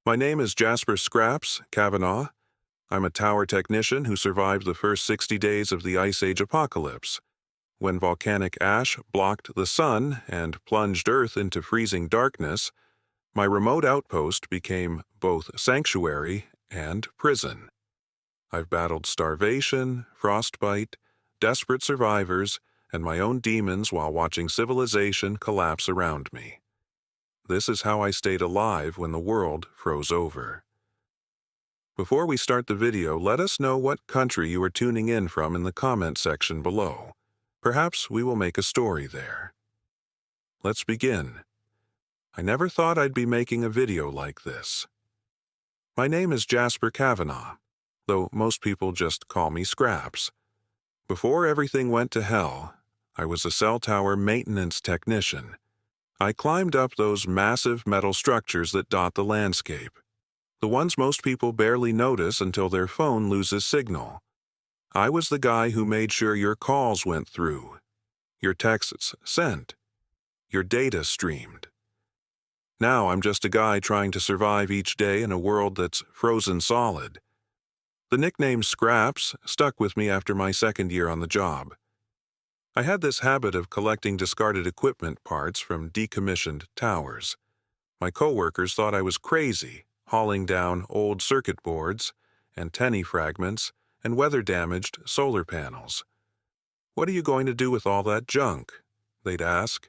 My name is Jasper Scraps Kavanaugh. I'm a tower technician who survived the first 60 days of the Ice Age apocalypse, when volcanic ash blocked the sun and plunged Earth into freezing darkness. My remote outpost became both sanctuary and prison. I've battled starvation, frostbite, desperate survivors, and my own demons while watching civilization collapse around me. This is how I stayed alive when the world froze over. Before we start the video, let us know what country you are tuning in from in the comment section below. Perhaps we will make a story there. Let's begin. I never thought I'd be making a video like this. My name is Jasper Kavanaugh, though most people just call me Scraps. Before everything went to hell, I was a cell tower maintenance technician. I climbed up those massive metal structures that dot the landscape, the ones most people barely notice until their phone loses signal. I was the guy who made sure your calls went through, your texts sent, your data streamed. Now I'm just a guy trying to survive each day in a world that's frozen solid. The nickname Scraps stuck with me after my second year on the job. I had this habit of collecting discarded equipment parts from decommissioned towers. My coworkers thought I was crazy, hauling down old circuit boards, antennae fragments, and weather-damaged solar panels. "What are you going to do with all that junk?" they'd ask.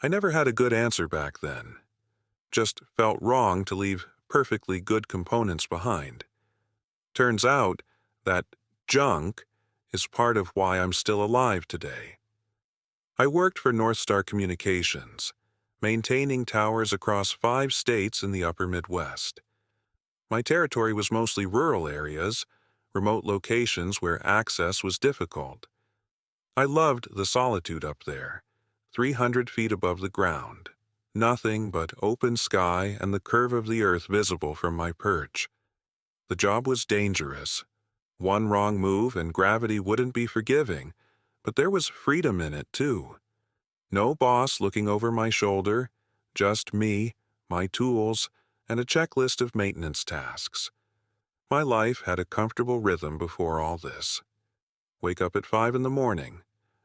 I never had a good answer back then. Just felt wrong to leave perfectly good components behind. Turns out that junk is part of why I'm still alive today. I worked for North Star Communications, maintaining towers across 5 states in the upper Midwest. My territory was mostly rural areas, remote locations where access was difficult. I loved the solitude up there, 300 feet above the ground, nothing but open sky and the curve of the earth visible from my perch. The job was dangerous. One wrong move and gravity wouldn't be forgiving, but there was freedom in it too. No boss looking over my shoulder, just me, my tools, and a checklist of maintenance tasks. My life had a comfortable rhythm before all this. Wake up at 5 in the morning,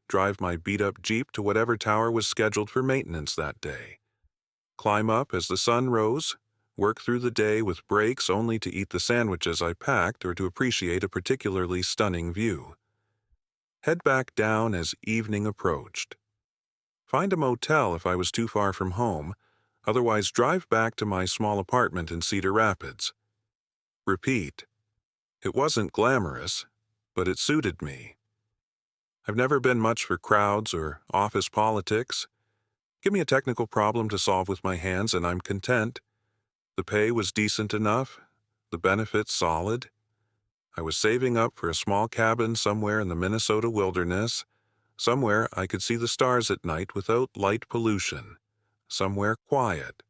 drive my beat-up Jeep to whatever tower was scheduled for maintenance that day. Climb up as the sun rose, work through the day with breaks only to eat the sandwiches I packed or to appreciate a particularly stunning view. Head back down as evening approached. Find a motel if I was too far from home, otherwise drive back to my small apartment in Cedar Rapids. Repeat. It wasn't glamorous, but it suited me. I've never been much for crowds or office politics. Give me a technical problem to solve with my hands and I'm content. The pay was decent enough, the benefits solid. I was saving up for a small cabin somewhere in the Minnesota wilderness, somewhere I could see the stars at night without light pollution, somewhere quiet.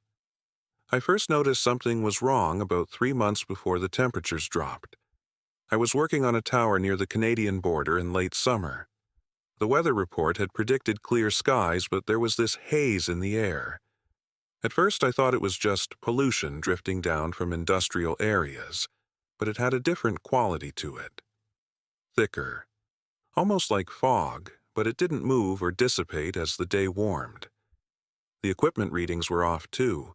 I first noticed something was wrong about 3 months before the temperatures dropped. I was working on a tower near the Canadian border in late summer. The weather report had predicted clear skies, but there was this haze in the air. At first I thought it was just pollution drifting down from industrial areas, but it had a different quality to it. Thicker. Almost like fog, but it didn't move or dissipate as the day warmed. The equipment readings were off too.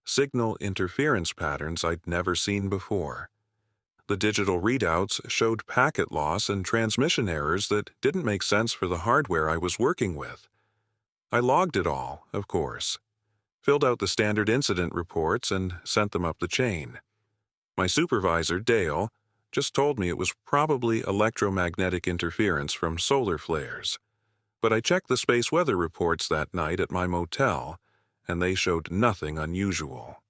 Signal interference patterns I'd never seen before. The digital readouts showed packet loss and transmission errors that didn't make sense for the hardware I was working with. I logged it all, of course. Filled out the standard incident reports and sent them up the chain. My supervisor, Dale, just told me it was probably electromagnetic interference from solar flares. But I checked the space weather reports that night at my motel, and they showed nothing unusual.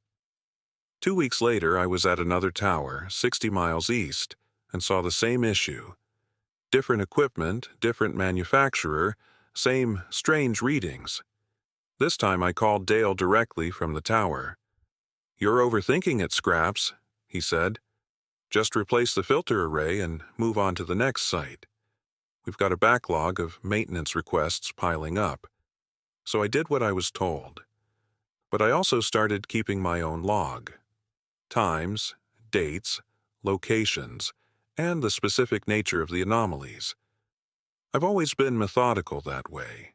2 weeks later, I was at another tower, 60 miles east, and saw the same issue. Different equipment, different manufacturer, same strange readings. This time I called Dale directly from the tower. "You're overthinking it, Scraps," he said. "Just replace the filter array and move on to the next site. We've got a backlog of maintenance requests piling up." So I did what I was told. But I also started keeping my own log, times, dates, locations, and the specific nature of the anomalies. I've always been methodical that way.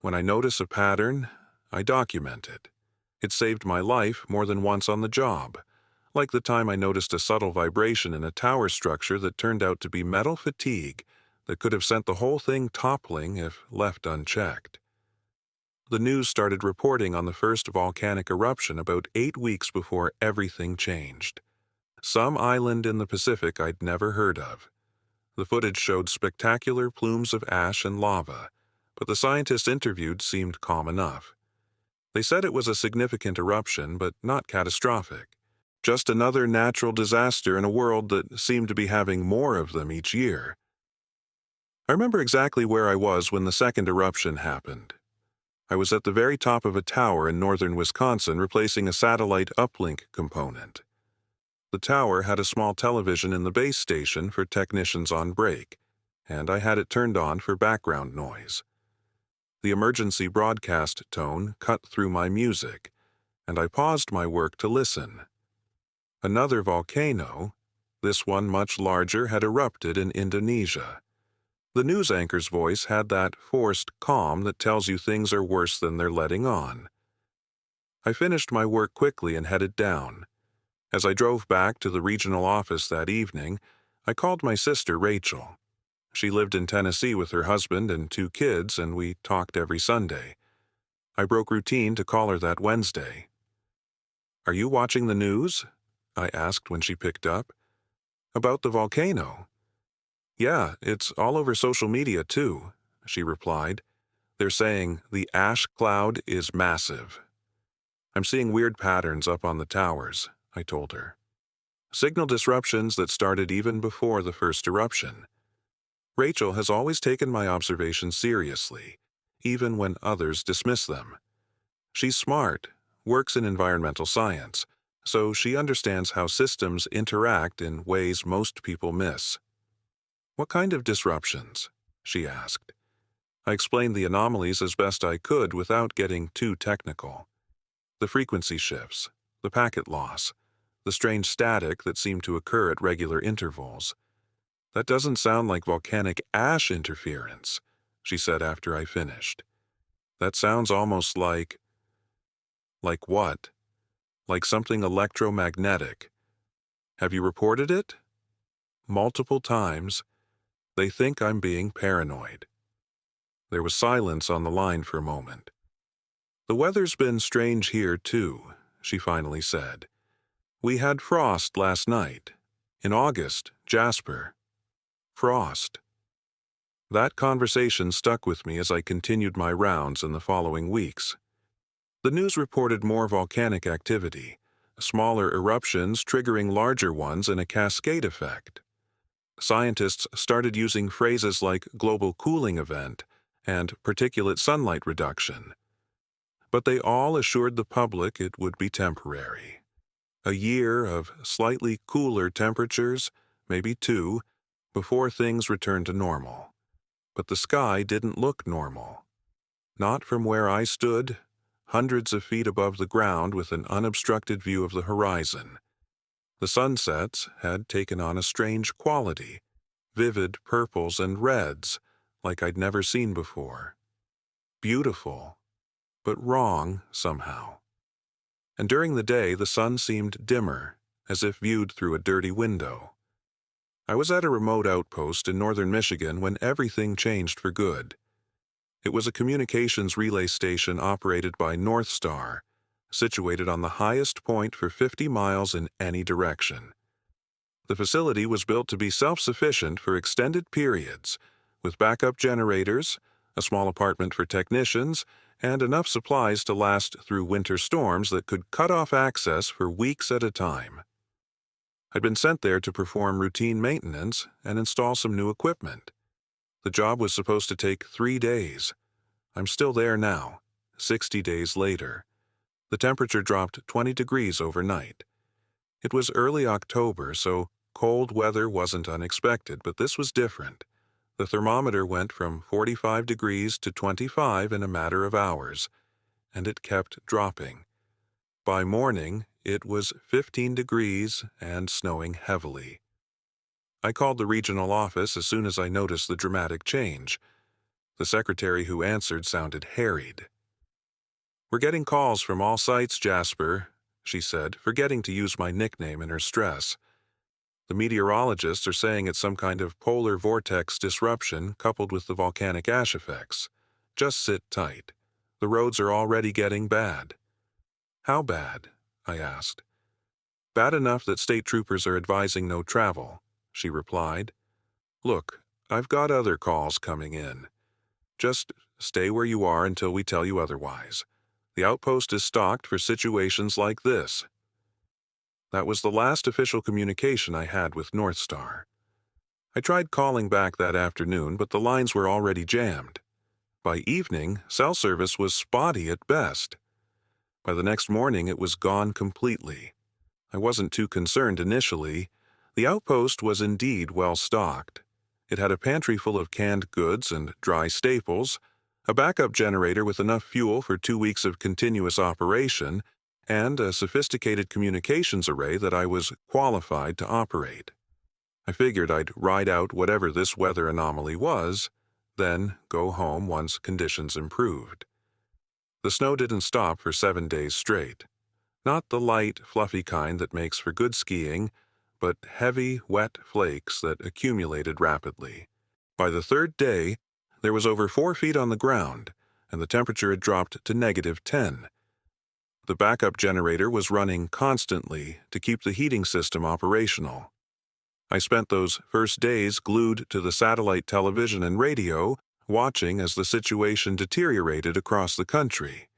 When I notice a pattern, I document it. It saved my life more than once on the job, like the time I noticed a subtle vibration in a tower structure that turned out to be metal fatigue that could have sent the whole thing toppling if left unchecked. The news started reporting on the first volcanic eruption about 8 weeks before everything changed. Some island in the Pacific I'd never heard of. The footage showed spectacular plumes of ash and lava, but the scientists interviewed seemed calm enough. They said it was a significant eruption, but not catastrophic. Just another natural disaster in a world that seemed to be having more of them each year. I remember exactly where I was when the second eruption happened. I was at the very top of a tower in northern Wisconsin replacing a satellite uplink component. The tower had a small television in the base station for technicians on break, and I had it turned on for background noise. The emergency broadcast tone cut through my music, and I paused my work to listen. Another volcano, this one much larger, had erupted in Indonesia. The news anchor's voice had that forced calm that tells you things are worse than they're letting on. I finished my work quickly and headed down. As I drove back to the regional office that evening, I called my sister Rachel. She lived in Tennessee with her husband and 2 kids, and we talked every Sunday. I broke routine to call her that Wednesday. "Are you watching the news?" I asked when she picked up. "About the volcano." "Yeah, it's all over social media too," she replied. "They're saying the ash cloud is massive." "I'm seeing weird patterns up on the towers," I told her. "Signal disruptions that started even before the first eruption." Rachel has always taken my observations seriously, even when others dismiss them. She's smart, works in environmental science, so she understands how systems interact in ways most people miss. "What kind of disruptions?" she asked. I explained the anomalies as best I could without getting too technical. The frequency shifts, the packet loss, the strange static that seemed to occur at regular intervals. "That doesn't sound like volcanic ash interference," she said after I finished. "That sounds almost like—" "Like what?" "Like something electromagnetic." "Have you reported it?" "Multiple times. They think I'm being paranoid." There was silence on the line for a moment. "The weather's been strange here, too," she finally said. "We had frost last night. In August, Jasper. Frost." That conversation stuck with me as I continued my rounds in the following weeks. The news reported more volcanic activity, smaller eruptions triggering larger ones in a cascade effect. Scientists started using phrases like global cooling event and particulate sunlight reduction. But they all assured the public it would be temporary. A year of slightly cooler temperatures, maybe 2, before things returned to normal. But the sky didn't look normal. Not from where I stood, hundreds of feet above the ground with an unobstructed view of the horizon. The sunsets had taken on a strange quality, vivid purples and reds, like I'd never seen before. Beautiful, but wrong somehow. And during the day, the sun seemed dimmer, as if viewed through a dirty window. I was at a remote outpost in northern Michigan when everything changed for good. It was a communications relay station operated by North Star, situated on the highest point for 50 miles in any direction. The facility was built to be self-sufficient for extended periods, with backup generators, a small apartment for technicians, and enough supplies to last through winter storms that could cut off access for weeks at a time. I'd been sent there to perform routine maintenance and install some new equipment. The job was supposed to take 3 days. I'm still there now, 60 days later. The temperature dropped 20 degrees overnight. It was early October, so cold weather wasn't unexpected, but this was different. The thermometer went from 45 degrees to 25 in a matter of hours, and it kept dropping. By morning, It was 15 degrees and snowing heavily. I called the regional office as soon as I noticed the dramatic change. The secretary who answered sounded harried. "We're getting calls from all sites, Jasper," she said, forgetting to use my nickname in her stress. "The meteorologists are saying it's some kind of polar vortex disruption coupled with the volcanic ash effects. Just sit tight. The roads are already getting bad." "How bad?" I asked. "Bad enough that state troopers are advising no travel," she replied. "Look, I've got other calls coming in. Just stay where you are until we tell you otherwise. The outpost is stocked for situations like this." That was the last official communication I had with North Star. I tried calling back that afternoon, but the lines were already jammed. By evening, cell service was spotty at best. By the next morning, it was gone completely. I wasn't too concerned initially. The outpost was indeed well stocked. It had a pantry full of canned goods and dry staples, a backup generator with enough fuel for 2 weeks of continuous operation, and a sophisticated communications array that I was qualified to operate. I figured I'd ride out whatever this weather anomaly was, then go home once conditions improved. The snow didn't stop for 7 days straight. Not the light, fluffy kind that makes for good skiing, but heavy, wet flakes that accumulated rapidly. By the third day, there was over 4 feet on the ground, and the temperature had dropped to -10. The backup generator was running constantly to keep the heating system operational. I spent those first days glued to the satellite television and radio, watching as the situation deteriorated across the country.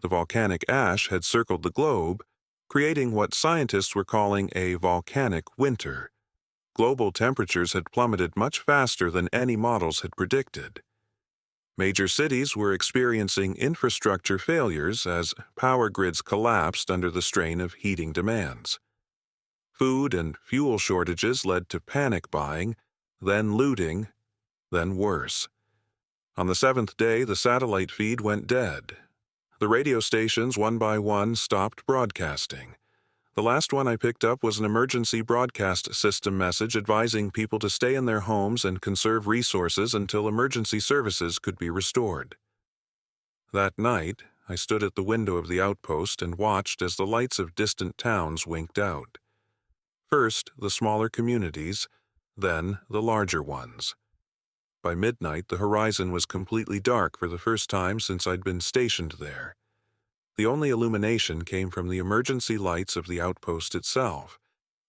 The volcanic ash had circled the globe, creating what scientists were calling a volcanic winter. Global temperatures had plummeted much faster than any models had predicted. Major cities were experiencing infrastructure failures as power grids collapsed under the strain of heating demands. Food and fuel shortages led to panic buying, then looting, then worse. On the 7th day, the satellite feed went dead. The radio stations, one by one, stopped broadcasting. The last one I picked up was an emergency broadcast system message advising people to stay in their homes and conserve resources until emergency services could be restored. That night, I stood at the window of the outpost and watched as the lights of distant towns winked out. First, the smaller communities, then the larger ones. By midnight, the horizon was completely dark for the first time since I'd been stationed there. The only illumination came from the emergency lights of the outpost itself,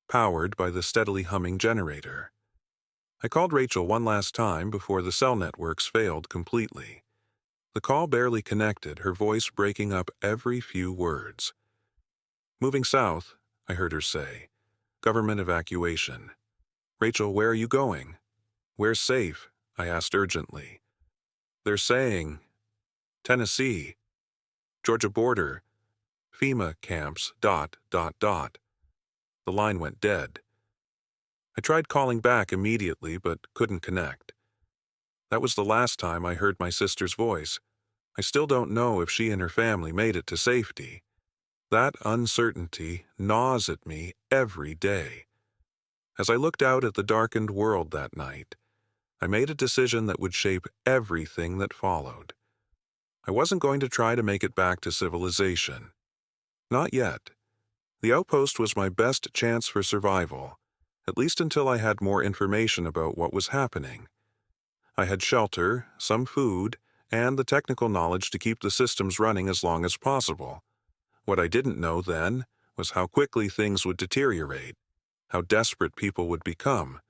powered by the steadily humming generator. I called Rachel one last time before the cell networks failed completely. The call barely connected, her voice breaking up every few words. "Moving south," I heard her say. "Government evacuation." "Rachel, where are you going?" "Where's safe?" I asked urgently. "They're saying Tennessee, Georgia border, FEMA camps, ... The line went dead. I tried calling back immediately, but couldn't connect. That was the last time I heard my sister's voice. I still don't know if she and her family made it to safety. That uncertainty gnaws at me every day. As I looked out at the darkened world that night, I made a decision that would shape everything that followed. I wasn't going to try to make it back to civilization. Not yet. The outpost was my best chance for survival, at least until I had more information about what was happening. I had shelter, some food, and the technical knowledge to keep the systems running as long as possible. What I didn't know then was how quickly things would deteriorate, how desperate people would become,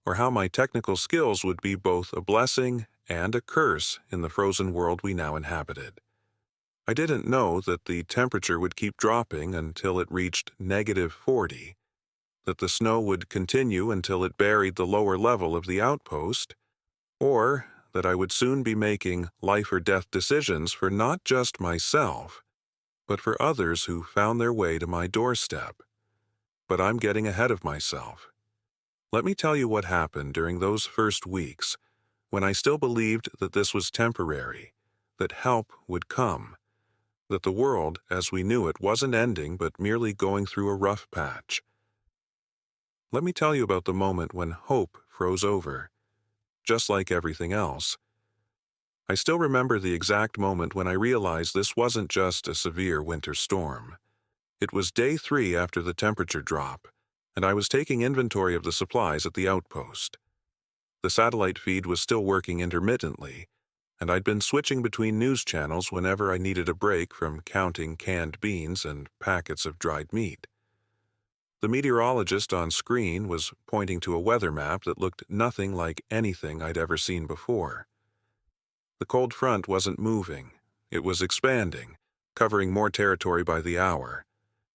or how my technical skills would be both a blessing and a curse in the frozen world we now inhabited. I didn't know that the temperature would keep dropping until it reached -40, that the snow would continue until it buried the lower level of the outpost, or that I would soon be making life-or-death decisions for not just myself, but for others who found their way to my doorstep. But I'm getting ahead of myself. Let me tell you what happened during those first weeks, when I still believed that this was temporary, that help would come. that the world, as we knew it, wasn't ending but merely going through a rough patch. Let me tell you about the moment when hope froze over. Just like everything else, I still remember the exact moment when I realized this wasn't just a severe winter storm. It was day 3 after the temperature drop, and I was taking inventory of the supplies at the outpost. The satellite feed was still working intermittently, and I'd been switching between news channels whenever I needed a break from counting canned beans and packets of dried meat. The meteorologist on screen was pointing to a weather map that looked nothing like anything I'd ever seen before. The cold front wasn't moving. It was expanding, covering more territory by the hour,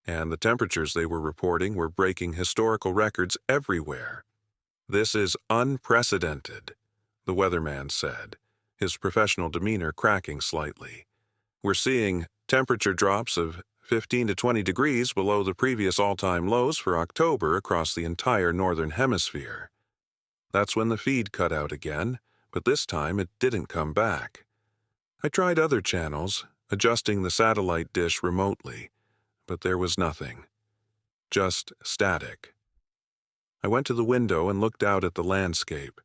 and the temperatures they were reporting were breaking historical records everywhere. "This is unprecedented," the weatherman said, his professional demeanor cracking slightly. "We're seeing temperature drops of 15 to 20 degrees below the previous all-time lows for October across the entire northern hemisphere." That's when the feed cut out again, but this time it didn't come back. I tried other channels, adjusting the satellite dish remotely, but there was nothing. Just static. I went to the window and looked out at the landscape.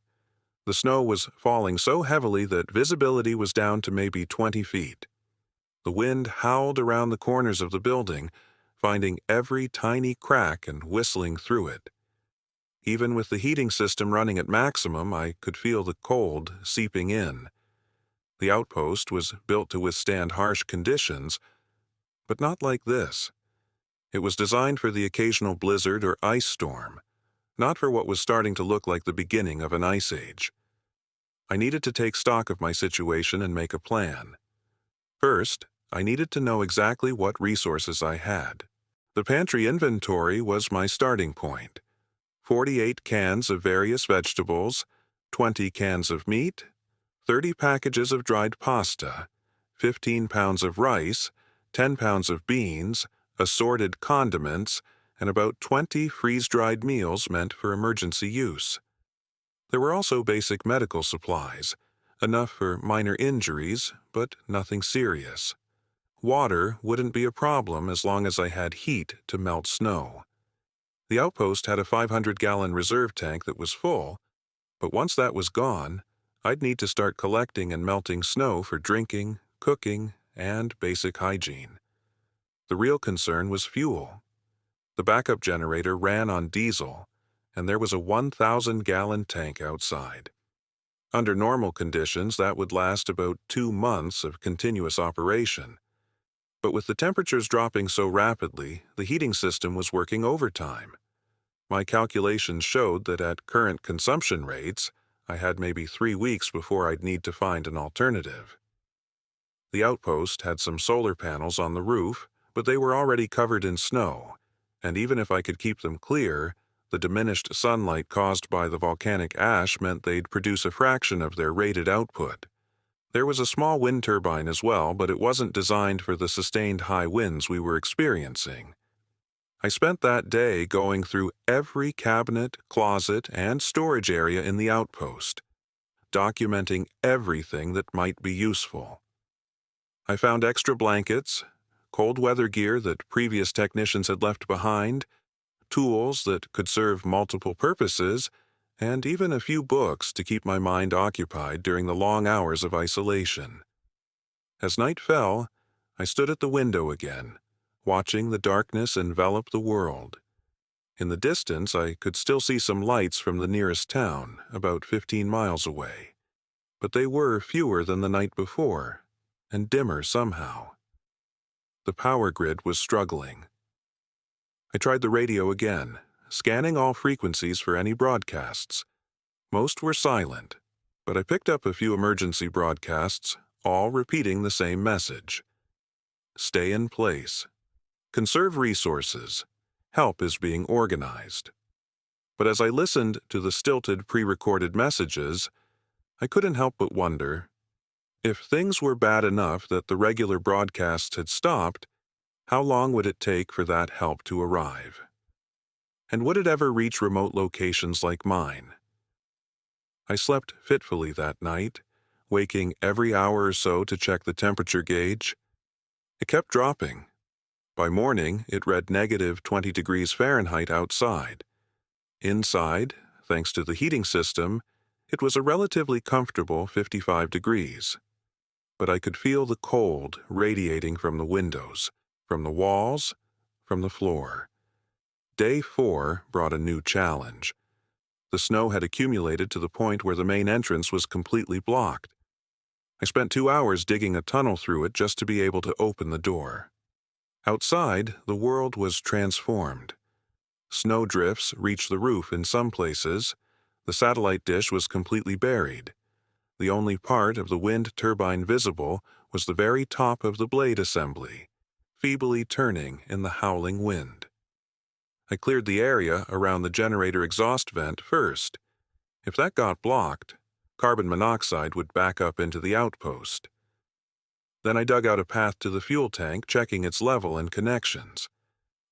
The snow was falling so heavily that visibility was down to maybe 20 feet. The wind howled around the corners of the building, finding every tiny crack and whistling through it. Even with the heating system running at maximum, I could feel the cold seeping in. The outpost was built to withstand harsh conditions, but not like this. It was designed for the occasional blizzard or ice storm, not for what was starting to look like the beginning of an ice age. I needed to take stock of my situation and make a plan. First, I needed to know exactly what resources I had. The pantry inventory was my starting point. 48 cans of various vegetables, 20 cans of meat, 30 packages of dried pasta, 15 pounds of rice, 10 pounds of beans, assorted condiments, and about 20 freeze-dried meals meant for emergency use. There were also basic medical supplies, enough for minor injuries, but nothing serious. Water wouldn't be a problem as long as I had heat to melt snow. The outpost had a 500-gallon reserve tank that was full, but once that was gone, I'd need to start collecting and melting snow for drinking, cooking, and basic hygiene. The real concern was fuel. The backup generator ran on diesel, and there was a 1,000-gallon tank outside. Under normal conditions, that would last about 2 months of continuous operation. But with the temperatures dropping so rapidly, the heating system was working overtime. My calculations showed that at current consumption rates, I had maybe 3 weeks before I'd need to find an alternative. The outpost had some solar panels on the roof, but they were already covered in snow, and even if I could keep them clear, the diminished sunlight caused by the volcanic ash meant they'd produce a fraction of their rated output. There was a small wind turbine as well, but it wasn't designed for the sustained high winds we were experiencing. I spent that day going through every cabinet, closet, and storage area in the outpost, documenting everything that might be useful. I found extra blankets, cold weather gear that previous technicians had left behind, tools that could serve multiple purposes, and even a few books to keep my mind occupied during the long hours of isolation. As night fell, I stood at the window again, watching the darkness envelop the world. In the distance, I could still see some lights from the nearest town, about 15 miles away. But they were fewer than the night before, and dimmer somehow. The power grid was struggling. I tried the radio again, scanning all frequencies for any broadcasts. Most were silent, but I picked up a few emergency broadcasts, all repeating the same message. Stay in place. Conserve resources. Help is being organized. But as I listened to the stilted pre-recorded messages, I couldn't help but wonder, if things were bad enough that the regular broadcasts had stopped, how long would it take for that help to arrive? And would it ever reach remote locations like mine? I slept fitfully that night, waking every hour or so to check the temperature gauge. It kept dropping. By morning, it read -20 degrees Fahrenheit outside. Inside, thanks to the heating system, it was a relatively comfortable 55 degrees. But I could feel the cold radiating from the windows, from the walls, from the floor. Day 4 brought a new challenge. The snow had accumulated to the point where the main entrance was completely blocked. I spent 2 hours digging a tunnel through it just to be able to open the door. Outside, the world was transformed. Snow drifts reached the roof in some places. The satellite dish was completely buried. The only part of the wind turbine visible was the very top of the blade assembly, feebly turning in the howling wind. I cleared the area around the generator exhaust vent first. If that got blocked, carbon monoxide would back up into the outpost. Then I dug out a path to the fuel tank, checking its level and connections.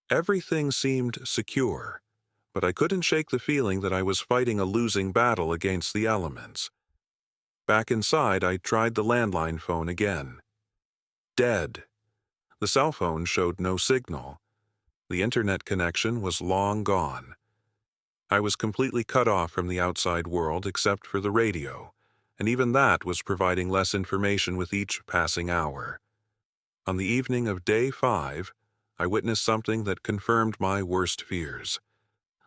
Everything seemed secure, but I couldn't shake the feeling that I was fighting a losing battle against the elements. Back inside, I tried the landline phone again. Dead. The cell phone showed no signal. The internet connection was long gone. I was completely cut off from the outside world except for the radio, and even that was providing less information with each passing hour. On the evening of day 5, I witnessed something that confirmed my worst fears.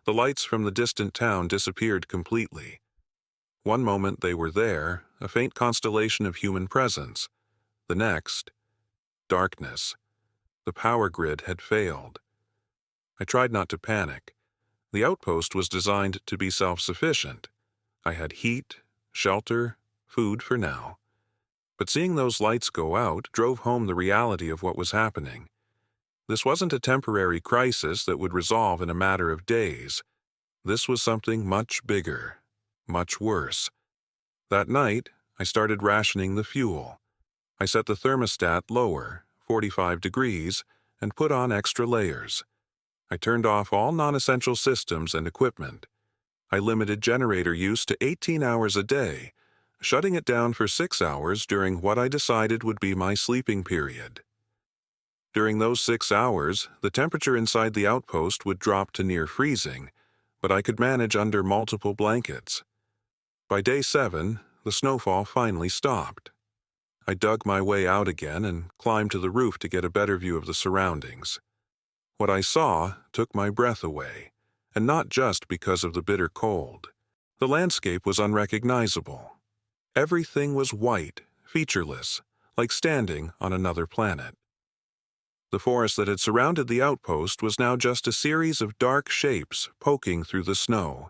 The lights from the distant town disappeared completely. One moment they were there, a faint constellation of human presence. The next, darkness. The power grid had failed. I tried not to panic. The outpost was designed to be self-sufficient. I had heat, shelter, food for now. But seeing those lights go out drove home the reality of what was happening. This wasn't a temporary crisis that would resolve in a matter of days. This was something much bigger, much worse. That night, I started rationing the fuel. I set the thermostat lower, 45 degrees, and put on extra layers. I turned off all non-essential systems and equipment. I limited generator use to 18 hours a day, shutting it down for 6 hours during what I decided would be my sleeping period. During those 6 hours, the temperature inside the outpost would drop to near freezing, but I could manage under multiple blankets. By day 7, the snowfall finally stopped. I dug my way out again and climbed to the roof to get a better view of the surroundings. What I saw took my breath away, and not just because of the bitter cold. The landscape was unrecognizable. Everything was white, featureless, like standing on another planet. The forest that had surrounded the outpost was now just a series of dark shapes poking through the snow,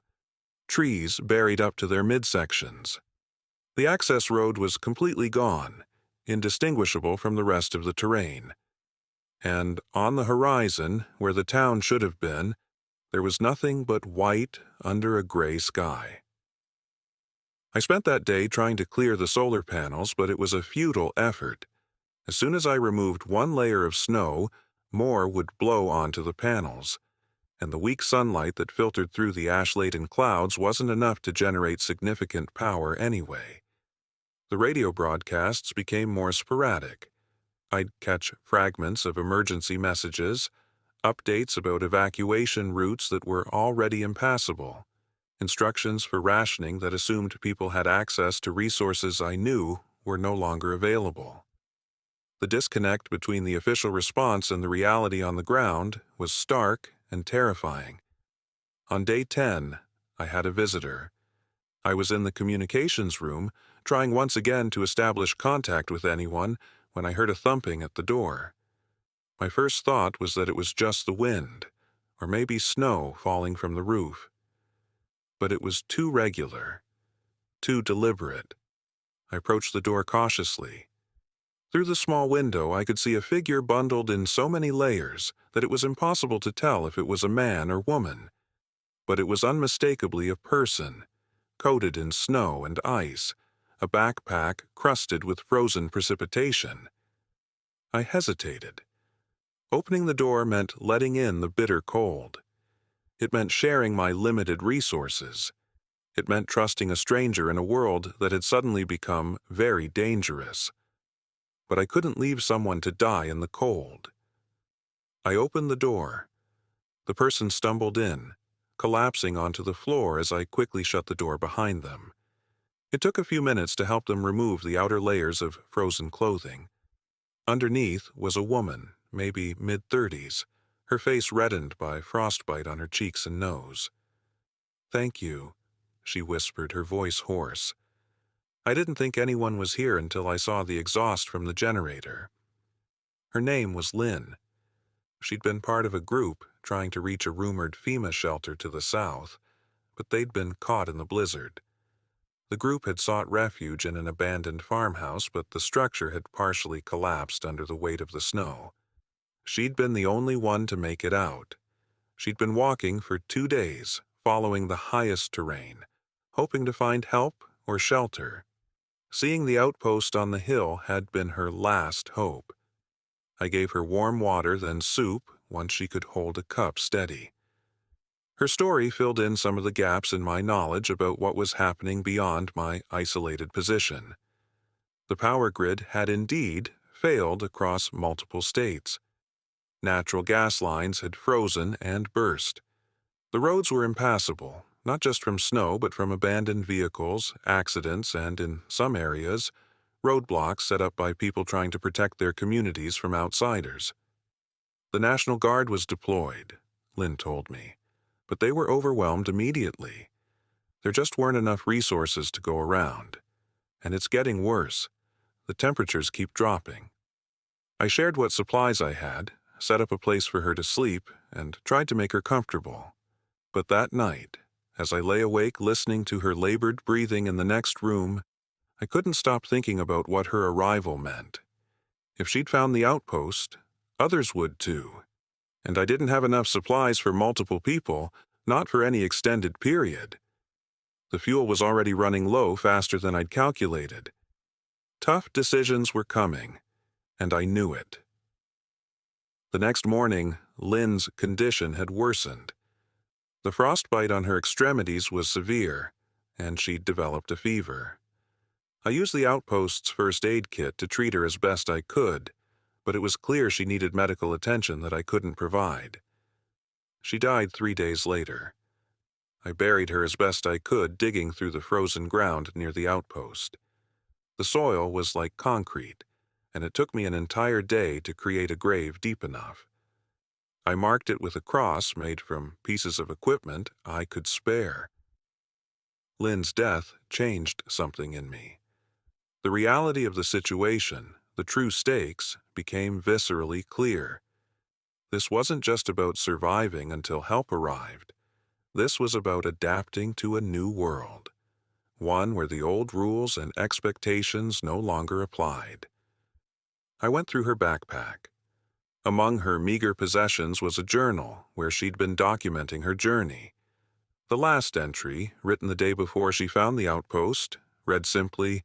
trees buried up to their midsections. The access road was completely gone, indistinguishable from the rest of the terrain. And on the horizon, where the town should have been, there was nothing but white under a gray sky. I spent that day trying to clear the solar panels, but it was a futile effort. As soon as I removed one layer of snow, more would blow onto the panels, and the weak sunlight that filtered through the ash-laden clouds wasn't enough to generate significant power anyway. The radio broadcasts became more sporadic. I'd catch fragments of emergency messages, updates about evacuation routes that were already impassable, instructions for rationing that assumed people had access to resources I knew were no longer available. The disconnect between the official response and the reality on the ground was stark and terrifying. On day 10, I had a visitor. I was in the communications room, trying once again to establish contact with anyone, when I heard a thumping at the door. My first thought was that it was just the wind, or maybe snow falling from the roof. But it was too regular, too deliberate. I approached the door cautiously. Through the small window, I could see a figure bundled in so many layers that it was impossible to tell if it was a man or woman. But it was unmistakably a person, coated in snow and ice, a backpack crusted with frozen precipitation. I hesitated. Opening the door meant letting in the bitter cold. It meant sharing my limited resources. It meant trusting a stranger in a world that had suddenly become very dangerous. but I couldn't leave someone to die in the cold. I opened the door. The person stumbled in, collapsing onto the floor as I quickly shut the door behind them. It took a few minutes to help them remove the outer layers of frozen clothing. Underneath was a woman, maybe mid-30s, her face reddened by frostbite on her cheeks and nose. "Thank you," she whispered, her voice hoarse. I didn't think anyone was here until I saw the exhaust from the generator. Her name was Lynn. She'd been part of a group trying to reach a rumored FEMA shelter to the south, but they'd been caught in the blizzard. The group had sought refuge in an abandoned farmhouse, but the structure had partially collapsed under the weight of the snow. She'd been the only one to make it out. She'd been walking for 2 days, following the highest terrain, hoping to find help or shelter. Seeing the outpost on the hill had been her last hope. I gave her warm water, then soup, once she could hold a cup steady. Her story filled in some of the gaps in my knowledge about what was happening beyond my isolated position. The power grid had indeed failed across multiple states. Natural gas lines had frozen and burst. The roads were impassable, not just from snow but from abandoned vehicles, accidents, and, in some areas, roadblocks set up by people trying to protect their communities from outsiders. The National Guard was deployed, Lynn told me, but they were overwhelmed immediately. There just weren't enough resources to go around. And it's getting worse. The temperatures keep dropping. I shared what supplies I had, set up a place for her to sleep, and tried to make her comfortable. But that night, as I lay awake listening to her labored breathing in the next room, I couldn't stop thinking about what her arrival meant. If she'd found the outpost, others would too. And I didn't have enough supplies for multiple people, not for any extended period. The fuel was already running low faster than I'd calculated. Tough decisions were coming, and I knew it. The next morning, Lynn's condition had worsened. The frostbite on her extremities was severe, and she'd developed a fever. I used the outpost's first aid kit to treat her as best I could, but it was clear she needed medical attention that I couldn't provide. She died 3 days later. I buried her as best I could, digging through the frozen ground near the outpost. The soil was like concrete, and it took me an entire day to create a grave deep enough. I marked it with a cross made from pieces of equipment I could spare. Lynn's death changed something in me. The reality of the situation, the true stakes, became viscerally clear. This wasn't just about surviving until help arrived. This was about adapting to a new world, one where the old rules and expectations no longer applied. I went through her backpack. Among her meager possessions was a journal where she'd been documenting her journey. The last entry, written the day before she found the outpost, read simply,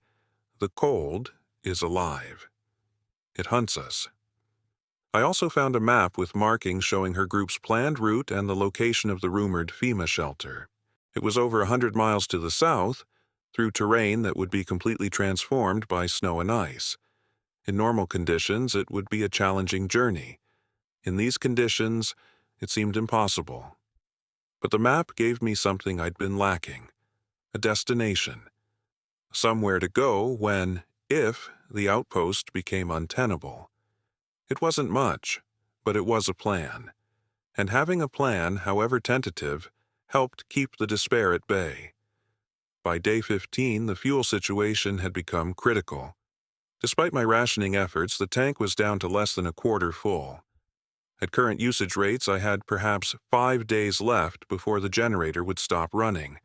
"The cold is alive. It hunts us." I also found a map with markings showing her group's planned route and the location of the rumored FEMA shelter. It was over 100 miles to the south, through terrain that would be completely transformed by snow and ice. In normal conditions, it would be a challenging journey. In these conditions, it seemed impossible. But the map gave me something I'd been lacking, a destination. Somewhere to go if the outpost became untenable. It wasn't much, but it was a plan. And having a plan, however tentative, helped keep the despair at bay. By day 15, the fuel situation had become critical. Despite my rationing efforts, the tank was down to less than a quarter full. At current usage rates, I had perhaps 5 days left before the generator would stop running.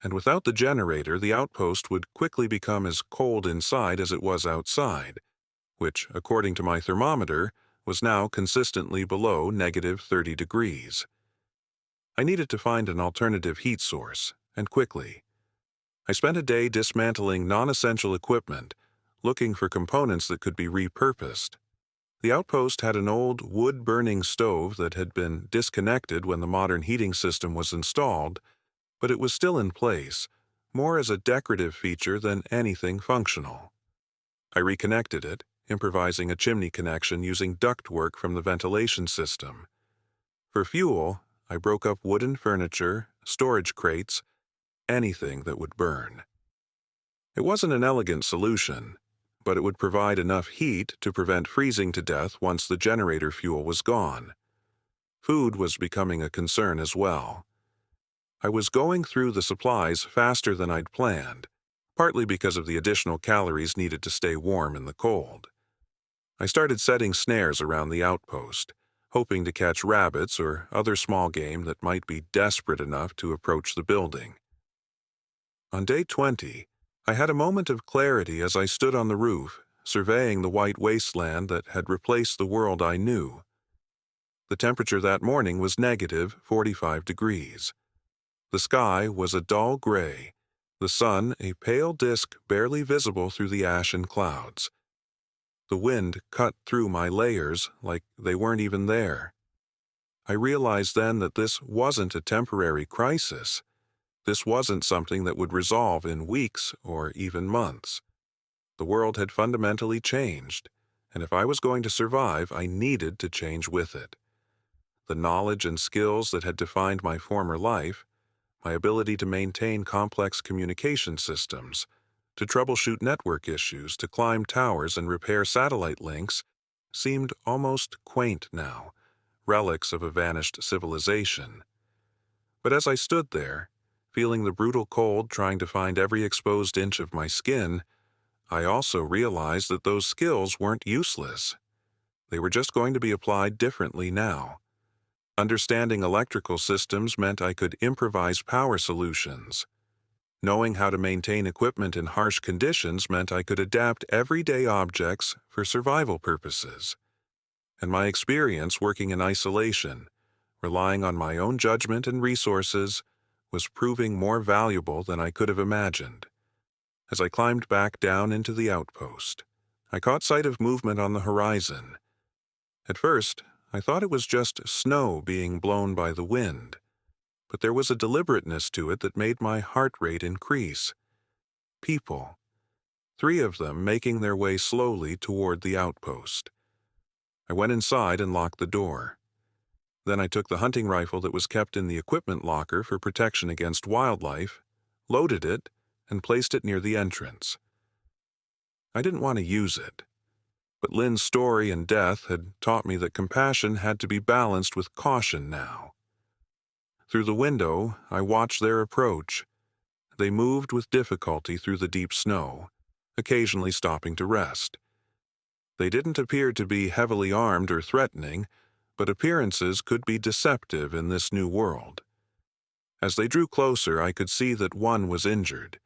And without the generator, the outpost would quickly become as cold inside as it was outside, which, according to my thermometer, was now consistently below -30 degrees. I needed to find an alternative heat source, and quickly. I spent a day dismantling non-essential equipment, looking for components that could be repurposed. The outpost had an old wood-burning stove that had been disconnected when the modern heating system was installed, but it was still in place, more as a decorative feature than anything functional. I reconnected it, improvising a chimney connection using ductwork from the ventilation system. For fuel, I broke up wooden furniture, storage crates, anything that would burn. It wasn't an elegant solution, but it would provide enough heat to prevent freezing to death once the generator fuel was gone. Food was becoming a concern as well. I was going through the supplies faster than I'd planned, partly because of the additional calories needed to stay warm in the cold. I started setting snares around the outpost, hoping to catch rabbits or other small game that might be desperate enough to approach the building. On day 20, I had a moment of clarity as I stood on the roof, surveying the white wasteland that had replaced the world I knew. The temperature that morning was negative 45 degrees. The sky was a dull gray, the sun a pale disk barely visible through the ash and clouds. The wind cut through my layers like they weren't even there. I realized then that this wasn't a temporary crisis. This wasn't something that would resolve in weeks or even months. The world had fundamentally changed, and if I was going to survive, I needed to change with it. The knowledge and skills that had defined my former life, my ability to maintain complex communication systems, to troubleshoot network issues, to climb towers and repair satellite links, seemed almost quaint now, relics of a vanished civilization. But as I stood there, feeling the brutal cold trying to find every exposed inch of my skin, I also realized that those skills weren't useless. They were just going to be applied differently now. Understanding electrical systems meant I could improvise power solutions. Knowing how to maintain equipment in harsh conditions meant I could adapt everyday objects for survival purposes. And my experience working in isolation, relying on my own judgment and resources, was proving more valuable than I could have imagined. As I climbed back down into the outpost, I caught sight of movement on the horizon. At first, I thought it was just snow being blown by the wind, but there was a deliberateness to it that made my heart rate increase. People. 3 of them making their way slowly toward the outpost. I went inside and locked the door. Then I took the hunting rifle that was kept in the equipment locker for protection against wildlife, loaded it, and placed it near the entrance. I didn't want to use it, but Lynn's story and death had taught me that compassion had to be balanced with caution now. Through the window, I watched their approach. They moved with difficulty through the deep snow, occasionally stopping to rest. They didn't appear to be heavily armed or threatening, but appearances could be deceptive in this new world. As they drew closer, I could see that one was injured,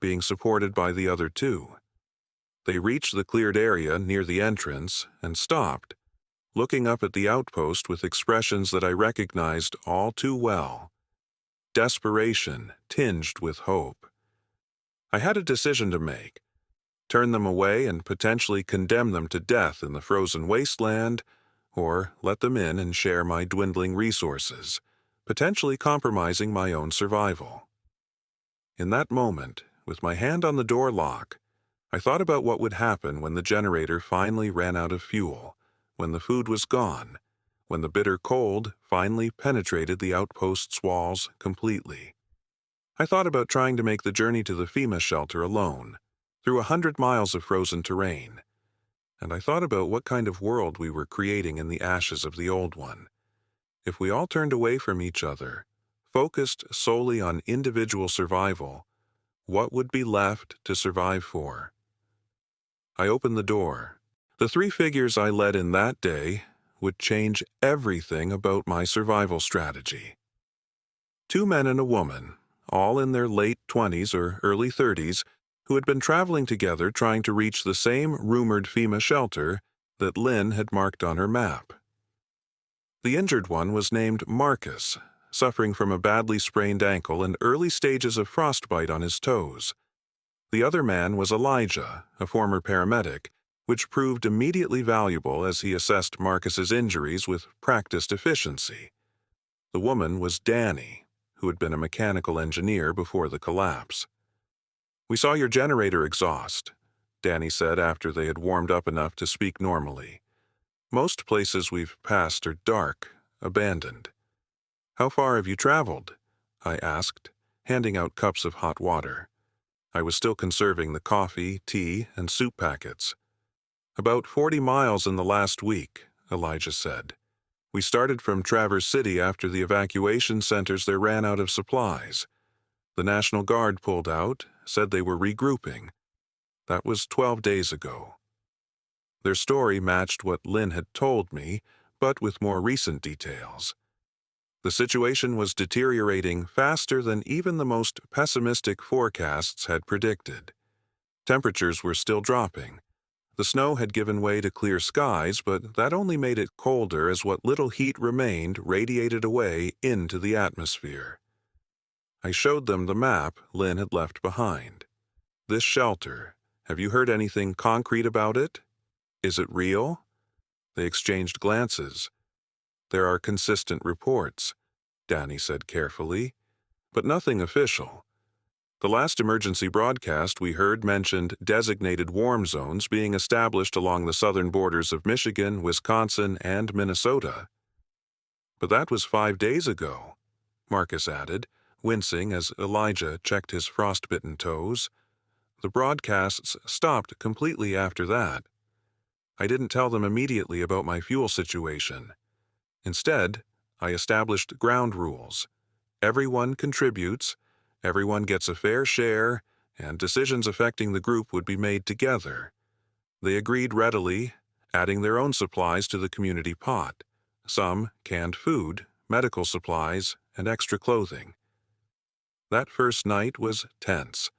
being supported by the other 2. They reached the cleared area near the entrance and stopped, looking up at the outpost with expressions that I recognized all too well. Desperation tinged with hope. I had a decision to make: turn them away and potentially condemn them to death in the frozen wasteland, or let them in and share my dwindling resources, potentially compromising my own survival. In that moment, with my hand on the door lock, I thought about what would happen when the generator finally ran out of fuel, when the food was gone, when the bitter cold finally penetrated the outpost's walls completely. I thought about trying to make the journey to the FEMA shelter alone, through 100 miles of frozen terrain. And I thought about what kind of world we were creating in the ashes of the old one. If we all turned away from each other, focused solely on individual survival, what would be left to survive for? I opened the door. The 3 figures I led in that day would change everything about my survival strategy. 2 men and a woman, all in their late 20s or early 30s, who had been traveling together trying to reach the same rumored FEMA shelter that Lynn had marked on her map. The injured one was named Marcus, suffering from a badly sprained ankle and early stages of frostbite on his toes. The other man was Elijah, a former paramedic, which proved immediately valuable as he assessed Marcus's injuries with practiced efficiency. The woman was Danny, who had been a mechanical engineer before the collapse. "We saw your generator exhaust. Danny said after they had warmed up enough to speak normally. Most places we've passed are dark, abandoned. How far have you traveled? I asked, handing out cups of hot water. I was still conserving the coffee, tea, and soup packets. About 40 miles in the last week, Elijah said. We started from Traverse City after the evacuation centers there ran out of supplies. The National Guard pulled out, said they were regrouping. That was 12 days ago. Their story matched what Lynn had told me, but with more recent details. The situation was deteriorating faster than even the most pessimistic forecasts had predicted. Temperatures were still dropping. The snow had given way to clear skies, but that only made it colder as what little heat remained radiated away into the atmosphere. I showed them the map Lynn had left behind. This shelter, have you heard anything concrete about it? Is it real? They exchanged glances. There are consistent reports, Danny said carefully, but nothing official. The last emergency broadcast we heard mentioned designated warm zones being established along the southern borders of Michigan, Wisconsin, and Minnesota. But that was 5 days ago, Marcus added, wincing as Elijah checked his frostbitten toes. The broadcasts stopped completely after that. I didn't tell them immediately about my fuel situation. Instead, I established ground rules. Everyone contributes, everyone gets a fair share, and decisions affecting the group would be made together. They agreed readily, adding their own supplies to the community pot. Some canned food, medical supplies, and extra clothing. That first night was tense.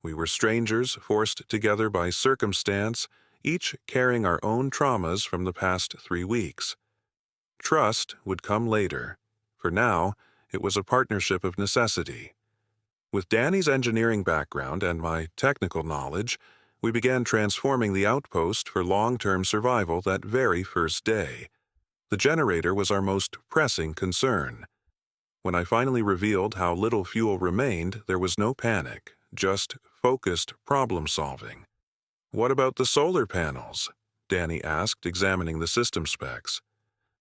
We were strangers forced together by circumstance, each carrying our own traumas from the past 3 weeks. Trust would come later. For now, it was a partnership of necessity. With Danny's engineering background and my technical knowledge, we began transforming the outpost for long-term survival that very first day. The generator was our most pressing concern. When I finally revealed how little fuel remained, there was no panic, just focused problem-solving. "What about the solar panels?" Danny asked, examining the system specs.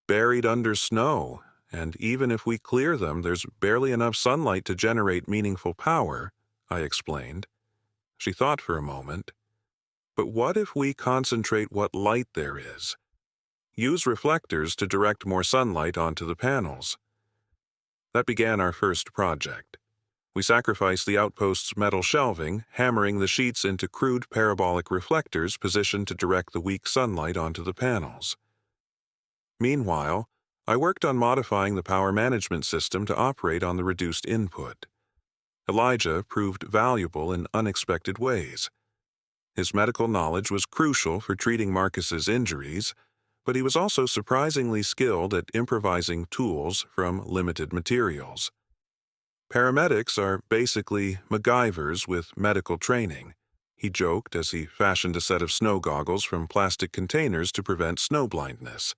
"Buried under snow, and even if we clear them, there's barely enough sunlight to generate meaningful power," I explained. She thought for a moment. "But what if we concentrate what light there is? Use reflectors to direct more sunlight onto the panels." That began our first project. We sacrificed the outpost's metal shelving, hammering the sheets into crude parabolic reflectors positioned to direct the weak sunlight onto the panels. Meanwhile, I worked on modifying the power management system to operate on the reduced input. Elijah proved valuable in unexpected ways. His medical knowledge was crucial for treating Marcus's injuries, but he was also surprisingly skilled at improvising tools from limited materials. Paramedics are basically MacGyvers with medical training, he joked as he fashioned a set of snow goggles from plastic containers to prevent snow blindness.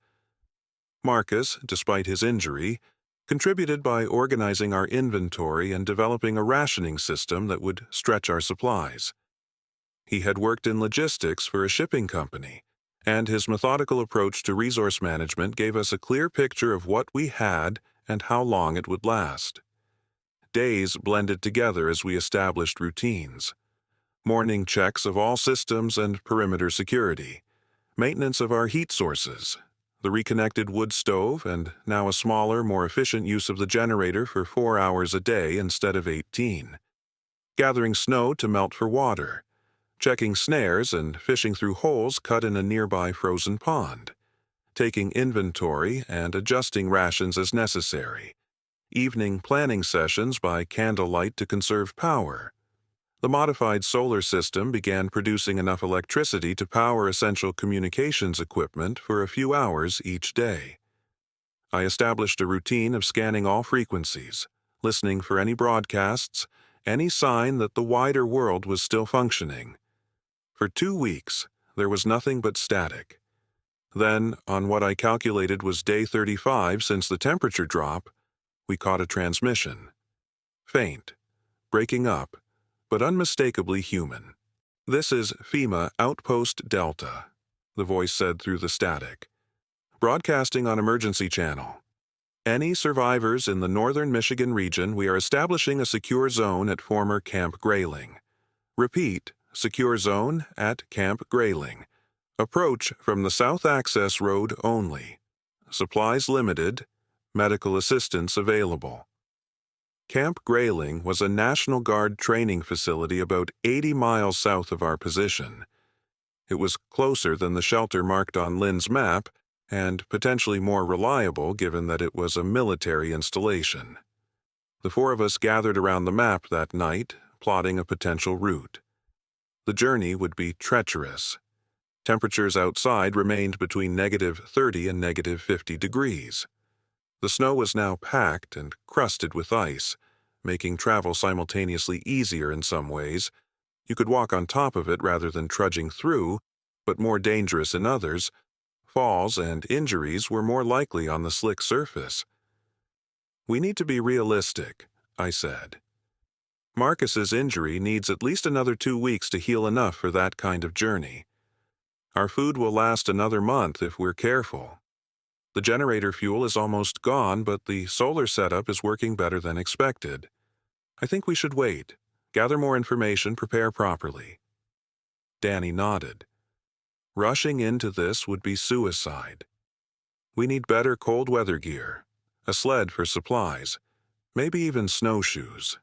Marcus, despite his injury, contributed by organizing our inventory and developing a rationing system that would stretch our supplies. He had worked in logistics for a shipping company, and his methodical approach to resource management gave us a clear picture of what we had and how long it would last. Days blended together as we established routines. Morning checks of all systems and perimeter security, maintenance of our heat sources, the reconnected wood stove, and now a smaller, more efficient use of the generator for 4 hours a day instead of 18. Gathering snow to melt for water, checking snares and fishing through holes cut in a nearby frozen pond, taking inventory and adjusting rations as necessary, evening planning sessions by candlelight to conserve power. The modified solar system began producing enough electricity to power essential communications equipment for a few hours each day. I established a routine of scanning all frequencies, listening for any broadcasts, any sign that the wider world was still functioning. For 2 weeks, there was nothing but static. Then, on what I calculated was day 35 since the temperature drop, we caught a transmission. Faint, breaking up, but unmistakably human. "This is FEMA Outpost Delta," the voice said through the static. "Broadcasting on emergency channel. Any survivors in the northern Michigan region, we are establishing a secure zone at former Camp Grayling. Repeat, secure zone at Camp Grayling. Approach from the South Access Road only. Supplies limited. Medical assistance available." Camp Grayling was a National Guard training facility about 80 miles south of our position. It was closer than the shelter marked on Lynn's map, and potentially more reliable given that it was a military installation. The four of us gathered around the map that night, plotting a potential route. The journey would be treacherous. Temperatures outside remained between -30 and -50 degrees. The snow was now packed and crusted with ice, making travel simultaneously easier in some ways. You could walk on top of it rather than trudging through, but more dangerous in others. Falls and injuries were more likely on the slick surface. "We need to be realistic," I said. "Marcus's injury needs at least another 2 weeks to heal enough for that kind of journey. Our food will last another month if we're careful. The generator fuel is almost gone, but the solar setup is working better than expected. I think we should wait, gather more information, prepare properly." Danny nodded. "Rushing into this would be suicide. We need better cold weather gear, a sled for supplies, maybe even snowshoes."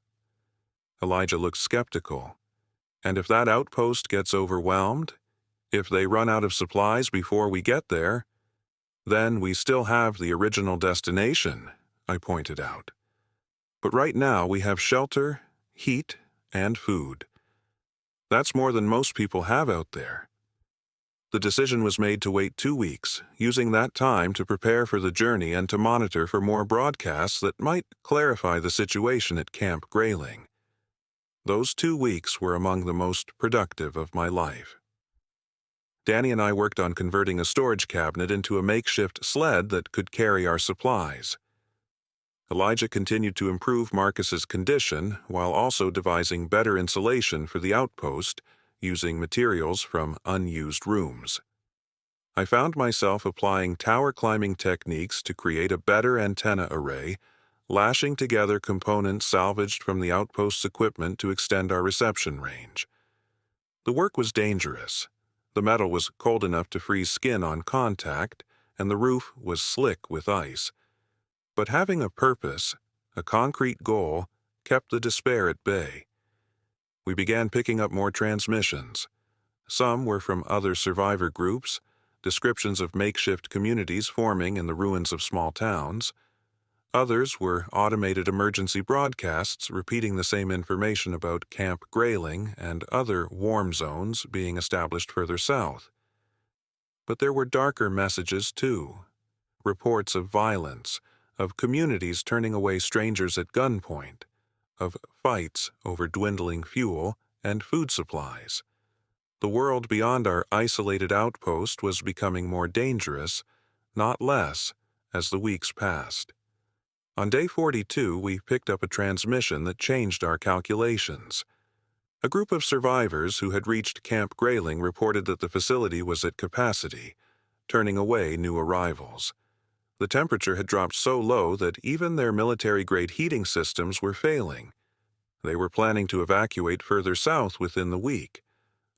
Elijah looked skeptical. "And if that outpost gets overwhelmed? If they run out of supplies before we get there? Then we still have the original destination," I pointed out. "But right now we have shelter, heat, and food. That's more than most people have out there." The decision was made to wait 2 weeks, using that time to prepare for the journey and to monitor for more broadcasts that might clarify the situation at Camp Grayling. Those 2 weeks were among the most productive of my life. Danny and I worked on converting a storage cabinet into a makeshift sled that could carry our supplies. Elijah continued to improve Marcus's condition while also devising better insulation for the outpost, using materials from unused rooms. I found myself applying tower climbing techniques to create a better antenna array, lashing together components salvaged from the outpost's equipment to extend our reception range. The work was dangerous. The metal was cold enough to freeze skin on contact, and the roof was slick with ice. But having a purpose, a concrete goal, kept the despair at bay. We began picking up more transmissions. Some were from other survivor groups, descriptions of makeshift communities forming in the ruins of small towns. Others were automated emergency broadcasts repeating the same information about Camp Grayling and other warm zones being established further south. But there were darker messages too. Reports of violence, of communities turning away strangers at gunpoint, of fights over dwindling fuel and food supplies. The world beyond our isolated outpost was becoming more dangerous, not less, as the weeks passed. On day 42, we picked up a transmission that changed our calculations. A group of survivors who had reached Camp Grayling reported that the facility was at capacity, turning away new arrivals. The temperature had dropped so low that even their military-grade heating systems were failing. They were planning to evacuate further south within the week.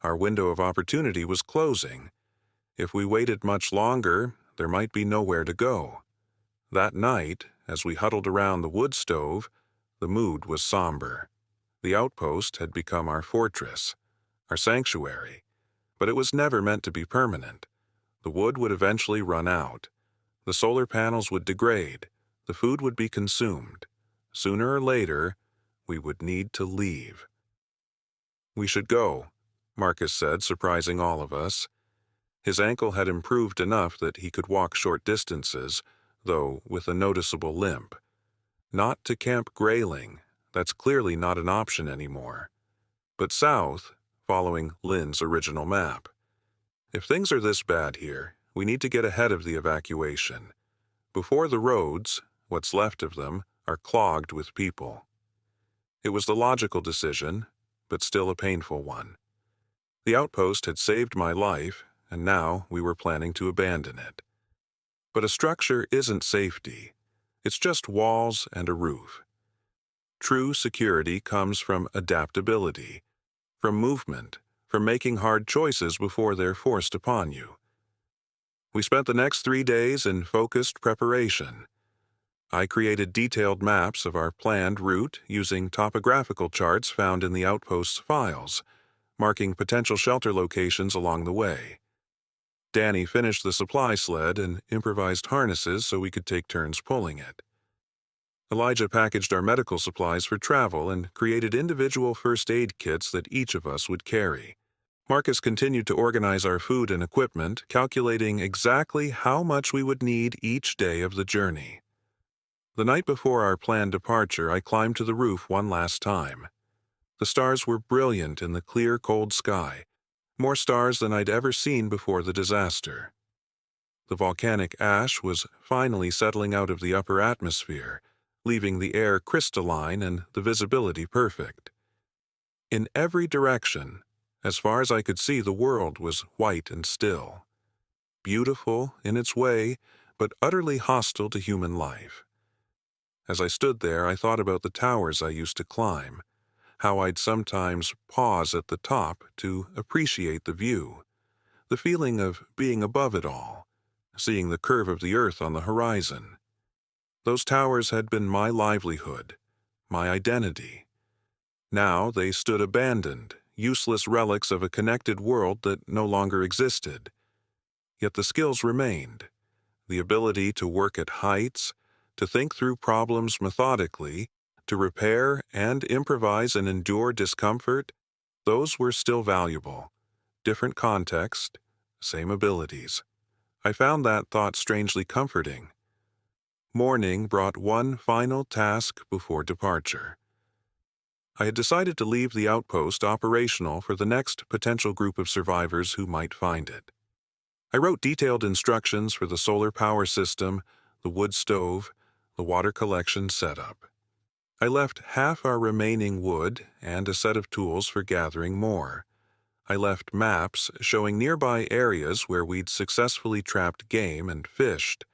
Our window of opportunity was closing. If we waited much longer, there might be nowhere to go. That night, as we huddled around the wood stove, the mood was somber. The outpost had become our fortress, our sanctuary, but it was never meant to be permanent. The wood would eventually run out. The solar panels would degrade. The food would be consumed. Sooner or later, we would need to leave. "We should go," Marcus said, surprising all of us. His ankle had improved enough that he could walk short distances, though with a noticeable limp. Not to Camp Grayling. That's clearly not an option anymore. But south, following Lynn's original map. If things are this bad here, we need to get ahead of the evacuation. Before the roads, what's left of them, are clogged with people. It was the logical decision, but still a painful one. The outpost had saved my life, and now we were planning to abandon it. But a structure isn't safety. It's just walls and a roof. True security comes from adaptability, from movement, from making hard choices before they're forced upon you. We spent the next 3 days in focused preparation. I created detailed maps of our planned route using topographical charts found in the outpost's files, marking potential shelter locations along the way. Danny finished the supply sled and improvised harnesses so we could take turns pulling it. Elijah packaged our medical supplies for travel and created individual first aid kits that each of us would carry. Marcus continued to organize our food and equipment, calculating exactly how much we would need each day of the journey. The night before our planned departure, I climbed to the roof one last time. The stars were brilliant in the clear, cold sky, more stars than I'd ever seen before the disaster. The volcanic ash was finally settling out of the upper atmosphere, leaving the air crystalline and the visibility perfect. In every direction, as far as I could see, the world was white and still. Beautiful in its way, but utterly hostile to human life. As I stood there, I thought about the towers I used to climb, how I'd sometimes pause at the top to appreciate the view, the feeling of being above it all, seeing the curve of the earth on the horizon. Those towers had been my livelihood, my identity. Now they stood abandoned, useless relics of a connected world that no longer existed. Yet the skills remained. The ability to work at heights, to think through problems methodically, to repair and improvise and endure discomfort, those were still valuable. Different context, same abilities. I found that thought strangely comforting. Morning brought one final task before departure. I had decided to leave the outpost operational for the next potential group of survivors who might find it. I wrote detailed instructions for the solar power system, the wood stove, the water collection setup. I left half our remaining wood and a set of tools for gathering more. I left maps showing nearby areas where we'd successfully trapped game and fished,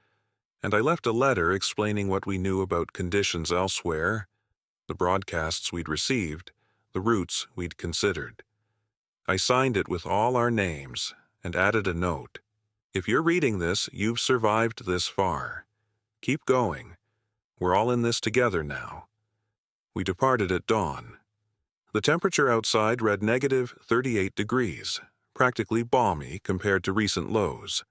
and I left a letter explaining what we knew about conditions elsewhere, the broadcasts we'd received, the routes we'd considered. I signed it with all our names and added a note. If you're reading this, you've survived this far. Keep going. We're all in this together now. We departed at dawn. The temperature outside read -38 degrees, practically balmy compared to recent lows.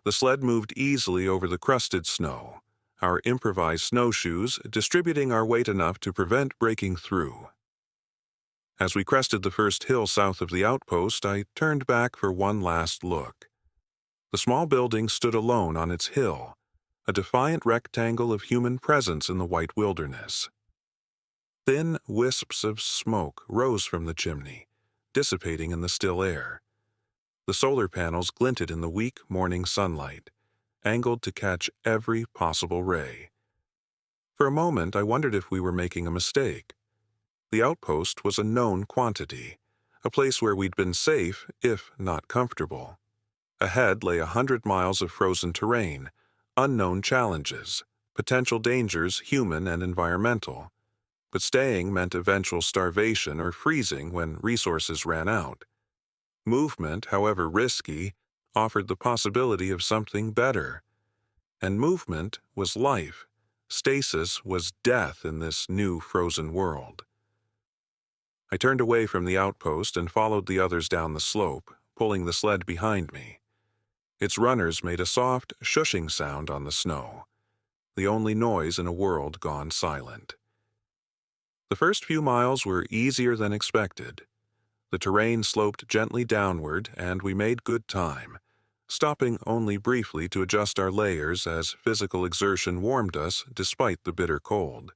The sled moved easily over the crusted snow, our improvised snowshoes distributing our weight enough to prevent breaking through. As we crested the first hill south of the outpost, I turned back for one last look. The small building stood alone on its hill, a defiant rectangle of human presence in the white wilderness. Thin wisps of smoke rose from the chimney, dissipating in the still air. The solar panels glinted in the weak morning sunlight, angled to catch every possible ray. For a moment, I wondered if we were making a mistake. The outpost was a known quantity, a place where we'd been safe, if not comfortable. Ahead lay 100 miles of frozen terrain, unknown challenges, potential dangers, human and environmental. But staying meant eventual starvation or freezing when resources ran out. Movement, however risky, offered the possibility of something better. And movement was life. Stasis was death in this new frozen world. I turned away from the outpost and followed the others down the slope, pulling the sled behind me. Its runners made a soft, shushing sound on the snow, the only noise in a world gone silent. The first few miles were easier than expected. The terrain sloped gently downward, and we made good time, stopping only briefly to adjust our layers as physical exertion warmed us despite the bitter cold.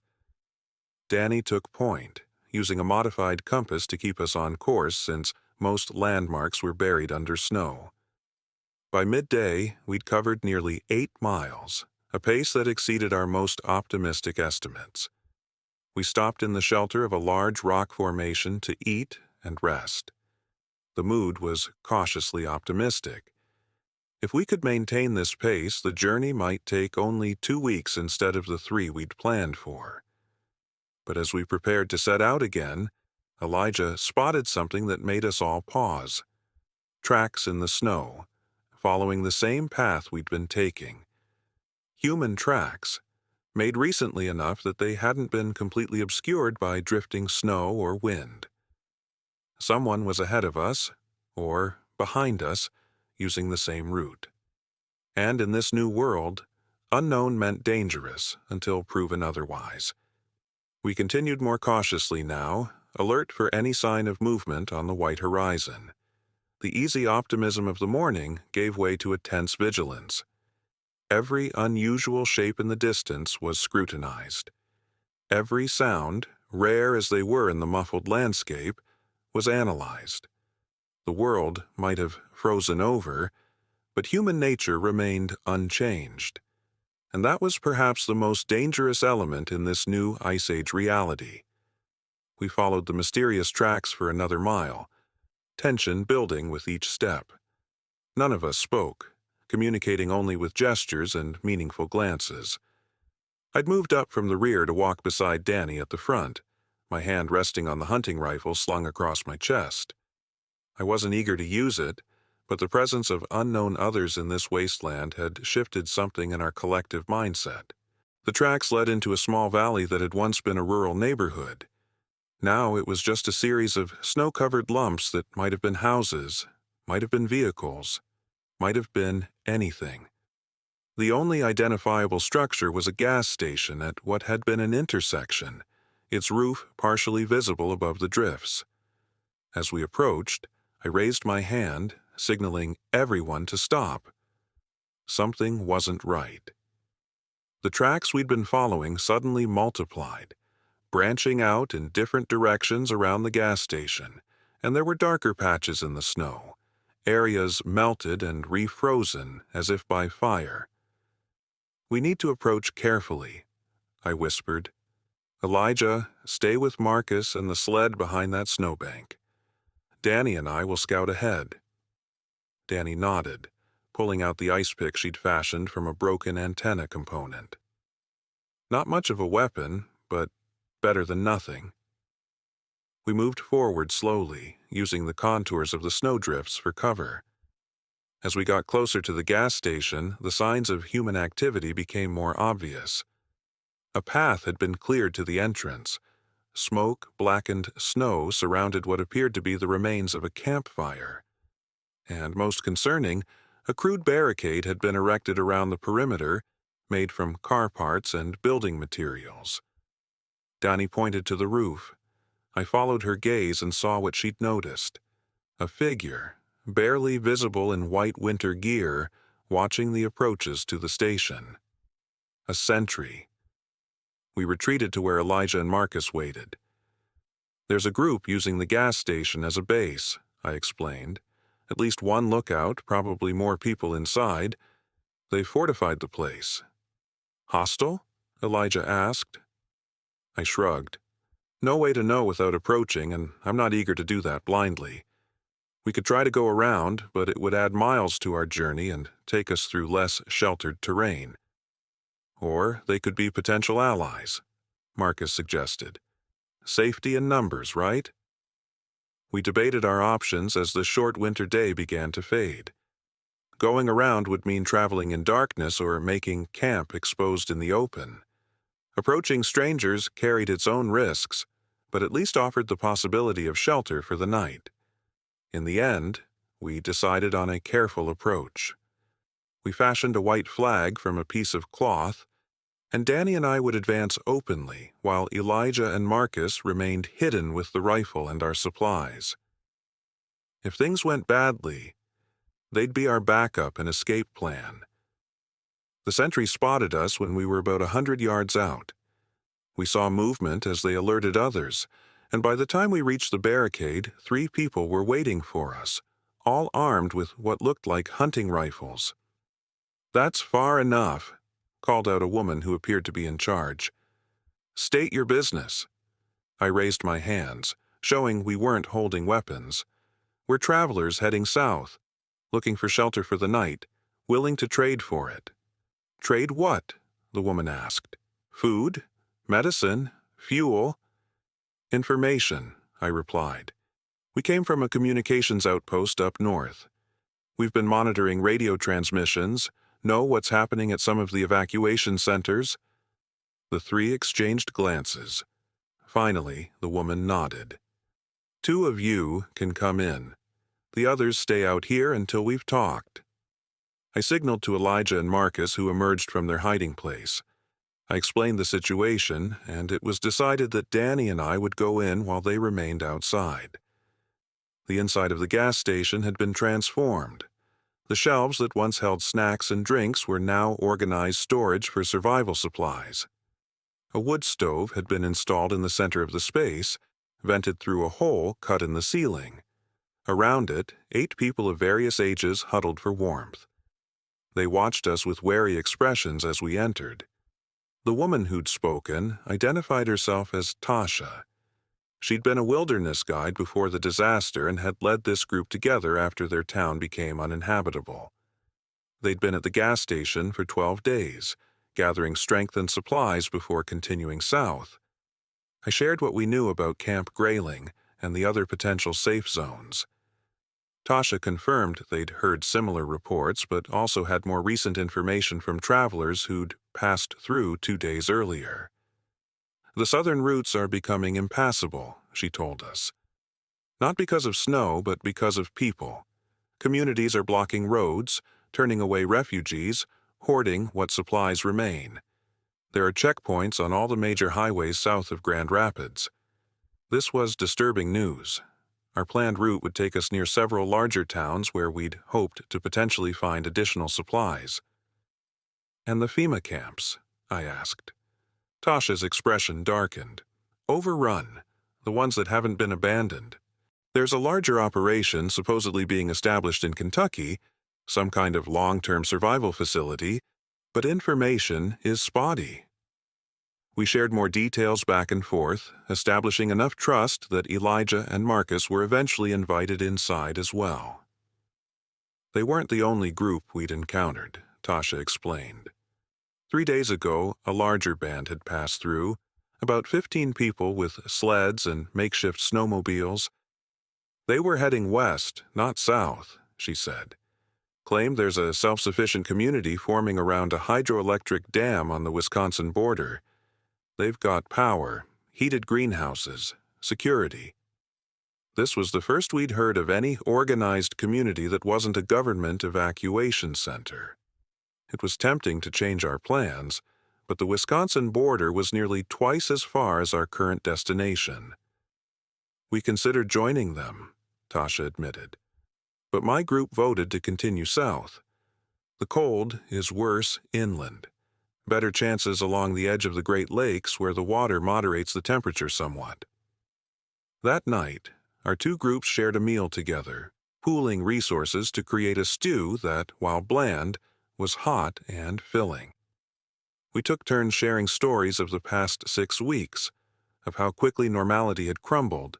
Danny took point, using a modified compass to keep us on course since most landmarks were buried under snow. By midday, we'd covered nearly 8 miles, a pace that exceeded our most optimistic estimates. We stopped in the shelter of a large rock formation to eat and rest. The mood was cautiously optimistic. If we could maintain this pace, the journey might take only 2 weeks instead of the 3 we'd planned for. But as we prepared to set out again, Elijah spotted something that made us all pause. Tracks in the snow, following the same path we'd been taking. Human tracks, made recently enough that they hadn't been completely obscured by drifting snow or wind. Someone was ahead of us, or behind us, using the same route. And in this new world, unknown meant dangerous until proven otherwise. We continued more cautiously now, alert for any sign of movement on the white horizon. The easy optimism of the morning gave way to a tense vigilance. Every unusual shape in the distance was scrutinized. Every sound, rare as they were in the muffled landscape, was analyzed. The world might have frozen over, but human nature remained unchanged. And that was perhaps the most dangerous element in this new Ice Age reality. We followed the mysterious tracks for another mile, tension building with each step. None of us spoke, communicating only with gestures and meaningful glances. I'd moved up from the rear to walk beside Danny at the front, my hand resting on the hunting rifle slung across my chest. I wasn't eager to use it, but the presence of unknown others in this wasteland had shifted something in our collective mindset. The tracks led into a small valley that had once been a rural neighborhood. Now it was just a series of snow-covered lumps that might have been houses, might have been vehicles, might have been anything. The only identifiable structure was a gas station at what had been an intersection, its roof partially visible above the drifts. As we approached, I raised my hand, signaling everyone to stop. Something wasn't right. The tracks we'd been following suddenly multiplied, branching out in different directions around the gas station, and there were darker patches in the snow, areas melted and refrozen as if by fire. "We need to approach carefully," I whispered. "Elijah, stay with Marcus and the sled behind that snowbank. Danny and I will scout ahead." Danny nodded, pulling out the ice pick she'd fashioned from a broken antenna component. Not much of a weapon, but better than nothing. We moved forward slowly, using the contours of the snowdrifts for cover. As we got closer to the gas station, the signs of human activity became more obvious. A path had been cleared to the entrance. Smoke-blackened snow surrounded what appeared to be the remains of a campfire. And most concerning, a crude barricade had been erected around the perimeter, made from car parts and building materials. Danny pointed to the roof. I followed her gaze and saw what she'd noticed. A figure, barely visible in white winter gear, watching the approaches to the station. A sentry. We retreated to where Elijah and Marcus waited. "There's a group using the gas station as a base," I explained. "At least one lookout, probably more people inside. They've fortified the place." "Hostile?" Elijah asked. I shrugged. "No way to know without approaching, and I'm not eager to do that blindly. We could try to go around, but it would add miles to our journey and take us through less sheltered terrain. Or they could be potential allies," Marcus suggested. "Safety in numbers, right?" We debated our options as the short winter day began to fade. Going around would mean traveling in darkness or making camp exposed in the open. Approaching strangers carried its own risks, but at least offered the possibility of shelter for the night. In the end, we decided on a careful approach. We fashioned a white flag from a piece of cloth, and Danny and I would advance openly while Elijah and Marcus remained hidden with the rifle and our supplies. If things went badly, they'd be our backup and escape plan. The sentry spotted us when we were about 100 yards out. We saw movement as they alerted others, and by the time we reached the barricade, 3 people were waiting for us, all armed with what looked like hunting rifles. "That's far enough," called out a woman who appeared to be in charge. "State your business." I raised my hands, showing we weren't holding weapons. We're travelers heading south, looking for shelter for the night, willing to trade for it. Trade what? The woman asked. Food? Medicine? Fuel? Information, I replied. We came from a communications outpost up north. We've been monitoring radio transmissions, know what's happening at some of the evacuation centers. The three exchanged glances. Finally, the woman nodded. 2 of you can come in. The others stay out here until we've talked. I signaled to Elijah and Marcus, who emerged from their hiding place. I explained the situation, and it was decided that Danny and I would go in while they remained outside. The inside of the gas station had been transformed. The shelves that once held snacks and drinks were now organized storage for survival supplies. A wood stove had been installed in the center of the space, vented through a hole cut in the ceiling. Around it, 8 people of various ages huddled for warmth. They watched us with wary expressions as we entered. The woman who'd spoken identified herself as Tasha. She'd been a wilderness guide before the disaster and had led this group together after their town became uninhabitable. They'd been at the gas station for 12 days, gathering strength and supplies before continuing south. I shared what we knew about Camp Grayling and the other potential safe zones. Tasha confirmed they'd heard similar reports, but also had more recent information from travelers who'd passed through 2 days earlier. The southern routes are becoming impassable, she told us. Not because of snow, but because of people. Communities are blocking roads, turning away refugees, hoarding what supplies remain. There are checkpoints on all the major highways south of Grand Rapids. This was disturbing news. Our planned route would take us near several larger towns where we'd hoped to potentially find additional supplies. And the FEMA camps? I asked. Tasha's expression darkened. Overrun, the ones that haven't been abandoned. There's a larger operation supposedly being established in Kentucky, some kind of long-term survival facility, but information is spotty. We shared more details back and forth, establishing enough trust that Elijah and Marcus were eventually invited inside as well. They weren't the only group we'd encountered, Tasha explained. 3 days ago, a larger band had passed through, about 15 people with sleds and makeshift snowmobiles. They were heading west, not south, she said. Claimed there's a self-sufficient community forming around a hydroelectric dam on the Wisconsin border. They've got power, heated greenhouses, security. This was the first we'd heard of any organized community that wasn't a government evacuation center. It was tempting to change our plans, but the Wisconsin border was nearly twice as far as our current destination. We considered joining them, Tasha admitted, but my group voted to continue south. The cold is worse inland. Better chances along the edge of the Great Lakes where the water moderates the temperature somewhat. That night, our 2 groups shared a meal together, pooling resources to create a stew that, while bland, was hot and filling. We took turns sharing stories of the past 6 weeks, of how quickly normality had crumbled,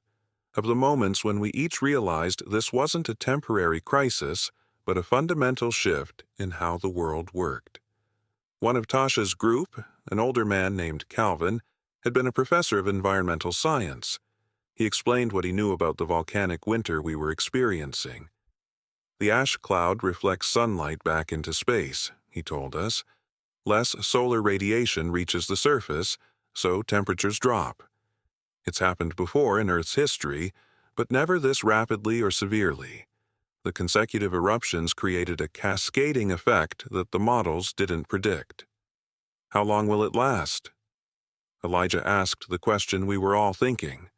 of the moments when we each realized this wasn't a temporary crisis, but a fundamental shift in how the world worked. One of Tasha's group, an older man named Calvin, had been a professor of environmental science. He explained what he knew about the volcanic winter we were experiencing. The ash cloud reflects sunlight back into space, he told us. Less solar radiation reaches the surface, so temperatures drop. It's happened before in Earth's history, but never this rapidly or severely. The consecutive eruptions created a cascading effect that the models didn't predict. How long will it last? Elijah asked the question we were all thinking.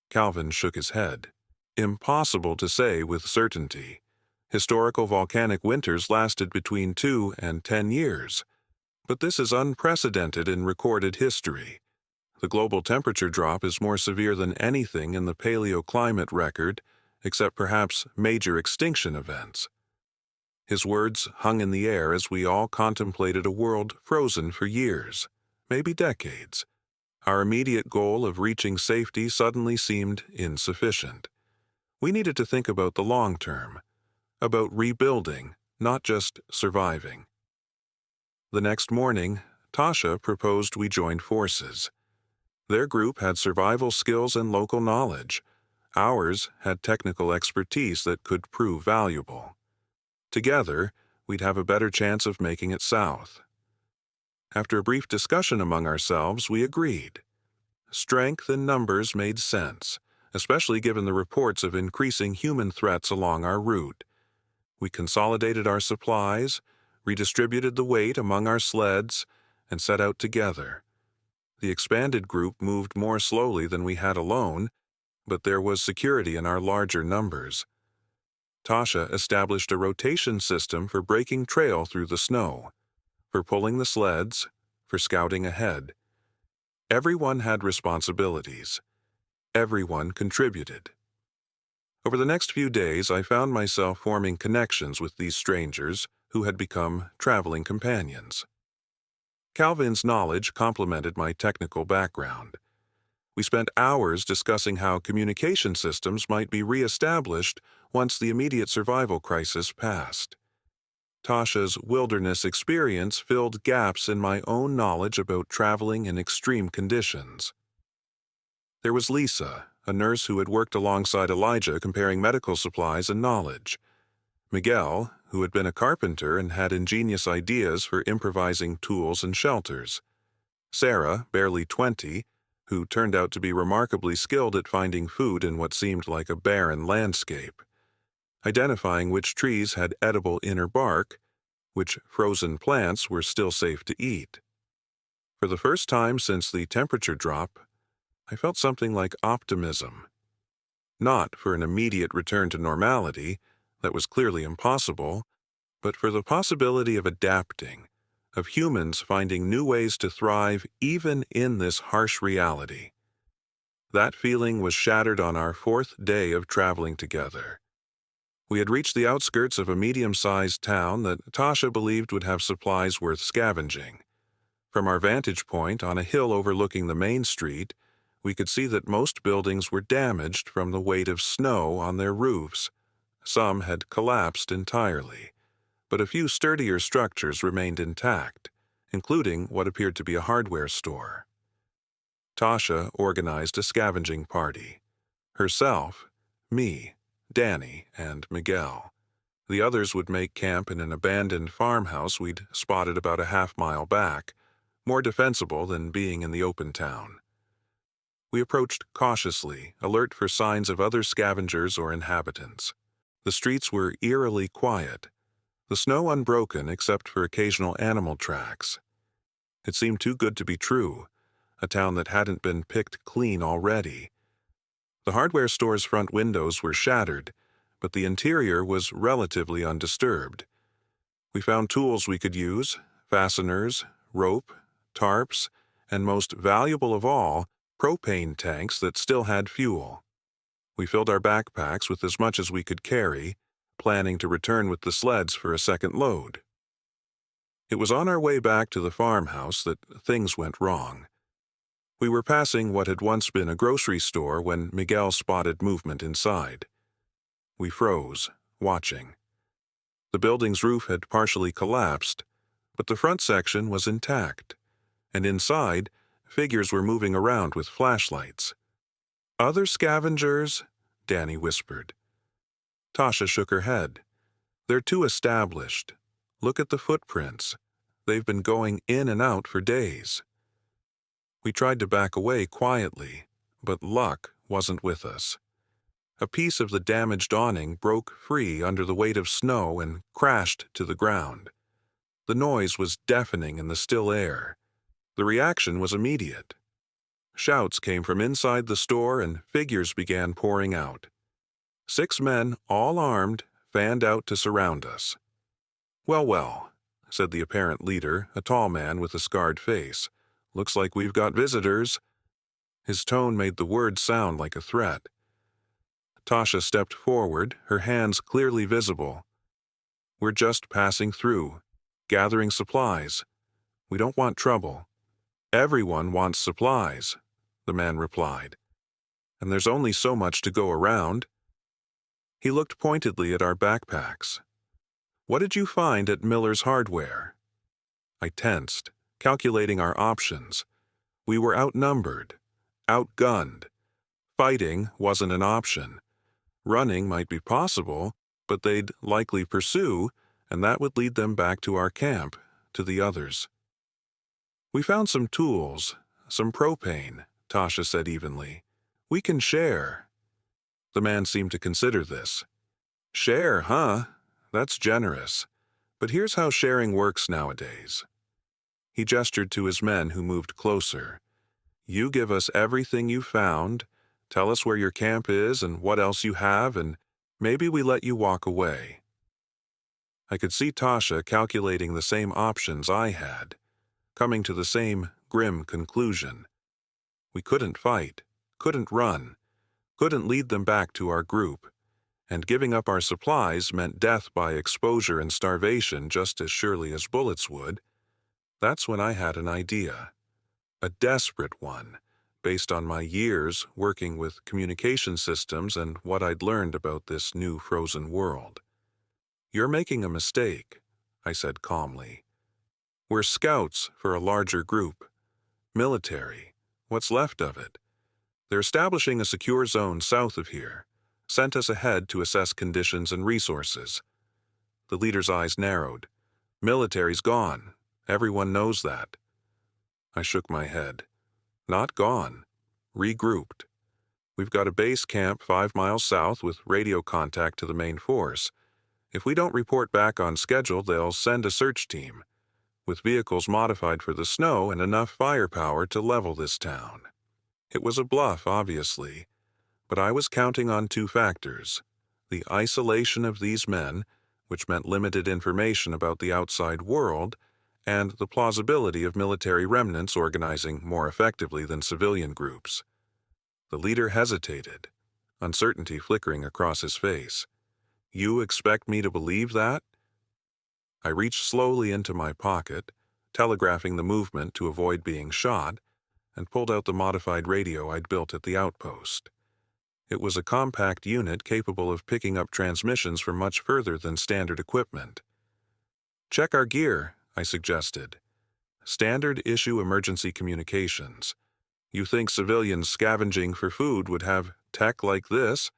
Calvin shook his head. Impossible to say with certainty. Historical volcanic winters lasted between 2 and 10 years. But this is unprecedented in recorded history. The global temperature drop is more severe than anything in the paleoclimate record, except perhaps major extinction events. His words hung in the air as we all contemplated a world frozen for years, maybe decades. Our immediate goal of reaching safety suddenly seemed insufficient. We needed to think about the long term, about rebuilding, not just surviving. The next morning, Tasha proposed we join forces. Their group had survival skills and local knowledge. Ours had technical expertise that could prove valuable. Together, we'd have a better chance of making it south. After a brief discussion among ourselves, we agreed. Strength in numbers made sense, especially given the reports of increasing human threats along our route. We consolidated our supplies, redistributed the weight among our sleds, and set out together. The expanded group moved more slowly than we had alone, but there was security in our larger numbers. Tasha established a rotation system for breaking trail through the snow, for pulling the sleds, for scouting ahead. Everyone had responsibilities. Everyone contributed. Over the next few days, I found myself forming connections with these strangers who had become traveling companions. Calvin's knowledge complemented my technical background. We spent hours discussing how communication systems might be re-established once the immediate survival crisis passed. Tasha's wilderness experience filled gaps in my own knowledge about traveling in extreme conditions. There was Lisa, a nurse who had worked alongside Elijah comparing medical supplies and knowledge. Miguel, who had been a carpenter and had ingenious ideas for improvising tools and shelters. Sarah, barely 20, who turned out to be remarkably skilled at finding food in what seemed like a barren landscape, identifying which trees had edible inner bark, which frozen plants were still safe to eat. For the first time since the temperature drop, I felt something like optimism. Not for an immediate return to normality, that was clearly impossible, but for the possibility of adapting, of humans finding new ways to thrive even in this harsh reality. That feeling was shattered on our 4th day of traveling together. We had reached the outskirts of a medium-sized town that Tasha believed would have supplies worth scavenging. From our vantage point on a hill overlooking the main street, we could see that most buildings were damaged from the weight of snow on their roofs. Some had collapsed entirely, but a few sturdier structures remained intact, including what appeared to be a hardware store. Tasha organized a scavenging party. Herself, me, Danny, and Miguel. The others would make camp in an abandoned farmhouse we'd spotted about a half-mile back, more defensible than being in the open town. We approached cautiously, alert for signs of other scavengers or inhabitants. The streets were eerily quiet, the snow unbroken except for occasional animal tracks. It seemed too good to be true, a town that hadn't been picked clean already. The hardware store's front windows were shattered, but the interior was relatively undisturbed. We found tools we could use, fasteners, rope, tarps, and most valuable of all, propane tanks that still had fuel. We filled our backpacks with as much as we could carry, planning to return with the sleds for a second load. It was on our way back to the farmhouse that things went wrong. We were passing what had once been a grocery store when Miguel spotted movement inside. We froze, watching. The building's roof had partially collapsed, but the front section was intact, and inside, figures were moving around with flashlights. "Other scavengers?" Danny whispered. Tasha shook her head. "They're too established. Look at the footprints. They've been going in and out for days." We tried to back away quietly, but luck wasn't with us. A piece of the damaged awning broke free under the weight of snow and crashed to the ground. The noise was deafening in the still air. The reaction was immediate. Shouts came from inside the store and figures began pouring out. 6 men, all armed, fanned out to surround us. "Well, well," said the apparent leader, a tall man with a scarred face. "Looks like we've got visitors." His tone made the words sound like a threat. Tasha stepped forward, her hands clearly visible. "We're just passing through, gathering supplies. We don't want trouble." "Everyone wants supplies," the man replied. "And there's only so much to go around." He looked pointedly at our backpacks. "What did you find at Miller's Hardware?" I tensed, calculating our options. We were outnumbered, outgunned. Fighting wasn't an option. Running might be possible, but they'd likely pursue, and that would lead them back to our camp, to the others. "We found some tools, some propane," Tasha said evenly. "We can share." The man seemed to consider this. "Share, huh? That's generous. But here's how sharing works nowadays." He gestured to his men who moved closer. "You give us everything you found, tell us where your camp is and what else you have, and maybe we let you walk away." I could see Tasha calculating the same options I had, coming to the same grim conclusion. We couldn't fight, couldn't run, couldn't lead them back to our group, and giving up our supplies meant death by exposure and starvation just as surely as bullets would. That's when I had an idea. A desperate one, based on my years working with communication systems and what I'd learned about this new frozen world. "You're making a mistake," I said calmly. "We're scouts for a larger group. Military, what's left of it. They're establishing a secure zone south of here, sent us ahead to assess conditions and resources." The leader's eyes narrowed. "Military's gone. Everyone knows that." I shook my head. "Not gone. Regrouped. We've got a base camp 5 miles south with radio contact to the main force. If we don't report back on schedule, they'll send a search team, with vehicles modified for the snow and enough firepower to level this town." It was a bluff, obviously, but I was counting on 2 factors: the isolation of these men, which meant limited information about the outside world, and the plausibility of military remnants organizing more effectively than civilian groups. The leader hesitated, uncertainty flickering across his face. "You expect me to believe that?" I reached slowly into my pocket, telegraphing the movement to avoid being shot, and pulled out the modified radio I'd built at the outpost. It was a compact unit capable of picking up transmissions from much further than standard equipment. "Check our gear," I suggested. "Standard issue emergency communications. You think civilians scavenging for food would have tech like this?"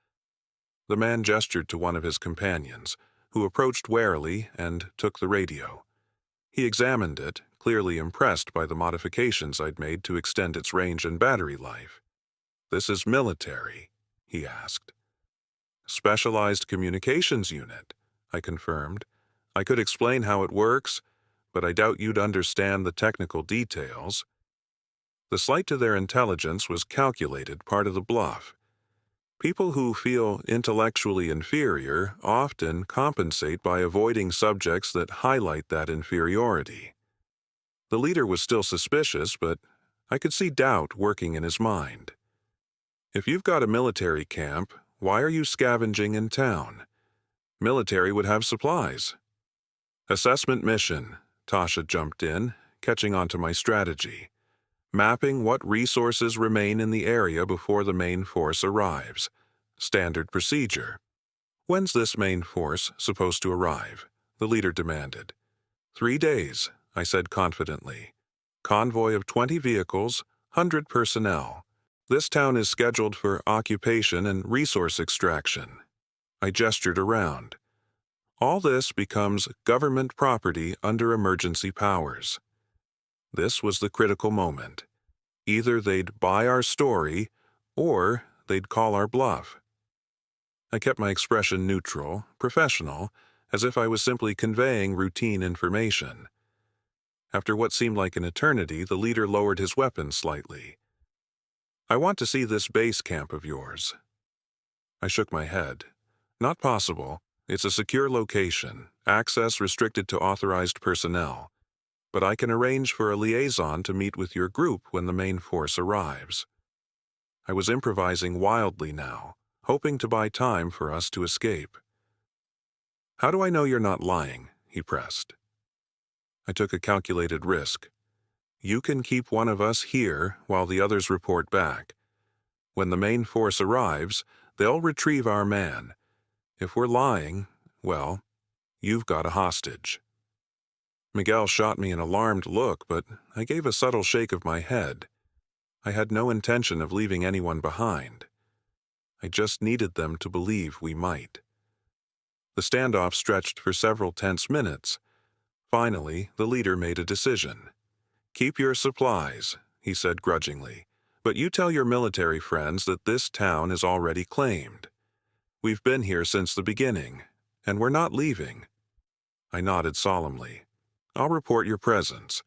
The man gestured to one of his companions, who approached warily and took the radio. He examined it, clearly impressed by the modifications I'd made to extend its range and battery life. "This is military?" he asked. "Specialized communications unit," I confirmed. "I could explain how it works, but I doubt you'd understand the technical details." The slight to their intelligence was calculated, part of the bluff. People who feel intellectually inferior often compensate by avoiding subjects that highlight that inferiority. The leader was still suspicious, but I could see doubt working in his mind. "If you've got a military camp, why are you scavenging in town? Military would have supplies." "Assessment mission," Tasha jumped in, catching on to my strategy. "Mapping what resources remain in the area before the main force arrives. Standard procedure." "When's this main force supposed to arrive?" the leader demanded. 3 days, I said confidently. "Convoy of 20 vehicles, 100 personnel. This town is scheduled for occupation and resource extraction." I gestured around. "All this becomes government property under emergency powers." This was the critical moment. Either they'd buy our story, or they'd call our bluff. I kept my expression neutral, professional, as if I was simply conveying routine information. After what seemed like an eternity, the leader lowered his weapon slightly. "I want to see this base camp of yours." I shook my head. "Not possible. It's a secure location, access restricted to authorized personnel. But I can arrange for a liaison to meet with your group when the main force arrives." I was improvising wildly now, hoping to buy time for us to escape. "How do I know you're not lying?" he pressed. I took a calculated risk. "You can keep one of us here while the others report back. When the main force arrives, they'll retrieve our man. If we're lying, well, you've got a hostage." Miguel shot me an alarmed look, but I gave a subtle shake of my head. I had no intention of leaving anyone behind. I just needed them to believe we might. The standoff stretched for several tense minutes. Finally, the leader made a decision. "Keep your supplies," he said grudgingly, "but you tell your military friends that this town is already claimed. We've been here since the beginning, and we're not leaving." I nodded solemnly. "I'll report your presence."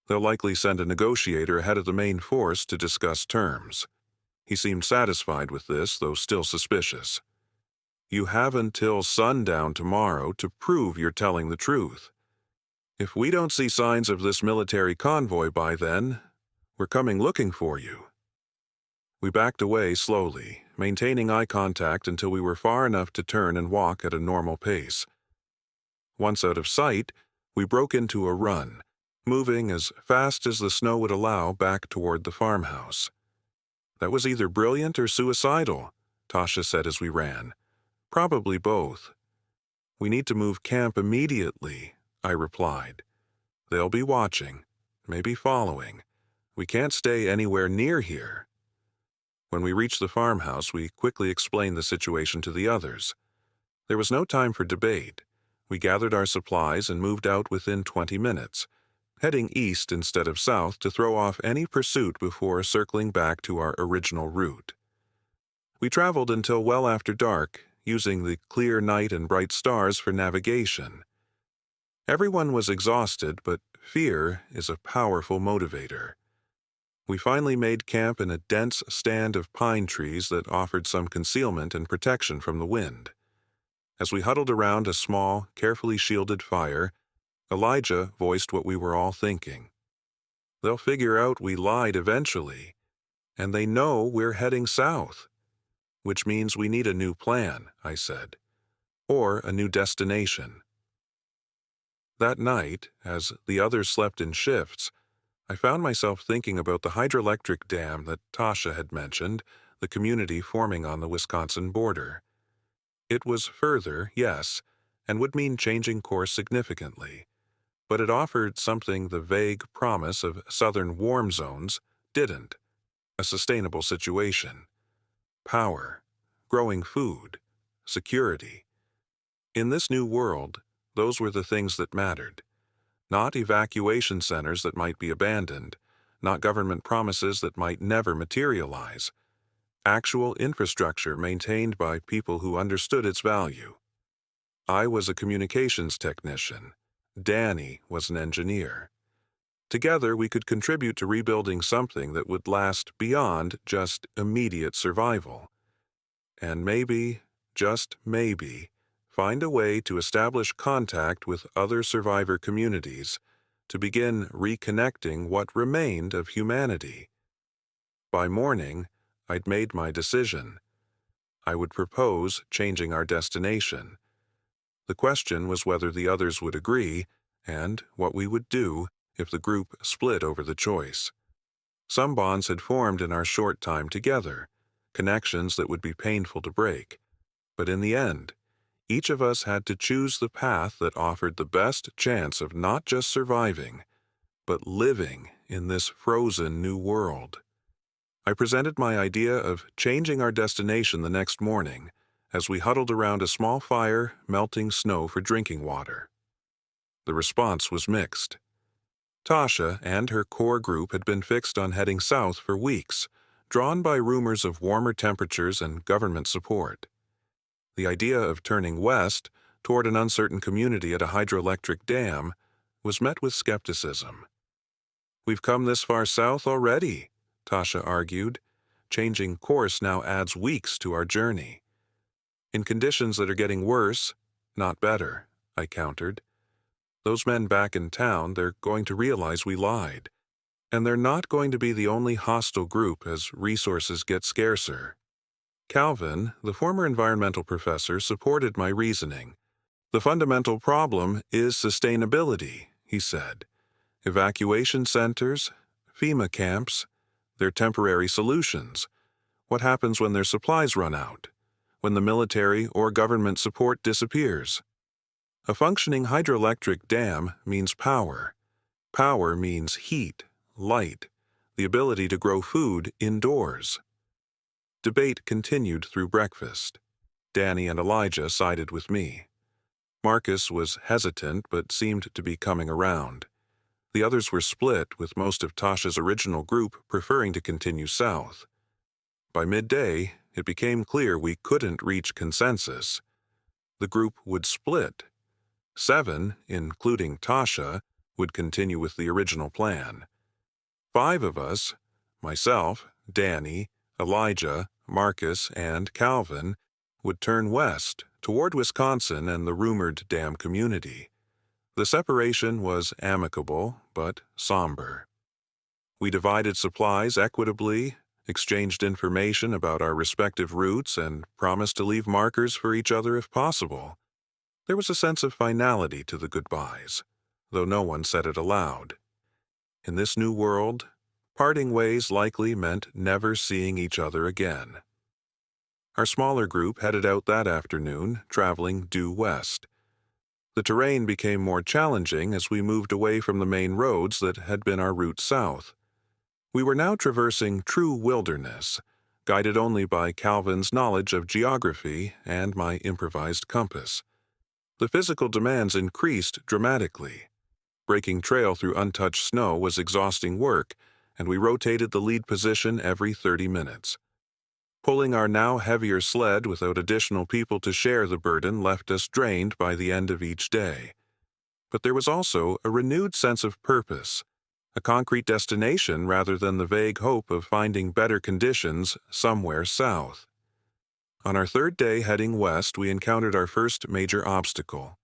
They'll likely send a negotiator ahead of the main force to discuss terms. He seemed satisfied with this, though still suspicious. "You have until sundown tomorrow to prove you're telling the truth. If we don't see signs of this military convoy by then, we're coming looking for you." We backed away slowly, maintaining eye contact until we were far enough to turn and walk at a normal pace. Once out of sight, we broke into a run, moving as fast as the snow would allow back toward the farmhouse. "That was either brilliant or suicidal," Tasha said as we ran. "Probably both." "We need to move camp immediately," I replied. "They'll be watching, maybe following. We can't stay anywhere near here." When we reached the farmhouse, we quickly explained the situation to the others. There was no time for debate. We gathered our supplies and moved out within 20 minutes, heading east instead of south to throw off any pursuit before circling back to our original route. We traveled until well after dark, using the clear night and bright stars for navigation. Everyone was exhausted, but fear is a powerful motivator. We finally made camp in a dense stand of pine trees that offered some concealment and protection from the wind. As we huddled around a small, carefully shielded fire, Elijah voiced what we were all thinking. "They'll figure out we lied eventually, and they know we're heading south. Which means we need a new plan," I said, "or a new destination." That night, as the others slept in shifts, I found myself thinking about the hydroelectric dam that Tasha had mentioned, the community forming on the Wisconsin border. It was further, yes, and would mean changing course significantly, but it offered something the vague promise of southern warm zones didn't: a sustainable situation. Power, growing food, security. In this new world, those were the things that mattered. Not evacuation centers that might be abandoned, not government promises that might never materialize. Actual infrastructure maintained by people who understood its value. I was a communications technician. Danny was an engineer. Together, we could contribute to rebuilding something that would last beyond just immediate survival. And maybe, just maybe, find a way to establish contact with other survivor communities to begin reconnecting what remained of humanity. By morning, I'd made my decision. I would propose changing our destination. The question was whether the others would agree, and what we would do if the group split over the choice. Some bonds had formed in our short time together, connections that would be painful to break. But in the end, each of us had to choose the path that offered the best chance of not just surviving, but living in this frozen new world. I presented my idea of changing our destination the next morning as we huddled around a small fire melting snow for drinking water. The response was mixed. Tasha and her core group had been fixed on heading south for weeks, drawn by rumors of warmer temperatures and government support. The idea of turning west toward an uncertain community at a hydroelectric dam was met with skepticism. "We've come this far south already," Tasha argued. "Changing course now adds weeks to our journey." "In conditions that are getting worse, not better," I countered. "Those men back in town, they're going to realize we lied. And they're not going to be the only hostile group as resources get scarcer." Calvin, the former environmental professor, supported my reasoning. "The fundamental problem is sustainability," he said. "Evacuation centers, FEMA camps, they're temporary solutions. What happens when their supplies run out? when the military or government support disappears. A functioning hydroelectric dam means power. Power means heat, light, the ability to grow food indoors. Debate continued through breakfast. Danny and Elijah sided with me. Marcus was hesitant but seemed to be coming around. The others were split, with most of Tasha's original group preferring to continue south. By midday, it became clear we couldn't reach consensus. The group would split. 7, including Tasha, would continue with the original plan. 5 of us, myself, Danny, Elijah, Marcus, and Calvin, would turn west toward Wisconsin and the rumored dam community. The separation was amicable, but somber. We divided supplies equitably, exchanged information about our respective routes, and promised to leave markers for each other if possible. There was a sense of finality to the goodbyes, though no one said it aloud. In this new world, parting ways likely meant never seeing each other again. Our smaller group headed out that afternoon, traveling due west. The terrain became more challenging as we moved away from the main roads that had been our route south. We were now traversing true wilderness, guided only by Calvin's knowledge of geography and my improvised compass. The physical demands increased dramatically. Breaking trail through untouched snow was exhausting work, and we rotated the lead position every 30 minutes. Pulling our now heavier sled without additional people to share the burden left us drained by the end of each day. But there was also a renewed sense of purpose, a concrete destination rather than the vague hope of finding better conditions somewhere south. On our third day heading west, we encountered our first major obstacle.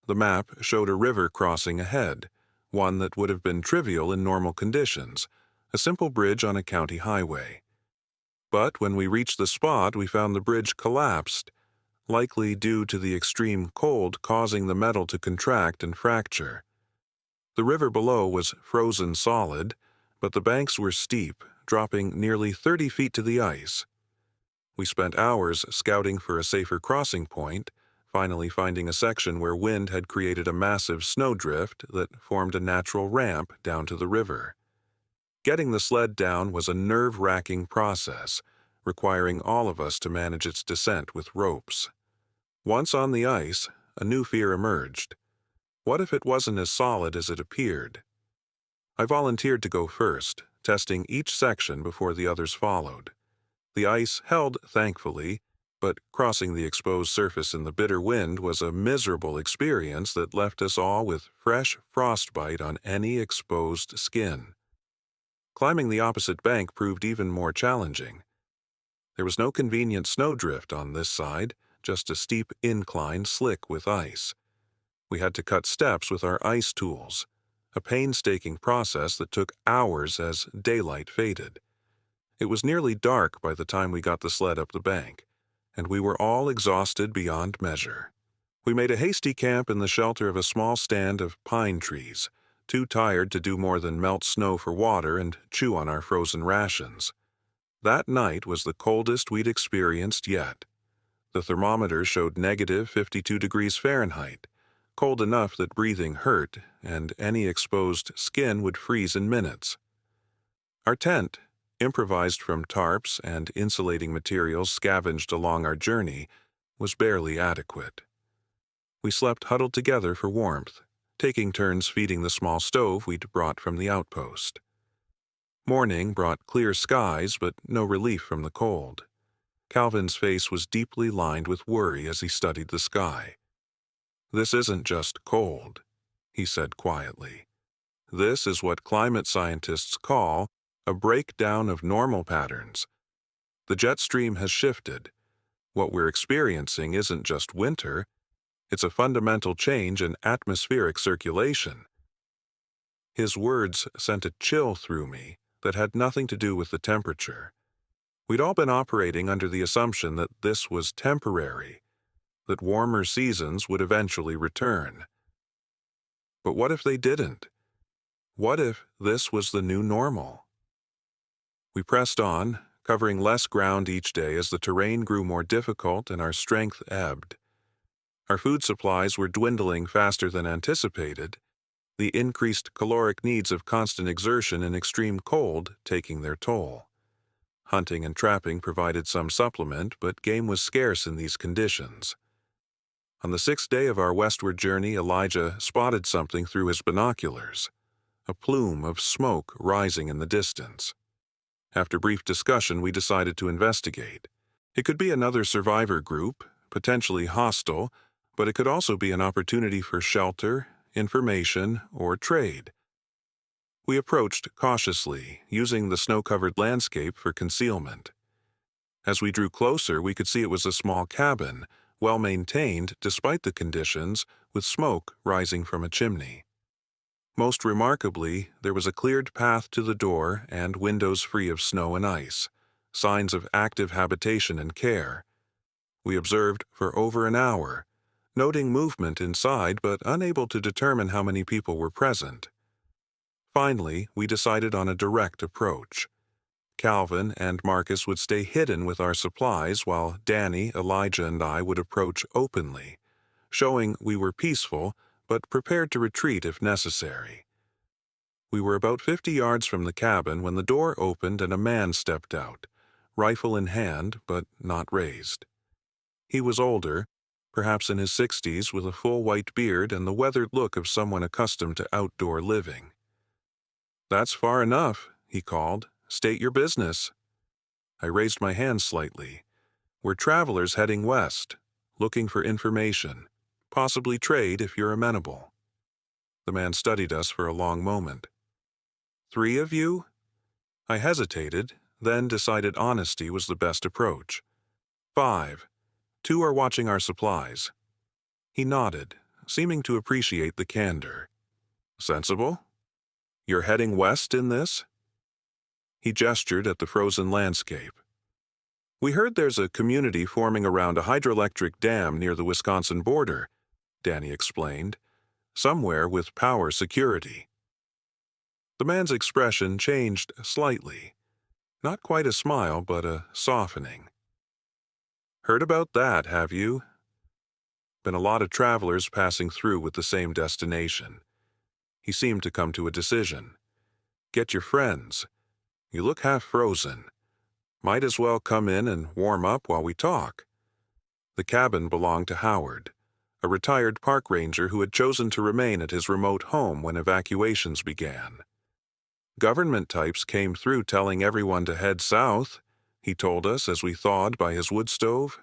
The map showed a river crossing ahead, one that would have been trivial in normal conditions, a simple bridge on a county highway. But when we reached the spot, we found the bridge collapsed, likely due to the extreme cold causing the metal to contract and fracture. The river below was frozen solid, but the banks were steep, dropping nearly 30 feet to the ice. We spent hours scouting for a safer crossing point, finally finding a section where wind had created a massive snowdrift that formed a natural ramp down to the river. Getting the sled down was a nerve-wracking process, requiring all of us to manage its descent with ropes. Once on the ice, a new fear emerged. What if it wasn't as solid as it appeared? I volunteered to go first, testing each section before the others followed. The ice held, thankfully, but crossing the exposed surface in the bitter wind was a miserable experience that left us all with fresh frostbite on any exposed skin. Climbing the opposite bank proved even more challenging. There was no convenient snowdrift on this side, just a steep incline slick with ice. We had to cut steps with our ice tools, a painstaking process that took hours as daylight faded. It was nearly dark by the time we got the sled up the bank, and we were all exhausted beyond measure. We made a hasty camp in the shelter of a small stand of pine trees, too tired to do more than melt snow for water and chew on our frozen rations. That night was the coldest we'd experienced yet. The thermometer showed negative 52 degrees Fahrenheit, cold enough that breathing hurt and any exposed skin would freeze in minutes. Our tent, improvised from tarps and insulating materials scavenged along our journey, was barely adequate. We slept huddled together for warmth, taking turns feeding the small stove we'd brought from the outpost. Morning brought clear skies, but no relief from the cold. Calvin's face was deeply lined with worry as he studied the sky. "This isn't just cold," he said quietly. "This is what climate scientists call a breakdown of normal patterns. The jet stream has shifted. What we're experiencing isn't just winter, it's a fundamental change in atmospheric circulation." His words sent a chill through me that had nothing to do with the temperature. We'd all been operating under the assumption that this was temporary, that warmer seasons would eventually return. But what if they didn't? What if this was the new normal? We pressed on, covering less ground each day as the terrain grew more difficult and our strength ebbed. Our food supplies were dwindling faster than anticipated, the increased caloric needs of constant exertion in extreme cold taking their toll. Hunting and trapping provided some supplement, but game was scarce in these conditions. On the 6th day of our westward journey, Elijah spotted something through his binoculars, a plume of smoke rising in the distance. After brief discussion, we decided to investigate. It could be another survivor group, potentially hostile, but it could also be an opportunity for shelter, information, or trade. We approached cautiously, using the snow-covered landscape for concealment. As we drew closer, we could see it was a small cabin, well-maintained despite the conditions, with smoke rising from a chimney. Most remarkably, there was a cleared path to the door and windows free of snow and ice, signs of active habitation and care. We observed for over an hour, noting movement inside but unable to determine how many people were present. Finally, we decided on a direct approach. Calvin and Marcus would stay hidden with our supplies while Danny, Elijah, and I would approach openly, showing we were peaceful but prepared to retreat if necessary. We were about 50 yards from the cabin when the door opened and a man stepped out, rifle in hand but not raised. He was older, perhaps in his 60s, with a full white beard and the weathered look of someone accustomed to outdoor living. "That's far enough," he called. "State your business." I raised my hand slightly. "We're travelers heading west, looking for information, possibly trade if you're amenable." The man studied us for a long moment. "3 of you?" I hesitated, then decided honesty was the best approach. "5. 2 are watching our supplies." He nodded, seeming to appreciate the candor. "Sensible? You're heading west in this?" He gestured at the frozen landscape. "We heard there's a community forming around a hydroelectric dam near the Wisconsin border," Danny explained, "somewhere with power security." The man's expression changed slightly. Not quite a smile, but a softening. "Heard about that, have you?" Been a lot of travelers passing through with the same destination. He seemed to come to a decision. "Get your friends. You look half frozen. Might as well come in and warm up while we talk." The cabin belonged to Howard, a retired park ranger who had chosen to remain at his remote home when evacuations began. "Government types came through telling everyone to head south," he told us as we thawed by his wood stove.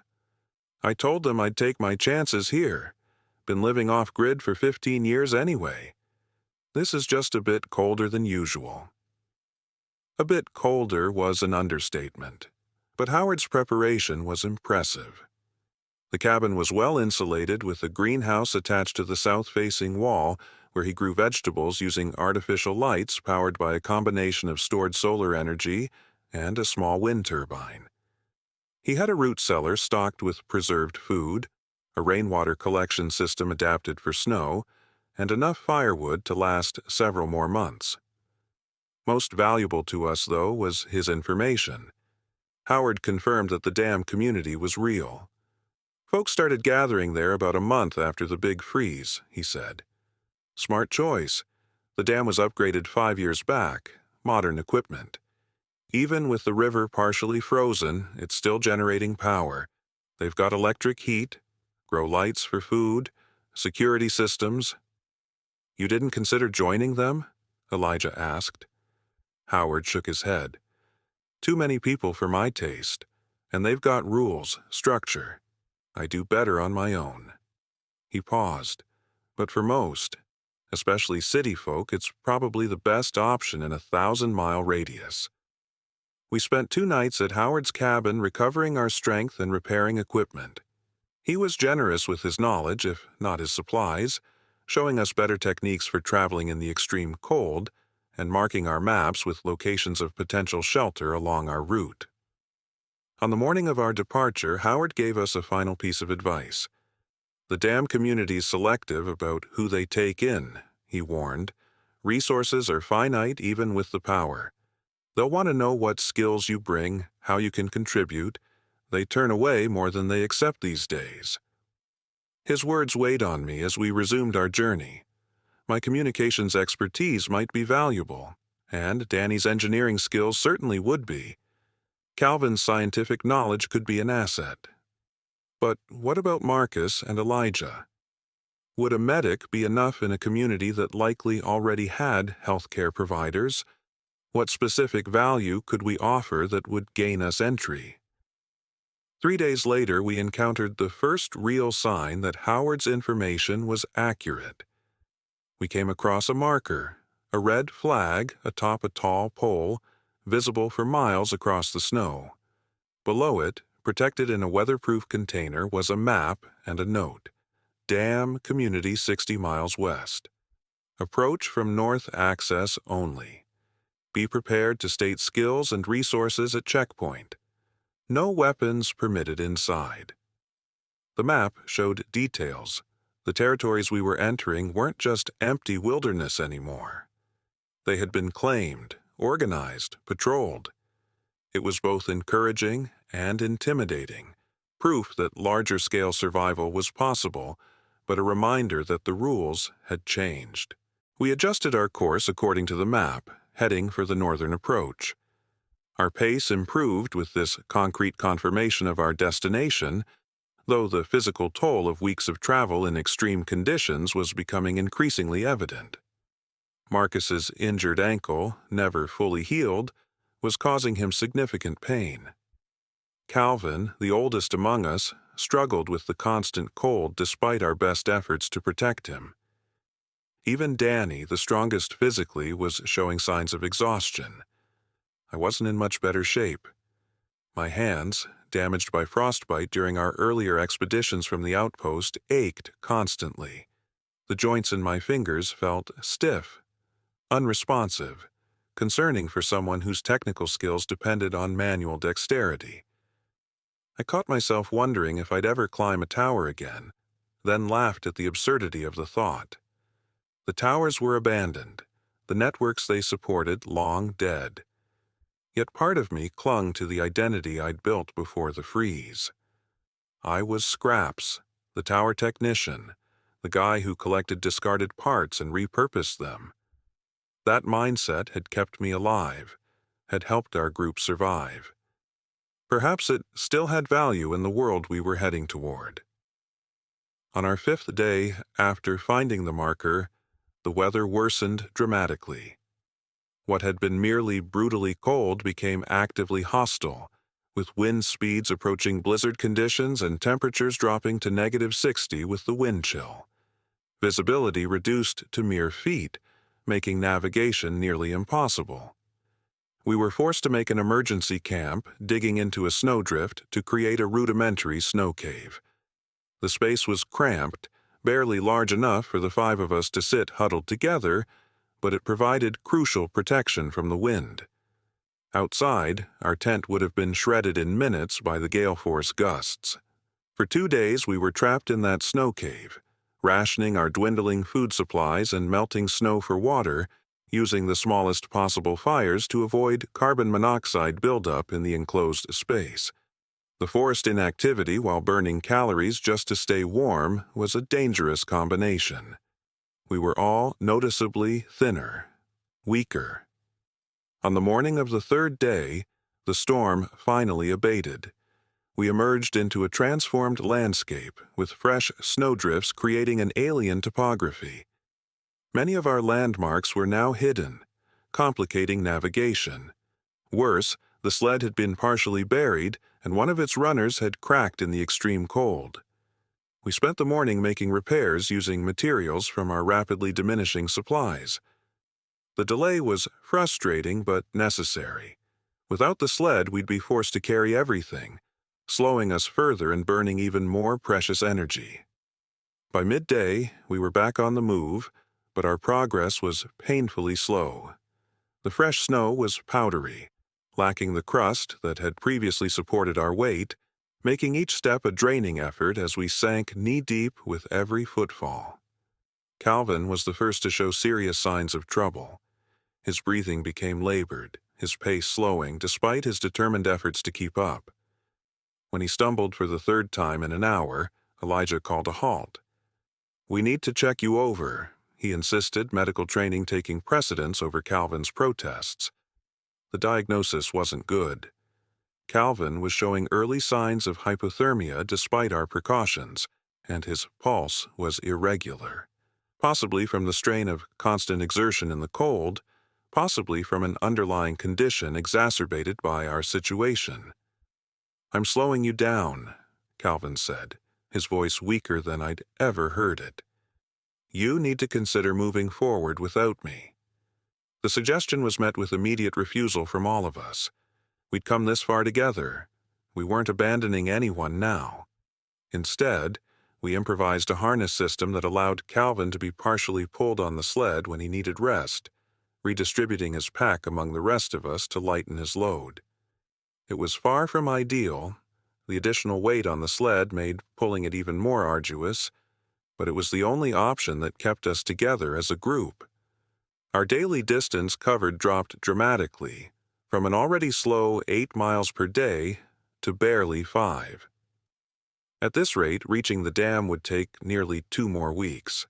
"I told them I'd take my chances here. Been living off-grid for 15 years anyway. This is just a bit colder than usual." A bit colder was an understatement, but Howard's preparation was impressive. The cabin was well insulated with a greenhouse attached to the south-facing wall where he grew vegetables using artificial lights powered by a combination of stored solar energy and a small wind turbine. He had a root cellar stocked with preserved food, a rainwater collection system adapted for snow, and enough firewood to last several more months. Most valuable to us, though, was his information. Howard confirmed that the dam community was real. "Folks started gathering there about a month after the big freeze," he said. "Smart choice. The dam was upgraded 5 years back, modern equipment. Even with the river partially frozen, it's still generating power. They've got electric heat, grow lights for food, security systems." "You didn't consider joining them?" Elijah asked. Howard shook his head. "Too many people for my taste, and they've got rules, structure. I do better on my own." He paused. "But for most, especially city folk, it's probably the best option in a 1,000-mile radius." We spent 2 nights at Howard's cabin recovering our strength and repairing equipment. He was generous with his knowledge, if not his supplies, showing us better techniques for traveling in the extreme cold and marking our maps with locations of potential shelter along our route. On the morning of our departure, Howard gave us a final piece of advice. "The dam community's selective about who they take in," he warned. "Resources are finite even with the power. They'll want to know what skills you bring, how you can contribute. They turn away more than they accept these days. His words weighed on me as we resumed our journey. My communications expertise might be valuable, and Danny's engineering skills certainly would be. Calvin's scientific knowledge could be an asset. But what about Marcus and Elijah? Would a medic be enough in a community that likely already had healthcare providers? What specific value could we offer that would gain us entry? 3 days later, we encountered the first real sign that Howard's information was accurate. We came across a marker, a red flag atop a tall pole, visible for miles across the snow. Below it, protected in a weatherproof container, was a map and a note. Dam Community 60 miles west. Approach from north access only. Be prepared to state skills and resources at checkpoint. No weapons permitted inside. The map showed details. The territories we were entering weren't just empty wilderness anymore. They had been claimed, organized, patrolled. It was both encouraging and intimidating, proof that larger-scale survival was possible, but a reminder that the rules had changed. We adjusted our course according to the map, heading for the northern approach. Our pace improved with this concrete confirmation of our destination, though the physical toll of weeks of travel in extreme conditions was becoming increasingly evident. Marcus's injured ankle, never fully healed, was causing him significant pain. Calvin, the oldest among us, struggled with the constant cold despite our best efforts to protect him. Even Danny, the strongest physically, was showing signs of exhaustion. I wasn't in much better shape. My hands, damaged by frostbite during our earlier expeditions from the outpost, ached constantly. The joints in my fingers felt stiff, unresponsive, concerning for someone whose technical skills depended on manual dexterity. I caught myself wondering if I'd ever climb a tower again, then laughed at the absurdity of the thought. The towers were abandoned, the networks they supported long dead. Yet part of me clung to the identity I'd built before the freeze. I was Scraps, the tower technician, the guy who collected discarded parts and repurposed them. That mindset had kept me alive, had helped our group survive. Perhaps it still had value in the world we were heading toward. On our 5th day after finding the marker, the weather worsened dramatically. What had been merely brutally cold became actively hostile, with wind speeds approaching blizzard conditions and temperatures dropping to -60 with the wind chill. Visibility reduced to mere feet, making navigation nearly impossible. We were forced to make an emergency camp, digging into a snowdrift to create a rudimentary snow cave. The space was cramped, barely large enough for the 5 of us to sit huddled together, but it provided crucial protection from the wind. Outside, our tent would have been shredded in minutes by the gale force gusts. For 2 days we were trapped in that snow cave, rationing our dwindling food supplies and melting snow for water, using the smallest possible fires to avoid carbon monoxide buildup in the enclosed space. The forced inactivity while burning calories just to stay warm was a dangerous combination. We were all noticeably thinner, weaker. On the morning of the 3rd day, the storm finally abated. We emerged into a transformed landscape with fresh snowdrifts creating an alien topography. Many of our landmarks were now hidden, complicating navigation. Worse, the sled had been partially buried and one of its runners had cracked in the extreme cold. We spent the morning making repairs using materials from our rapidly diminishing supplies. The delay was frustrating but necessary. Without the sled, we'd be forced to carry everything, slowing us further and burning even more precious energy. By midday, we were back on the move, but our progress was painfully slow. The fresh snow was powdery, lacking the crust that had previously supported our weight, making each step a draining effort as we sank knee-deep with every footfall. Calvin was the first to show serious signs of trouble. His breathing became labored, his pace slowing despite his determined efforts to keep up. When he stumbled for the third time in an hour, Elijah called a halt. "We need to check you over," he insisted, medical training taking precedence over Calvin's protests. The diagnosis wasn't good. Calvin was showing early signs of hypothermia despite our precautions, and his pulse was irregular, possibly from the strain of constant exertion in the cold, possibly from an underlying condition exacerbated by our situation. "I'm slowing you down," Calvin said, his voice weaker than I'd ever heard it. "You need to consider moving forward without me." The suggestion was met with immediate refusal from all of us. We'd come this far together. We weren't abandoning anyone now. Instead, we improvised a harness system that allowed Calvin to be partially pulled on the sled when he needed rest, redistributing his pack among the rest of us to lighten his load. It was far from ideal. The additional weight on the sled made pulling it even more arduous, but it was the only option that kept us together as a group. Our daily distance covered dropped dramatically, from an already slow 8 miles per day to barely 5. At this rate, reaching the dam would take nearly 2 more weeks.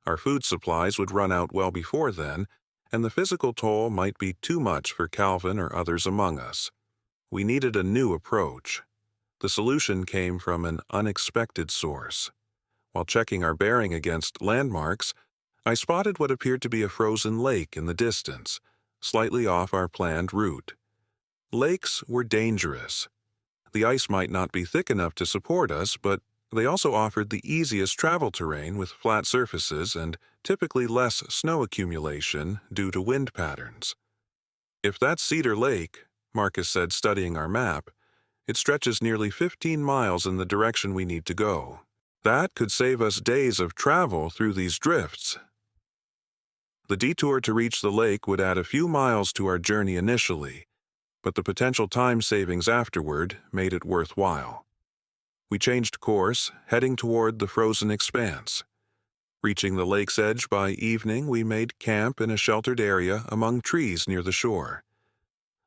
Our food supplies would run out well before then, and the physical toll might be too much for Calvin or others among us. We needed a new approach. The solution came from an unexpected source. While checking our bearing against landmarks, I spotted what appeared to be a frozen lake in the distance, slightly off our planned route. Lakes were dangerous. The ice might not be thick enough to support us, but they also offered the easiest travel terrain with flat surfaces and typically less snow accumulation due to wind patterns. "If that's Cedar Lake," Marcus said, studying our map, "it stretches nearly 15 miles in the direction we need to go. That could save us days of travel through these drifts." The detour to reach the lake would add a few miles to our journey initially, but the potential time savings afterward made it worthwhile. We changed course, heading toward the frozen expanse. Reaching the lake's edge by evening, we made camp in a sheltered area among trees near the shore.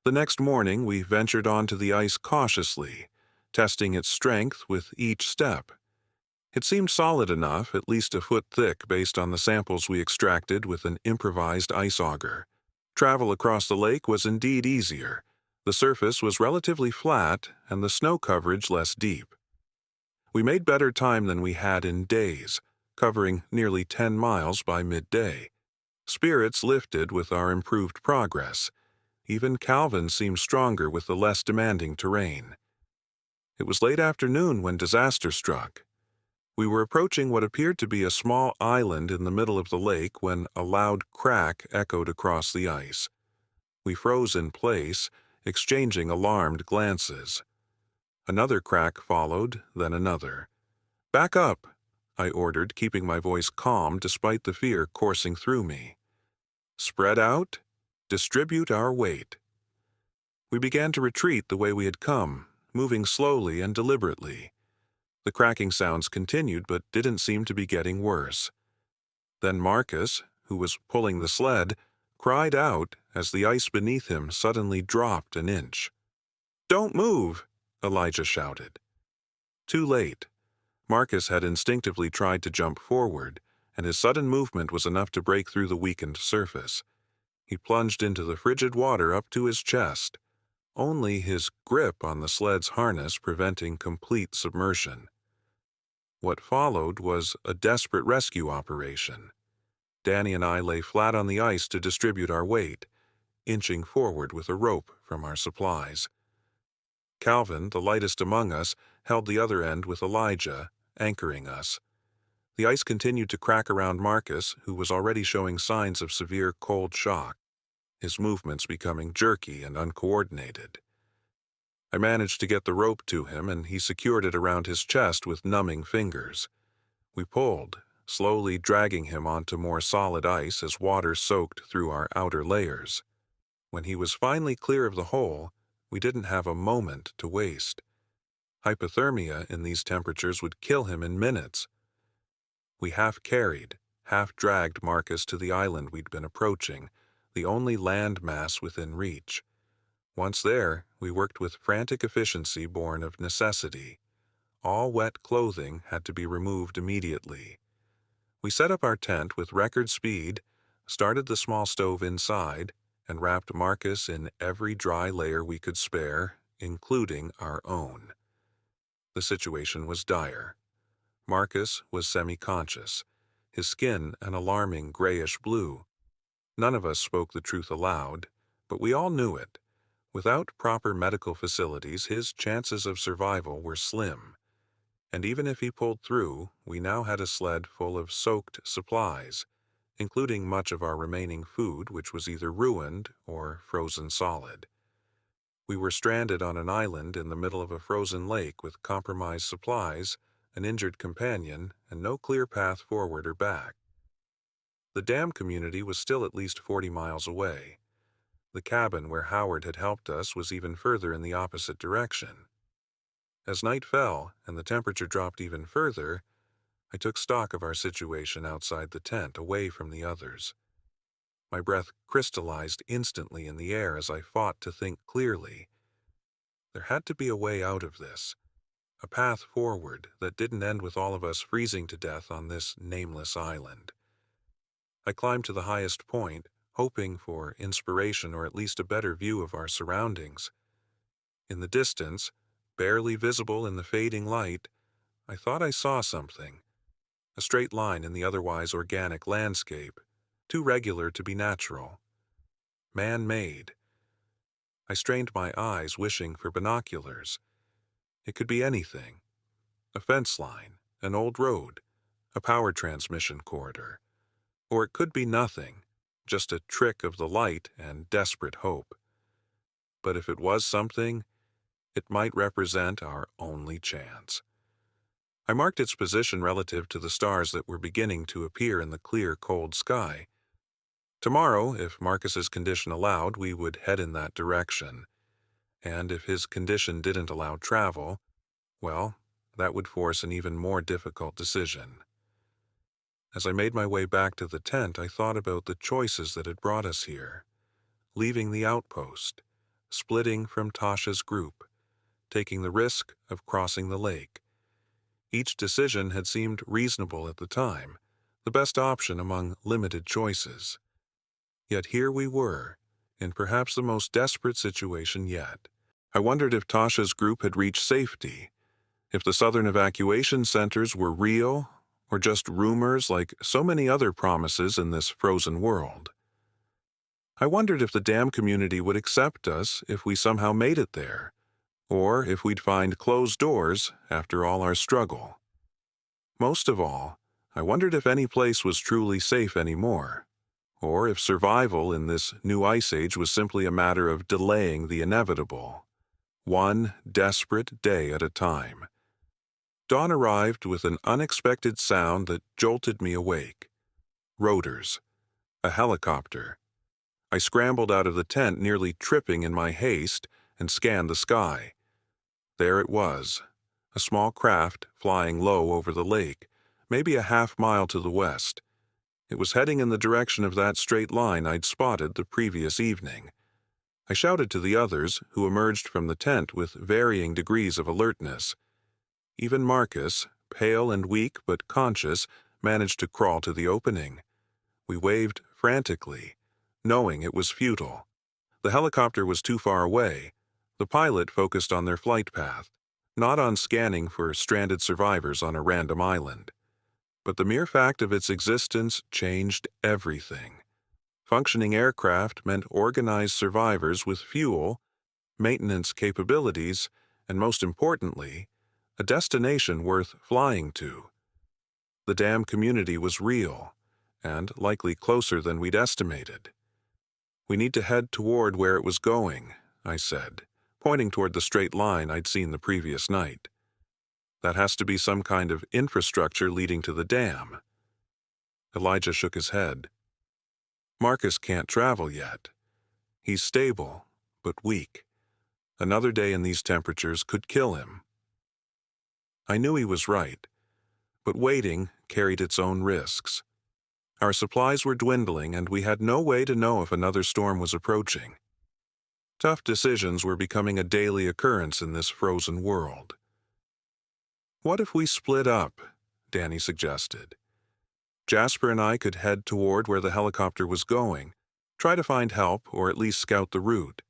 The next morning, we ventured onto the ice cautiously, testing its strength with each step. It seemed solid enough, at least a foot thick based on the samples we extracted with an improvised ice auger. Travel across the lake was indeed easier. The surface was relatively flat and the snow coverage less deep. We made better time than we had in days, covering nearly 10 miles by midday. Spirits lifted with our improved progress. Even Calvin seemed stronger with the less demanding terrain. It was late afternoon when disaster struck. We were approaching what appeared to be a small island in the middle of the lake when a loud crack echoed across the ice. We froze in place, exchanging alarmed glances. Another crack followed, then another. "Back up," I ordered, keeping my voice calm despite the fear coursing through me. "Spread out, distribute our weight." We began to retreat the way we had come, moving slowly and deliberately. The cracking sounds continued but didn't seem to be getting worse. Then Marcus, who was pulling the sled, cried out as the ice beneath him suddenly dropped an inch. "Don't move!" Elijah shouted. Too late. Marcus had instinctively tried to jump forward, and his sudden movement was enough to break through the weakened surface. He plunged into the frigid water up to his chest, only his grip on the sled's harness preventing complete submersion. What followed was a desperate rescue operation. Danny and I lay flat on the ice to distribute our weight, inching forward with a rope from our supplies. Calvin, the lightest among us, held the other end with Elijah, anchoring us. The ice continued to crack around Marcus, who was already showing signs of severe cold shock, his movements becoming jerky and uncoordinated. I managed to get the rope to him, and he secured it around his chest with numbing fingers. We pulled, slowly dragging him onto more solid ice as water soaked through our outer layers. When he was finally clear of the hole, we didn't have a moment to waste. Hypothermia in these temperatures would kill him in minutes. We half-carried, half-dragged Marcus to the island we'd been approaching, the only land mass within reach. Once there, we worked with frantic efficiency born of necessity. All wet clothing had to be removed immediately. We set up our tent with record speed, started the small stove inside, and wrapped Marcus in every dry layer we could spare, including our own. The situation was dire. Marcus was semi-conscious, his skin an alarming grayish blue. None of us spoke the truth aloud, but we all knew it. Without proper medical facilities, his chances of survival were slim. And even if he pulled through, we now had a sled full of soaked supplies, including much of our remaining food, which was either ruined or frozen solid. We were stranded on an island in the middle of a frozen lake with compromised supplies, an injured companion, and no clear path forward or back. The dam community was still at least 40 miles away. The cabin where Howard had helped us was even further in the opposite direction. As night fell and the temperature dropped even further, I took stock of our situation outside the tent, away from the others. My breath crystallized instantly in the air as I fought to think clearly. There had to be a way out of this, a path forward that didn't end with all of us freezing to death on this nameless island. I climbed to the highest point, hoping for inspiration or at least a better view of our surroundings. In the distance, barely visible in the fading light, I thought I saw something. A straight line in the otherwise organic landscape, too regular to be natural. Man-made. I strained my eyes, wishing for binoculars. It could be anything. A fence line, an old road, a power transmission corridor. Or it could be nothing, just a trick of the light and desperate hope. But if it was something, it might represent our only chance. I marked its position relative to the stars that were beginning to appear in the clear, cold sky. Tomorrow, if Marcus's condition allowed, we would head in that direction. And if his condition didn't allow travel, well, that would force an even more difficult decision. As I made my way back to the tent, I thought about the choices that had brought us here. Leaving the outpost, splitting from Tasha's group, taking the risk of crossing the lake. Each decision had seemed reasonable at the time, the best option among limited choices. Yet here we were, in perhaps the most desperate situation yet. I wondered if Tasha's group had reached safety, if the southern evacuation centers were real, or just rumors like so many other promises in this frozen world. I wondered if the dam community would accept us if we somehow made it there, or if we'd find closed doors after all our struggle. Most of all, I wondered if any place was truly safe anymore, or if survival in this new ice age was simply a matter of delaying the inevitable, one desperate day at a time. Dawn arrived with an unexpected sound that jolted me awake. Rotors. A helicopter. I scrambled out of the tent, nearly tripping in my haste, and scanned the sky. There it was, a small craft flying low over the lake, maybe a half-mile to the west. It was heading in the direction of that straight line I'd spotted the previous evening. I shouted to the others, who emerged from the tent with varying degrees of alertness. Even Marcus, pale and weak but conscious, managed to crawl to the opening. We waved frantically, knowing it was futile. The helicopter was too far away. The pilot focused on their flight path, not on scanning for stranded survivors on a random island. But the mere fact of its existence changed everything. Functioning aircraft meant organized survivors with fuel, maintenance capabilities, and most importantly, a destination worth flying to. The dam community was real, and likely closer than we'd estimated. We need to head toward where it was going, I said, pointing toward the straight line I'd seen the previous night. That has to be some kind of infrastructure leading to the dam. Elijah shook his head. Marcus can't travel yet. He's stable, but weak. Another day in these temperatures could kill him. I knew he was right, but waiting carried its own risks. Our supplies were dwindling, and we had no way to know if another storm was approaching. Tough decisions were becoming a daily occurrence in this frozen world. "What if we split up?" Danny suggested. Jasper and I could head toward where the helicopter was going, try to find help or at least scout the route.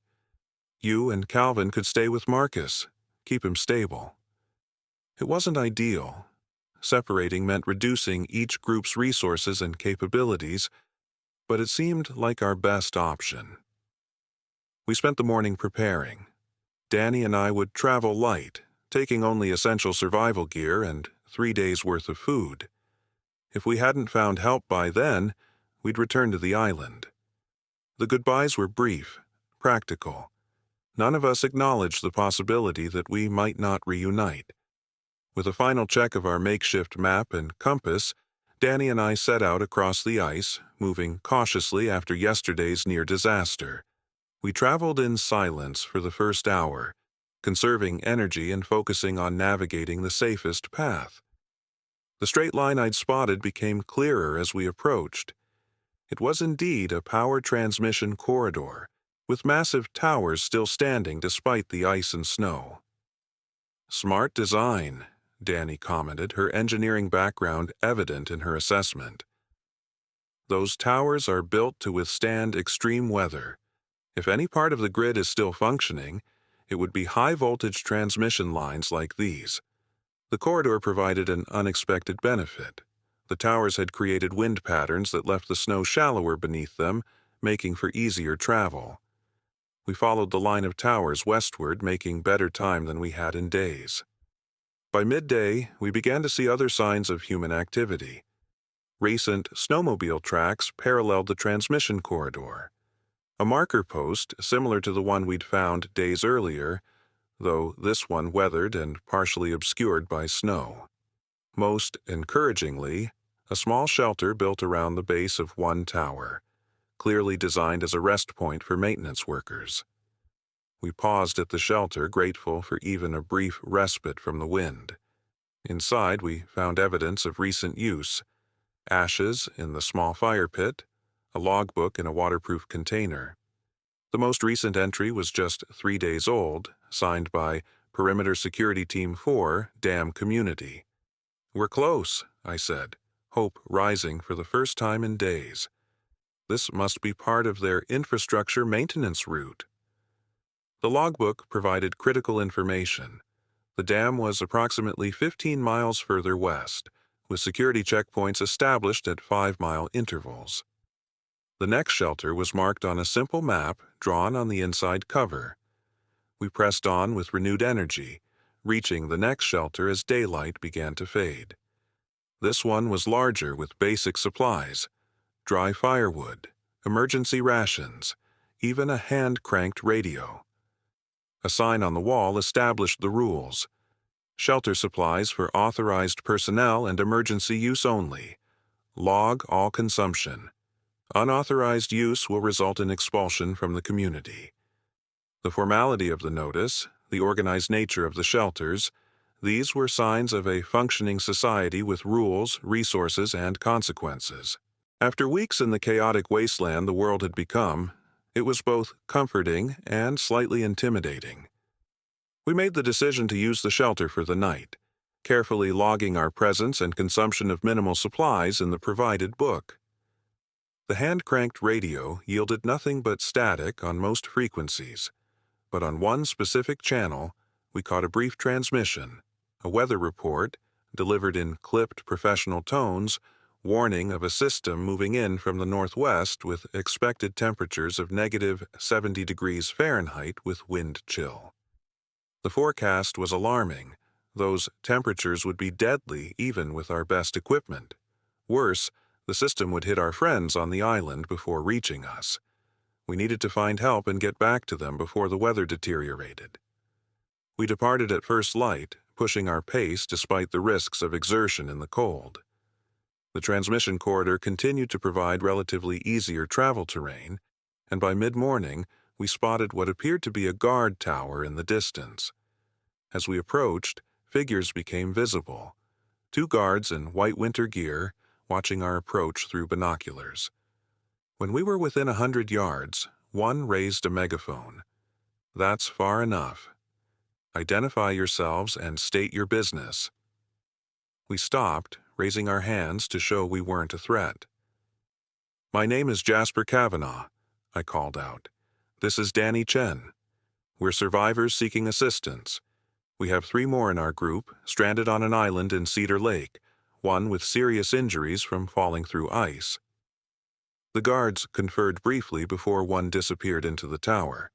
You and Calvin could stay with Marcus, keep him stable. It wasn't ideal. Separating meant reducing each group's resources and capabilities, but it seemed like our best option. We spent the morning preparing. Danny and I would travel light, taking only essential survival gear and 3 days' worth of food. If we hadn't found help by then, we'd return to the island. The goodbyes were brief, practical. None of us acknowledged the possibility that we might not reunite. With a final check of our makeshift map and compass, Danny and I set out across the ice, moving cautiously after yesterday's near disaster. We traveled in silence for the first hour, conserving energy and focusing on navigating the safest path. The straight line I'd spotted became clearer as we approached. It was indeed a power transmission corridor, with massive towers still standing despite the ice and snow. "Smart design," Danny commented, her engineering background evident in her assessment. "Those towers are built to withstand extreme weather. If any part of the grid is still functioning, it would be high-voltage transmission lines like these." The corridor provided an unexpected benefit. The towers had created wind patterns that left the snow shallower beneath them, making for easier travel. We followed the line of towers westward, making better time than we had in days. By midday, we began to see other signs of human activity. Recent snowmobile tracks paralleled the transmission corridor. A marker post, similar to the one we'd found days earlier, though this one weathered and partially obscured by snow. Most encouragingly, a small shelter built around the base of one tower, clearly designed as a rest point for maintenance workers. We paused at the shelter, grateful for even a brief respite from the wind. Inside, we found evidence of recent use: ashes in the small fire pit, a logbook in a waterproof container. The most recent entry was just 3 days old, signed by Perimeter Security Team 4, Dam Community. "We're close," I said, hope rising for the first time in days. This must be part of their infrastructure maintenance route. The logbook provided critical information. The dam was approximately 15 miles further west, with security checkpoints established at 5-mile intervals. The next shelter was marked on a simple map drawn on the inside cover. We pressed on with renewed energy, reaching the next shelter as daylight began to fade. This one was larger with basic supplies: dry firewood, emergency rations, even a hand-cranked radio. A sign on the wall established the rules: shelter supplies for authorized personnel and emergency use only. Log all consumption. Unauthorized use will result in expulsion from the community. The formality of the notice, the organized nature of the shelters, these were signs of a functioning society with rules, resources, and consequences. After weeks in the chaotic wasteland the world had become, it was both comforting and slightly intimidating. We made the decision to use the shelter for the night, carefully logging our presence and consumption of minimal supplies in the provided book. The hand-cranked radio yielded nothing but static on most frequencies, but on one specific channel we caught a brief transmission, a weather report, delivered in clipped professional tones, warning of a system moving in from the northwest with expected temperatures of -70 degrees Fahrenheit with wind chill. The forecast was alarming. Those temperatures would be deadly even with our best equipment. Worse, the system would hit our friends on the island before reaching us. We needed to find help and get back to them before the weather deteriorated. We departed at first light, pushing our pace despite the risks of exertion in the cold. The transmission corridor continued to provide relatively easier travel terrain, and by mid-morning we spotted what appeared to be a guard tower in the distance. As we approached, figures became visible: 2 guards in white winter gear, watching our approach through binoculars. When we were within 100 yards, one raised a megaphone. That's far enough. Identify yourselves and state your business." We stopped, raising our hands to show we weren't a threat. "My name is Jasper Kavanaugh," I called out. "This is Danny Chen. We're survivors seeking assistance. We have 3 more in our group, stranded on an island in Cedar Lake, one with serious injuries from falling through ice." The guards conferred briefly before one disappeared into the tower.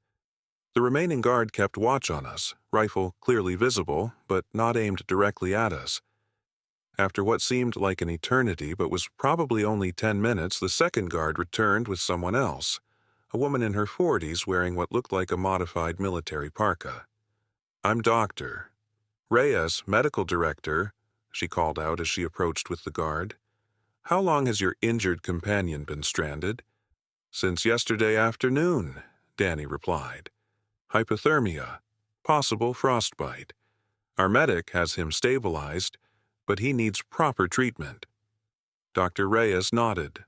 The remaining guard kept watch on us, rifle clearly visible, but not aimed directly at us. After what seemed like an eternity but was probably only 10 minutes, the second guard returned with someone else, a woman in her 40s wearing what looked like a modified military parka. "I'm Dr. Reyes, medical director," she called out as she approached with the guard. "How long has your injured companion been stranded?" "Since yesterday afternoon," Danny replied. "Hypothermia, possible frostbite. Our medic has him stabilized, but he needs proper treatment." Dr. Reyes nodded.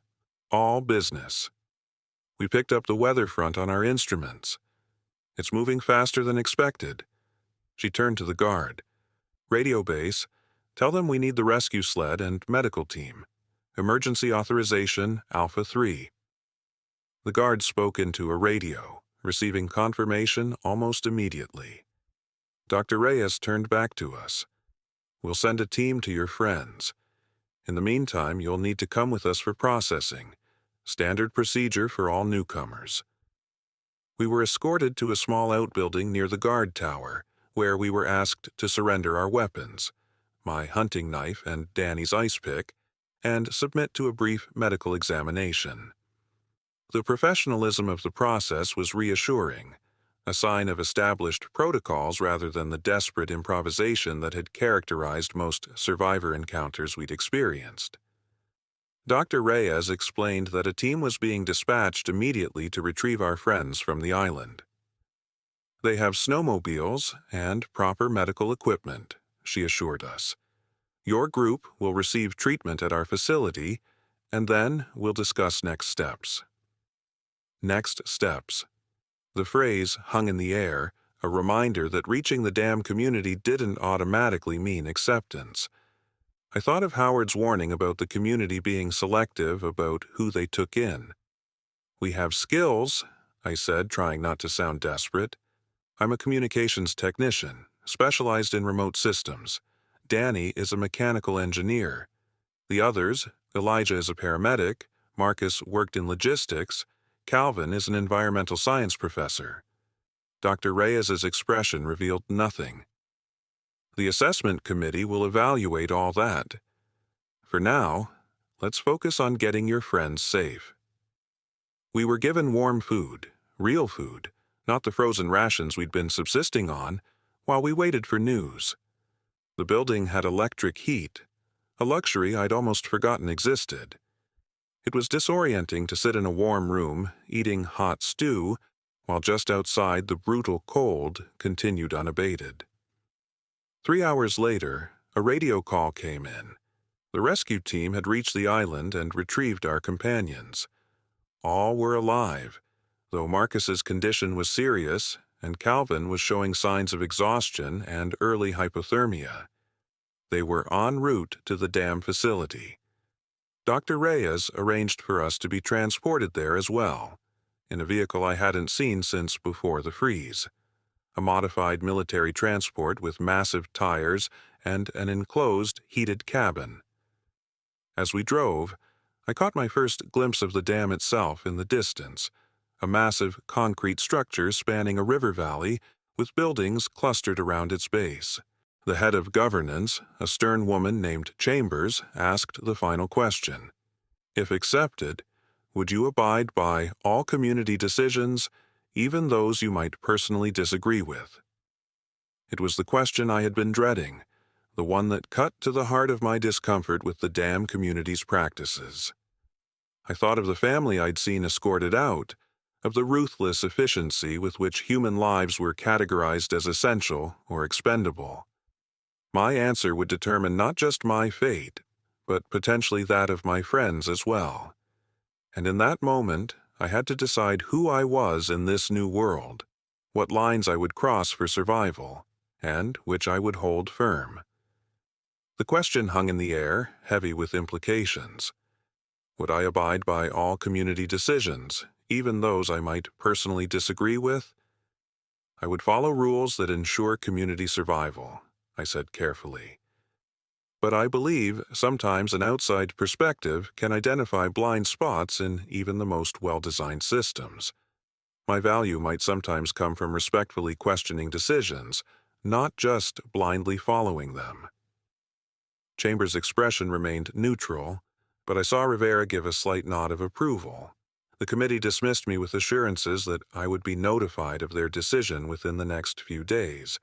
"All business." We picked up the weather front on our instruments. "It's moving faster than expected." She turned to the guard. "Radio base, tell them we need the rescue sled and medical team. Emergency authorization Alpha 3. The guard spoke into a radio, receiving confirmation almost immediately. Dr. Reyes turned back to us. "We'll send a team to your friends. In the meantime, you'll need to come with us for processing. Standard procedure for all newcomers." We were escorted to a small outbuilding near the guard tower, where we were asked to surrender our weapons, my hunting knife and Danny's ice pick, and submit to a brief medical examination. The professionalism of the process was reassuring, a sign of established protocols rather than the desperate improvisation that had characterized most survivor encounters we'd experienced. Dr. Reyes explained that a team was being dispatched immediately to retrieve our friends from the island. "They have snowmobiles and proper medical equipment," she assured us. "Your group will receive treatment at our facility, and then we'll discuss next steps." Next steps. The phrase hung in the air, a reminder that reaching the dam community didn't automatically mean acceptance. I thought of Howard's warning about the community being selective about who they took in. "We have skills," I said, trying not to sound desperate. "I'm a communications technician, specialized in remote systems. Danny is a mechanical engineer. The others, Elijah is a paramedic, Marcus worked in logistics, Calvin is an environmental science professor." Dr. Reyes's expression revealed nothing. "The assessment committee will evaluate all that. For now, let's focus on getting your friends safe." We were given warm food, real food, not the frozen rations we'd been subsisting on, while we waited for news. The building had electric heat, a luxury I'd almost forgotten existed. It was disorienting to sit in a warm room, eating hot stew, while just outside the brutal cold continued unabated. 3 hours later, a radio call came in. The rescue team had reached the island and retrieved our companions. All were alive, though Marcus's condition was serious and Calvin was showing signs of exhaustion and early hypothermia. They were en route to the dam facility. Dr. Reyes arranged for us to be transported there as well, in a vehicle I hadn't seen since before the freeze, a modified military transport with massive tires and an enclosed, heated cabin. As we drove, I caught my first glimpse of the dam itself in the distance, a massive concrete structure spanning a river valley with buildings clustered around its base. The head of governance, a stern woman named Chambers, asked the final question. If accepted, would you abide by all community decisions, even those you might personally disagree with? It was the question I had been dreading, the one that cut to the heart of my discomfort with the dam community's practices. I thought of the family I'd seen escorted out, of the ruthless efficiency with which human lives were categorized as essential or expendable. My answer would determine not just my fate, but potentially that of my friends as well. And in that moment, I had to decide who I was in this new world. what lines I would cross for survival, and which I would hold firm. The question hung in the air, heavy with implications. Would I abide by all community decisions, even those I might personally disagree with? I would follow rules that ensure community survival, I said carefully. But I believe sometimes an outside perspective can identify blind spots in even the most well-designed systems. My value might sometimes come from respectfully questioning decisions, not just blindly following them. Chambers' expression remained neutral, but I saw Rivera give a slight nod of approval. The committee dismissed me with assurances that I would be notified of their decision within the next few days.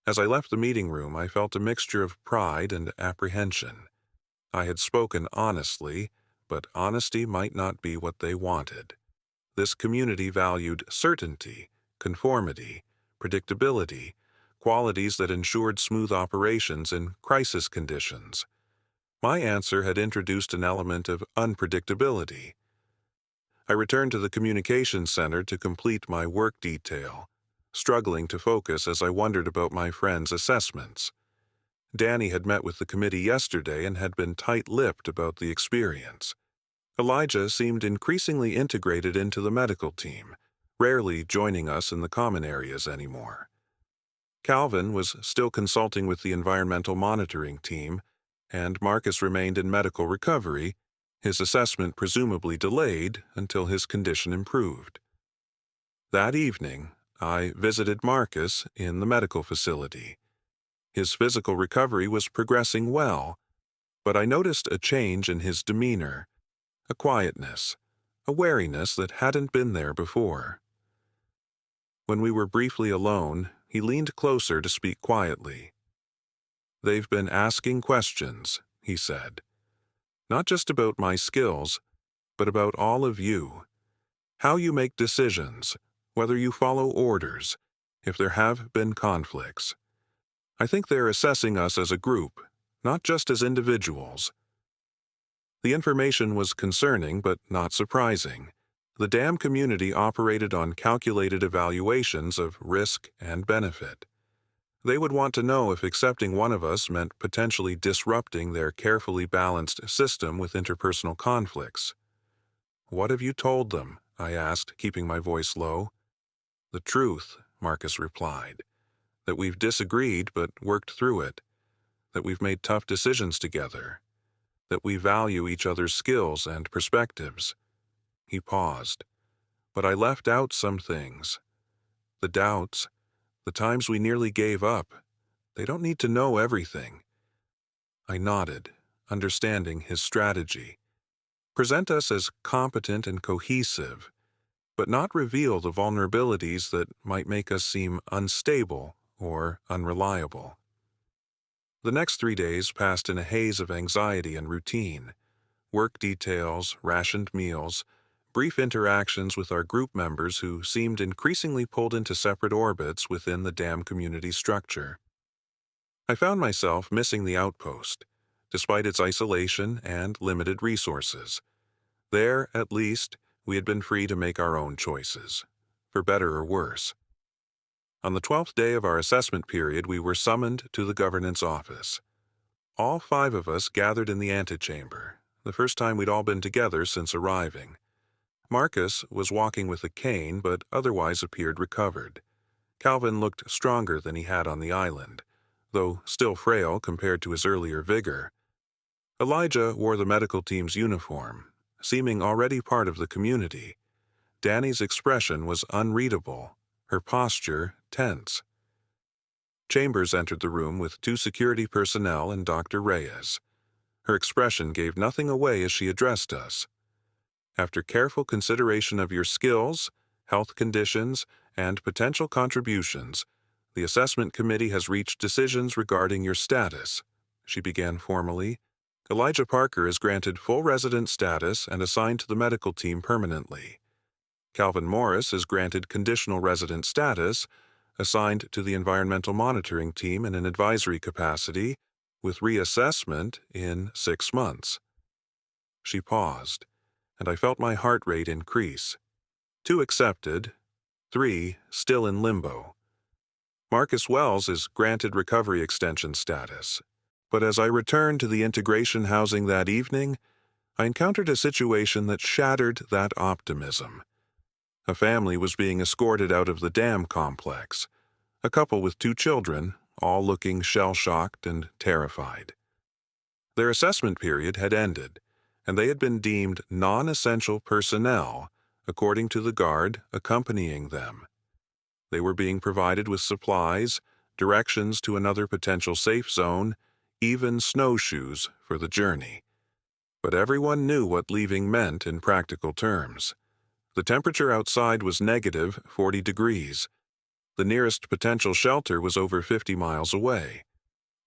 As I left the meeting room, I felt a mixture of pride and apprehension. I had spoken honestly, but honesty might not be what they wanted. This community valued certainty, conformity, predictability, qualities that ensured smooth operations in crisis conditions. My answer had introduced an element of unpredictability. I returned to the communications center to complete my work detail, struggling to focus as I wondered about my friend's assessments. Danny had met with the committee yesterday and had been tight-lipped about the experience. Elijah seemed increasingly integrated into the medical team, rarely joining us in the common areas anymore. Calvin was still consulting with the environmental monitoring team, and Marcus remained in medical recovery, his assessment presumably delayed until his condition improved. That evening, I visited Marcus in the medical facility. His physical recovery was progressing well, but I noticed a change in his demeanor, a quietness, a wariness that hadn't been there before. When we were briefly alone, he leaned closer to speak quietly. "They've been asking questions," he said. "Not just about my skills, but about all of you. How you make decisions, whether you follow orders, if there have been conflicts. I think they're assessing us as a group, not just as individuals." The information was concerning but not surprising. The dam community operated on calculated evaluations of risk and benefit. They would want to know if accepting one of us meant potentially disrupting their carefully balanced system with interpersonal conflicts. "What have you told them?" I asked, keeping my voice low. "The truth," Marcus replied. "That we've disagreed but worked through it. That we've made tough decisions together. That we value each other's skills and perspectives." He paused. "But I left out some things. The doubts, the times we nearly gave up. They don't need to know everything." I nodded, understanding his strategy. Present us as competent and cohesive, but not reveal the vulnerabilities that might make us seem unstable or unreliable. The next 3 days passed in a haze of anxiety and routine. Work details, rationed meals, brief interactions with our group members who seemed increasingly pulled into separate orbits within the dam community structure. I found myself missing the outpost, despite its isolation and limited resources. There, at least, we had been free to make our own choices, for better or worse. On the 12th day of our assessment period, we were summoned to the governance office. All 5 of us gathered in the antechamber, the first time we'd all been together since arriving. Marcus was walking with a cane, but otherwise appeared recovered. Calvin looked stronger than he had on the island, though still frail compared to his earlier vigor. Elijah wore the medical team's uniform, seeming already part of the community. Danny's expression was unreadable, her posture tense. Chambers entered the room with 2 security personnel and Dr. Reyes. Her expression gave nothing away as she addressed us. "After careful consideration of your skills, health conditions, and potential contributions, the assessment committee has reached decisions regarding your status," she began formally. "Elijah Parker is granted full resident status and assigned to the medical team permanently. Calvin Morris is granted conditional resident status, assigned to the environmental monitoring team in an advisory capacity, with reassessment in 6 months. She paused, and I felt my heart rate increase. 2 accepted, 3 still in limbo. Marcus Wells is granted recovery extension status. But as I returned to the integration housing that evening, I encountered a situation that shattered that optimism. A family was being escorted out of the dam complex, a couple with 2 children, all looking shell-shocked and terrified. Their assessment period had ended, and they had been deemed non-essential personnel, according to the guard accompanying them. They were being provided with supplies, directions to another potential safe zone, even snowshoes for the journey. But everyone knew what leaving meant in practical terms. The temperature outside was negative 40 degrees. The nearest potential shelter was over 50 miles away.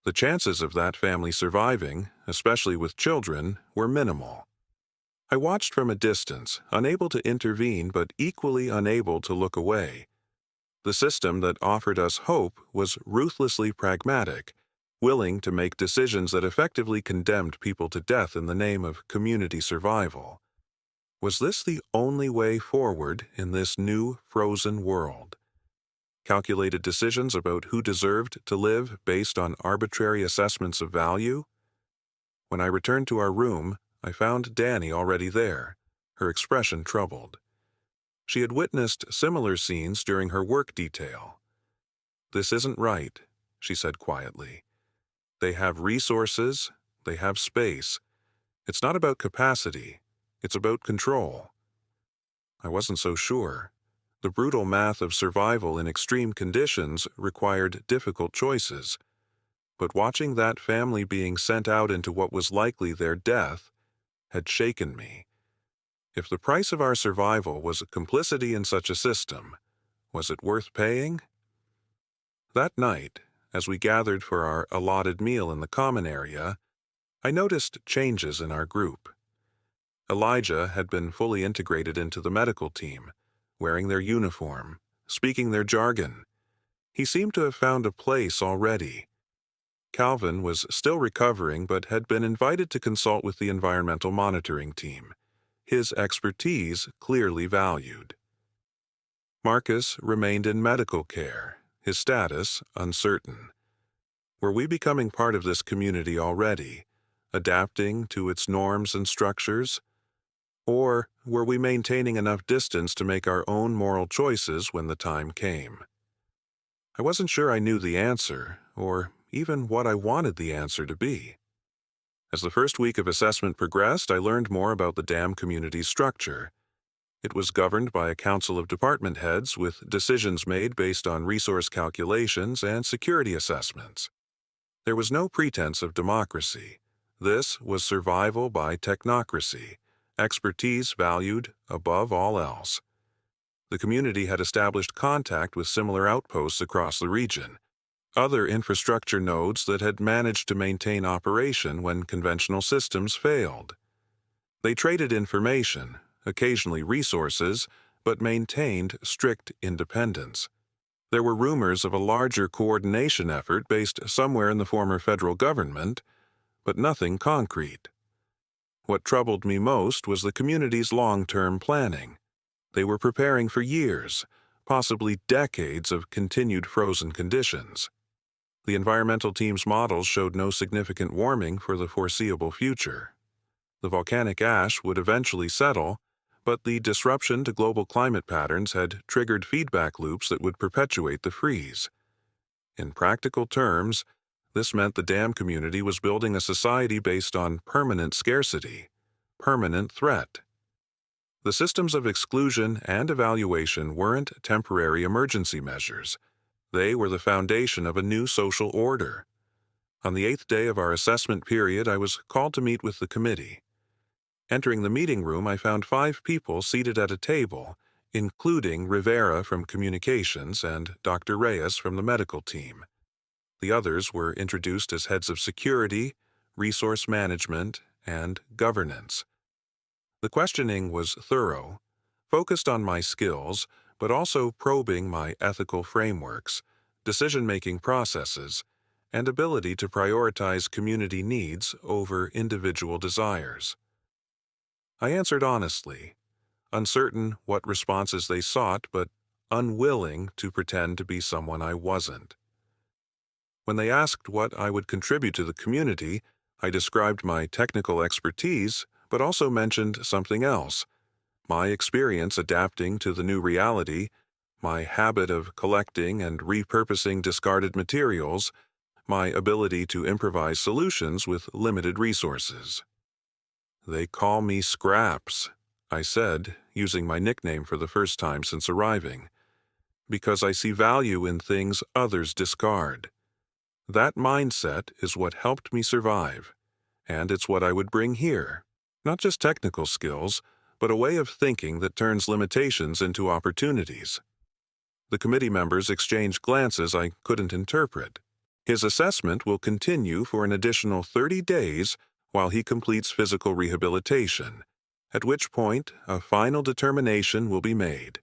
The chances of that family surviving, especially with children, were minimal. I watched from a distance, unable to intervene but equally unable to look away. The system that offered us hope was ruthlessly pragmatic, willing to make decisions that effectively condemned people to death in the name of community survival. Was this the only way forward in this new frozen world? Calculated decisions about who deserved to live based on arbitrary assessments of value? When I returned to our room, I found Danny already there, her expression troubled. She had witnessed similar scenes during her work detail. "This isn't right," she said quietly. "They have resources, they have space. It's not about capacity, it's about control." I wasn't so sure. The brutal math of survival in extreme conditions required difficult choices. But watching that family being sent out into what was likely their death had shaken me. If the price of our survival was complicity in such a system, was it worth paying? That night, as we gathered for our allotted meal in the common area, I noticed changes in our group. Elijah had been fully integrated into the medical team, wearing their uniform, speaking their jargon. He seemed to have found a place already. Calvin was still recovering but had been invited to consult with the environmental monitoring team, his expertise clearly valued. Marcus remained in medical care, his status uncertain. Were we becoming part of this community already, adapting to its norms and structures? Or were we maintaining enough distance to make our own moral choices when the time came? I wasn't sure I knew the answer, or even what I wanted the answer to be. As the first week of assessment progressed, I learned more about the dam community's structure. It was governed by a council of department heads with decisions made based on resource calculations and security assessments. There was no pretense of democracy. This was survival by technocracy, expertise valued above all else. The community had established contact with similar outposts across the region, other infrastructure nodes that had managed to maintain operation when conventional systems failed. They traded information, occasionally resources, but maintained strict independence. There were rumors of a larger coordination effort based somewhere in the former federal government, but nothing concrete. What troubled me most was the community's long-term planning. They were preparing for years, possibly decades of continued frozen conditions. The environmental team's models showed no significant warming for the foreseeable future. The volcanic ash would eventually settle, but the disruption to global climate patterns had triggered feedback loops that would perpetuate the freeze. In practical terms, this meant the dam community was building a society based on permanent scarcity, permanent threat. The systems of exclusion and evaluation weren't temporary emergency measures. They were the foundation of a new social order. On the 8th day of our assessment period, I was called to meet with the committee. Entering the meeting room, I found 5 people seated at a table, including Rivera from Communications and Dr. Reyes from the medical team. The others were introduced as heads of security, resource management, and governance. The questioning was thorough, focused on my skills, but also probing my ethical frameworks, decision-making processes, and ability to prioritize community needs over individual desires. I answered honestly, uncertain what responses they sought, but unwilling to pretend to be someone I wasn't. When they asked what I would contribute to the community, I described my technical expertise, but also mentioned something else: my experience adapting to the new reality, my habit of collecting and repurposing discarded materials, my ability to improvise solutions with limited resources. "They call me Scraps," I said, using my nickname for the first time since arriving, "because I see value in things others discard. That mindset is what helped me survive, and it's what I would bring here. Not just technical skills, but a way of thinking that turns limitations into opportunities." The committee members exchanged glances I couldn't interpret. His assessment will continue for an additional 30 days while he completes physical rehabilitation, at which point a final determination will be made.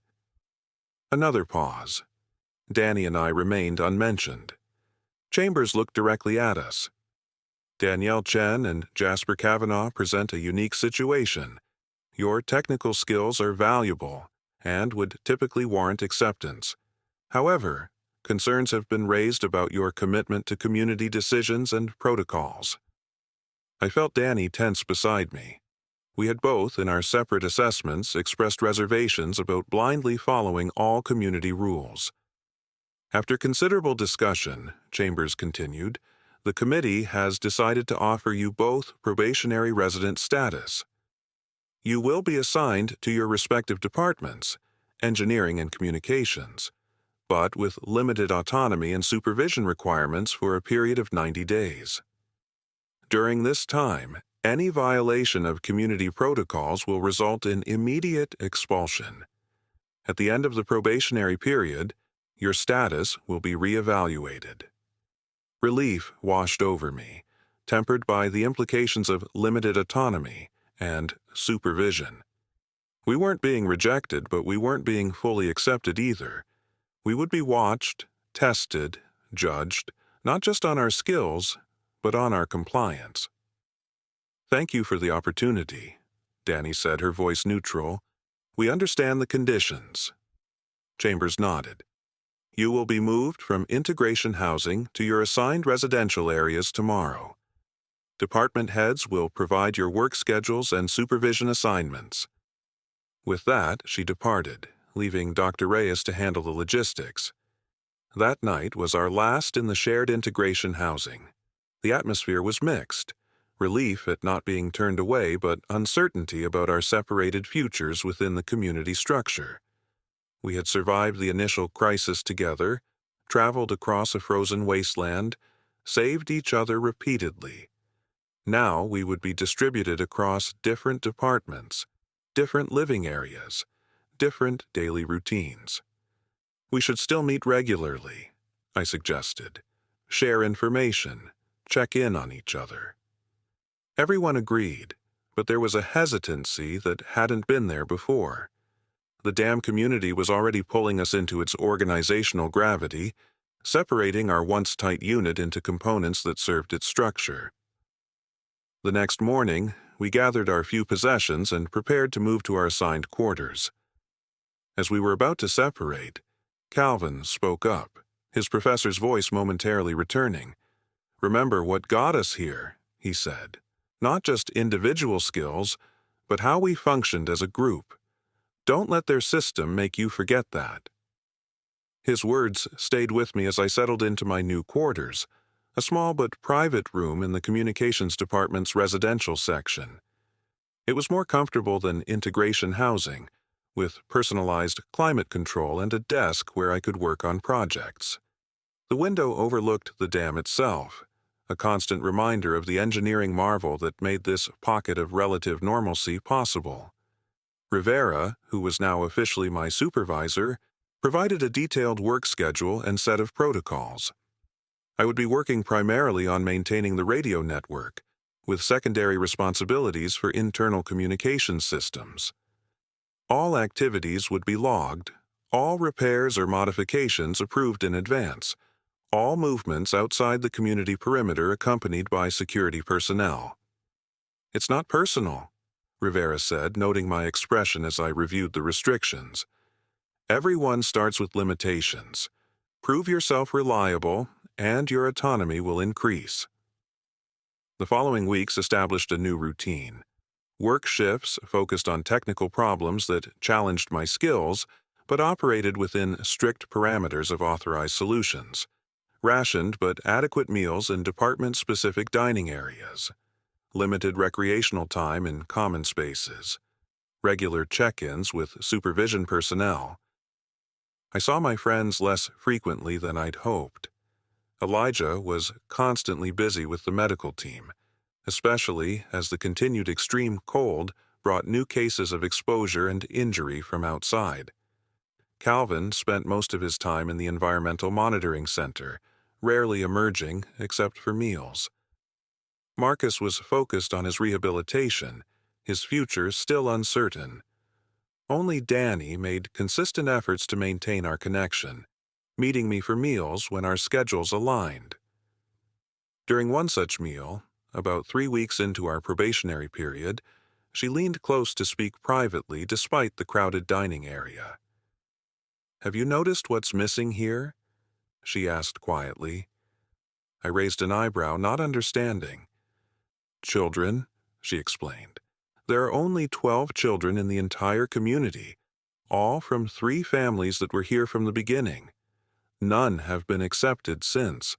Another pause. Danny and I remained unmentioned. Chambers looked directly at us. "Danielle Chen and Jasper Kavanaugh present a unique situation. Your technical skills are valuable and would typically warrant acceptance. However, concerns have been raised about your commitment to community decisions and protocols." I felt Danny tense beside me. We had both, in our separate assessments, expressed reservations about blindly following all community rules. After considerable discussion, Chambers continued, the committee has decided to offer you both probationary resident status. You will be assigned to your respective departments, engineering and communications, but with limited autonomy and supervision requirements for a period of 90 days. During this time, any violation of community protocols will result in immediate expulsion. At the end of the probationary period, your status will be reevaluated. Relief washed over me, tempered by the implications of limited autonomy and supervision. We weren't being rejected, but we weren't being fully accepted either. We would be watched, tested, judged, not just on our skills, but on our compliance. "Thank you for the opportunity," Danny said, her voice neutral. "We understand the conditions." Chambers nodded. "You will be moved from integration housing to your assigned residential areas tomorrow. Department heads will provide your work schedules and supervision assignments." With that, she departed, leaving Dr. Reyes to handle the logistics. That night was our last in the shared integration housing. The atmosphere was mixed. Relief at not being turned away, but uncertainty about our separated futures within the community structure. We had survived the initial crisis together, traveled across a frozen wasteland, saved each other repeatedly. Now we would be distributed across different departments, different living areas, different daily routines. "We should still meet regularly," I suggested. "Share information, check in on each other." Everyone agreed, but there was a hesitancy that hadn't been there before. The dam community was already pulling us into its organizational gravity, separating our once tight unit into components that served its structure. The next morning, we gathered our few possessions and prepared to move to our assigned quarters. As we were about to separate, Calvin spoke up, his professor's voice momentarily returning. "Remember what got us here," he said. "Not just individual skills, but how we functioned as a group. Don't let their system make you forget that." His words stayed with me as I settled into my new quarters, a small but private room in the communications department's residential section. It was more comfortable than integration housing, with personalized climate control and a desk where I could work on projects. The window overlooked the dam itself, a constant reminder of the engineering marvel that made this pocket of relative normalcy possible. Rivera, who was now officially my supervisor, provided a detailed work schedule and set of protocols. I would be working primarily on maintaining the radio network, with secondary responsibilities for internal communication systems. All activities would be logged, all repairs or modifications approved in advance, all movements outside the community perimeter accompanied by security personnel. "It's not personal," Rivera said, noting my expression as I reviewed the restrictions. Everyone starts with limitations. Prove yourself reliable, and your autonomy will increase. The following weeks established a new routine. Work shifts focused on technical problems that challenged my skills, but operated within strict parameters of authorized solutions. Rationed but adequate meals in department-specific dining areas. Limited recreational time in common spaces. Regular check-ins with supervision personnel. I saw my friends less frequently than I'd hoped. Elijah was constantly busy with the medical team, especially as the continued extreme cold brought new cases of exposure and injury from outside. Calvin spent most of his time in the Environmental Monitoring Center, rarely emerging except for meals. Marcus was focused on his rehabilitation, his future still uncertain. Only Danny made consistent efforts to maintain our connection, meeting me for meals when our schedules aligned. During one such meal, about 3 weeks into our probationary period, she leaned close to speak privately despite the crowded dining area. "Have you noticed what's missing here?" she asked quietly. I raised an eyebrow, not understanding. "Children," she explained. "There are only 12 children in the entire community, all from 3 families that were here from the beginning. None have been accepted since."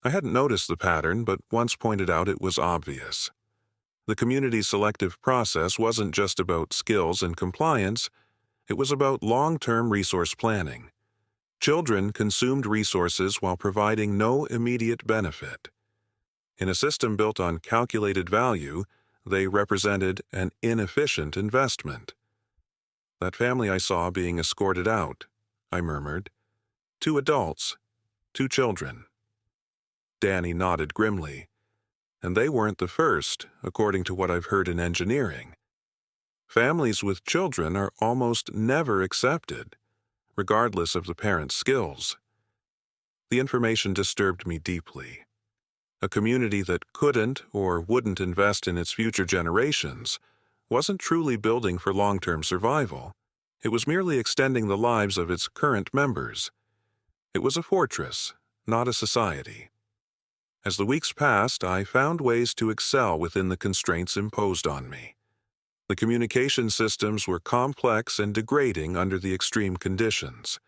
I hadn't noticed the pattern, but once pointed out it was obvious. The community's selective process wasn't just about skills and compliance, it was about long-term resource planning. Children consumed resources while providing no immediate benefit. In a system built on calculated value, they represented an inefficient investment. "That family I saw being escorted out," I murmured. 2 adults, 2 children." Danny nodded grimly. "And they weren't the first, according to what I've heard in engineering. Families with children are almost never accepted, regardless of the parents' skills." The information disturbed me deeply. A community that couldn't or wouldn't invest in its future generations wasn't truly building for long-term survival. It was merely extending the lives of its current members. It was a fortress, not a society. As the weeks passed, I found ways to excel within the constraints imposed on me. The communication systems were complex and degrading under the extreme conditions,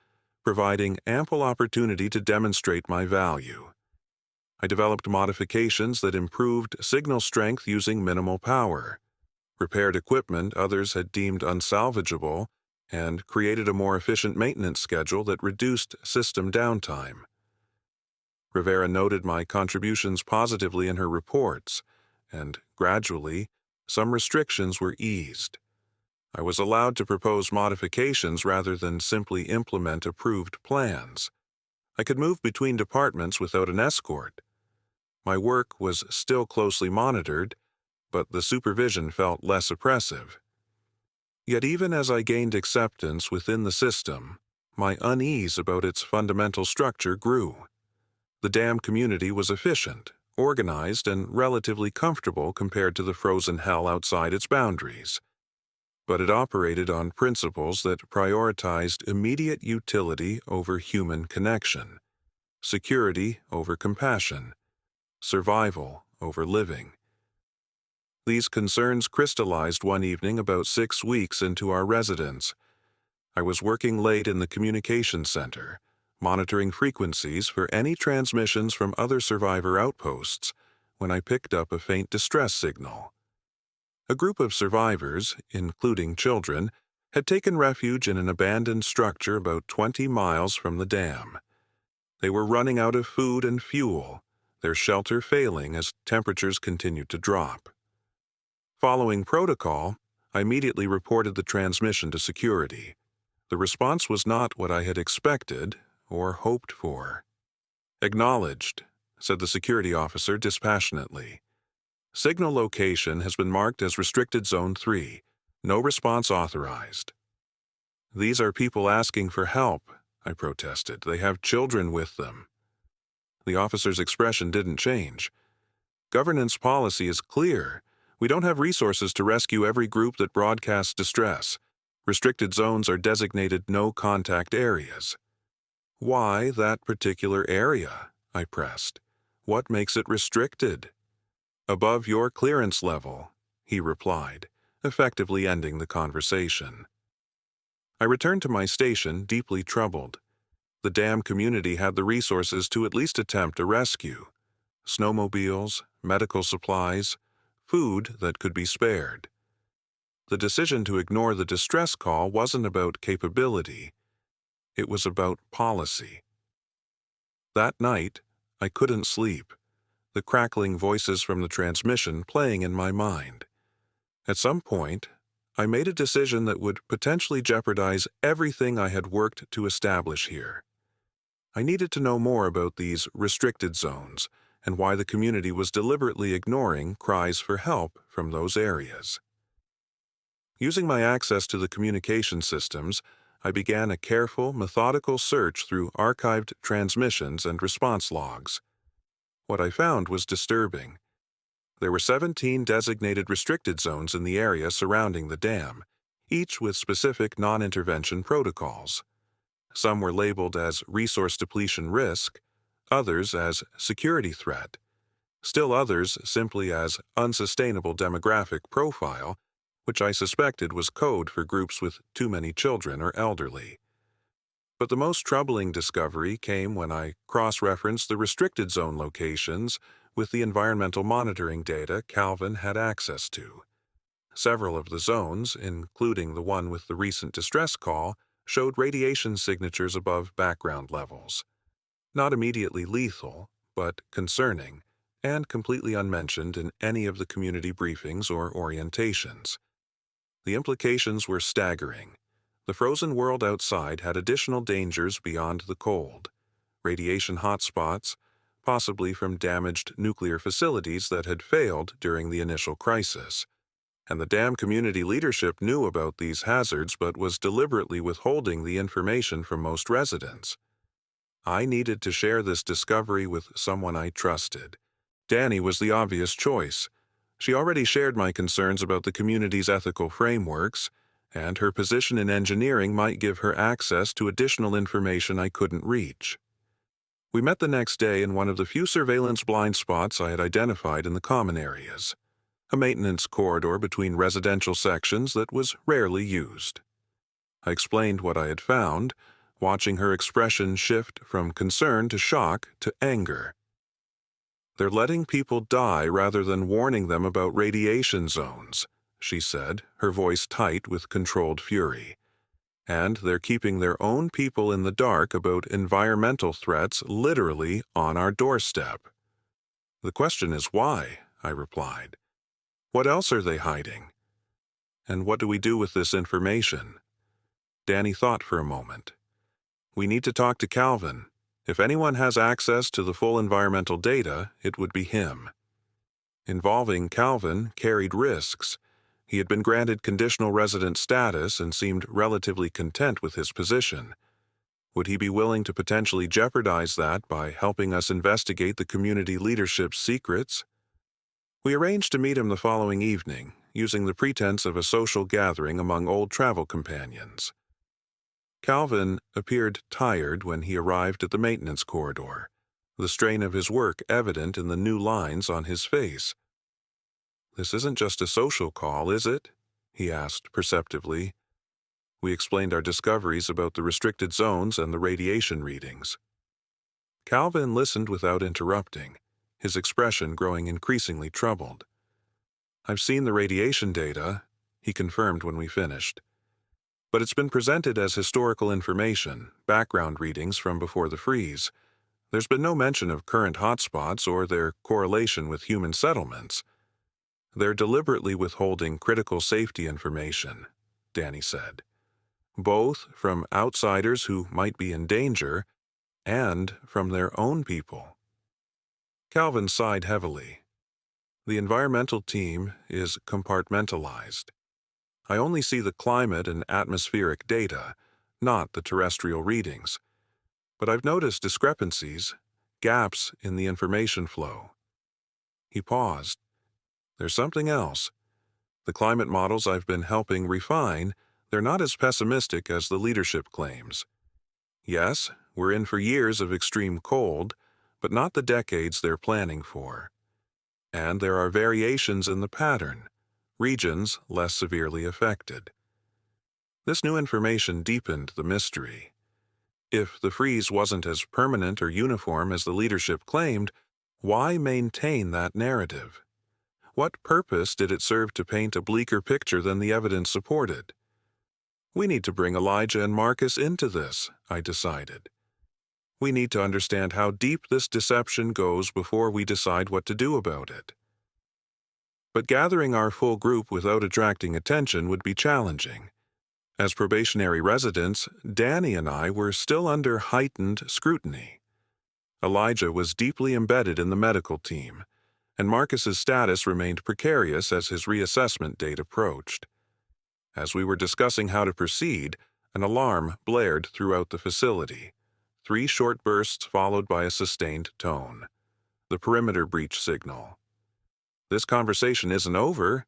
providing ample opportunity to demonstrate my value. I developed modifications that improved signal strength using minimal power, repaired equipment others had deemed unsalvageable, and created a more efficient maintenance schedule that reduced system downtime. Rivera noted my contributions positively in her reports, and gradually, some restrictions were eased. I was allowed to propose modifications rather than simply implement approved plans. I could move between departments without an escort. My work was still closely monitored, but the supervision felt less oppressive. Yet even as I gained acceptance within the system, my unease about its fundamental structure grew. The dam community was efficient, organized, and relatively comfortable compared to the frozen hell outside its boundaries. But it operated on principles that prioritized immediate utility over human connection, security over compassion, survival over living. These concerns crystallized one evening about 6 weeks into our residence. I was working late in the communications center, monitoring frequencies for any transmissions from other survivor outposts, when I picked up a faint distress signal. A group of survivors, including children, had taken refuge in an abandoned structure about 20 miles from the dam. They were running out of food and fuel, their shelter failing as temperatures continued to drop. Following protocol, I immediately reported the transmission to security. The response was not what I had expected or hoped for. "Acknowledged," said the security officer dispassionately. "Signal location has been marked as Restricted Zone 3. No response authorized." "These are people asking for help," I protested. "They have children with them." The officer's expression didn't change. "Governance policy is clear. We don't have resources to rescue every group that broadcasts distress. Restricted zones are designated no-contact areas. Why that particular area? I pressed. What makes it restricted? Above your clearance level, he replied, effectively ending the conversation. I returned to my station, deeply troubled. The dam community had the resources to at least attempt a rescue. Snowmobiles, medical supplies, food that could be spared. The decision to ignore the distress call wasn't about capability. It was about policy. That night, I couldn't sleep, the crackling voices from the transmission playing in my mind. At some point, I made a decision that would potentially jeopardize everything I had worked to establish here. I needed to know more about these restricted zones and why the community was deliberately ignoring cries for help from those areas. Using my access to the communication systems, I began a careful, methodical search through archived transmissions and response logs. What I found was disturbing. There were 17 designated restricted zones in the area surrounding the dam, each with specific non-intervention protocols. Some were labeled as resource depletion risk, others as security threat, still others simply as unsustainable demographic profile, which I suspected was code for groups with too many children or elderly. But the most troubling discovery came when I cross-referenced the restricted zone locations with the environmental monitoring data Calvin had access to. Several of the zones, including the one with the recent distress call, showed radiation signatures above background levels. Not immediately lethal, but concerning, and completely unmentioned in any of the community briefings or orientations. The implications were staggering. The frozen world outside had additional dangers beyond the cold. Radiation hotspots, possibly from damaged nuclear facilities that had failed during the initial crisis. And the dam community leadership knew about these hazards but was deliberately withholding the information from most residents. I needed to share this discovery with someone I trusted. Dani was the obvious choice. She already shared my concerns about the community's ethical frameworks, and her position in engineering might give her access to additional information I couldn't reach. We met the next day in one of the few surveillance blind spots I had identified in the common areas, a maintenance corridor between residential sections that was rarely used. I explained what I had found, watching her expression shift from concern to shock to anger. "They're letting people die rather than warning them about radiation zones," she said, her voice tight with controlled fury. "And they're keeping their own people in the dark about environmental threats literally on our doorstep." "The question is why," I replied. "What else are they hiding? And what do we do with this information?" Dani thought for a moment. "We need to talk to Calvin. If anyone has access to the full environmental data, it would be him." Involving Calvin carried risks. He had been granted conditional resident status and seemed relatively content with his position. Would he be willing to potentially jeopardize that by helping us investigate the community leadership's secrets? We arranged to meet him the following evening, using the pretense of a social gathering among old travel companions. Calvin appeared tired when he arrived at the maintenance corridor, the strain of his work evident in the new lines on his face. "This isn't just a social call, is it?" he asked perceptively. We explained our discoveries about the restricted zones and the radiation readings. Calvin listened without interrupting, his expression growing increasingly troubled. "I've seen the radiation data," he confirmed when we finished. "But it's been presented as historical information, background readings from before the freeze. There's been no mention of current hotspots or their correlation with human settlements. They're deliberately withholding critical safety information," Dani said, "both from outsiders who might be in danger and from their own people." Calvin sighed heavily. "The environmental team is compartmentalized. I only see the climate and atmospheric data, not the terrestrial readings. But I've noticed discrepancies, gaps in the information flow." He paused. "There's something else. The climate models I've been helping refine they're not as pessimistic as the leadership claims. Yes, we're in for years of extreme cold, but not the decades they're planning for. And there are variations in the pattern, regions less severely affected. This new information deepened the mystery. If the freeze wasn't as permanent or uniform as the leadership claimed, why maintain that narrative? What purpose did it serve to paint a bleaker picture than the evidence supported? We need to bring Elijah and Marcus into this, I decided. We need to understand how deep this deception goes before we decide what to do about it. But gathering our full group without attracting attention would be challenging. As probationary residents, Danny and I were still under heightened scrutiny. Elijah was deeply embedded in the medical team, and Marcus's status remained precarious as his reassessment date approached. As we were discussing how to proceed, an alarm blared throughout the facility. 3 short bursts followed by a sustained tone. The perimeter breach signal. "This conversation isn't over,"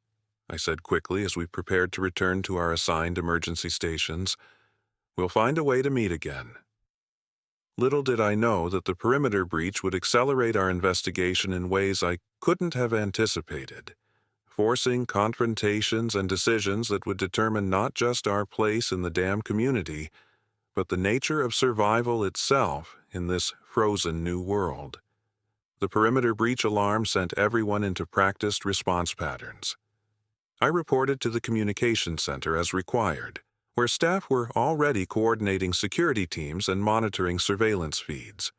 I said quickly as we prepared to return to our assigned emergency stations. "We'll find a way to meet again." Little did I know that the perimeter breach would accelerate our investigation in ways I couldn't have anticipated, forcing confrontations and decisions that would determine not just our place in the dam community, but the nature of survival itself in this frozen new world. The perimeter breach alarm sent everyone into practiced response patterns. I reported to the communications center as required, where staff were already coordinating security teams and monitoring surveillance feeds.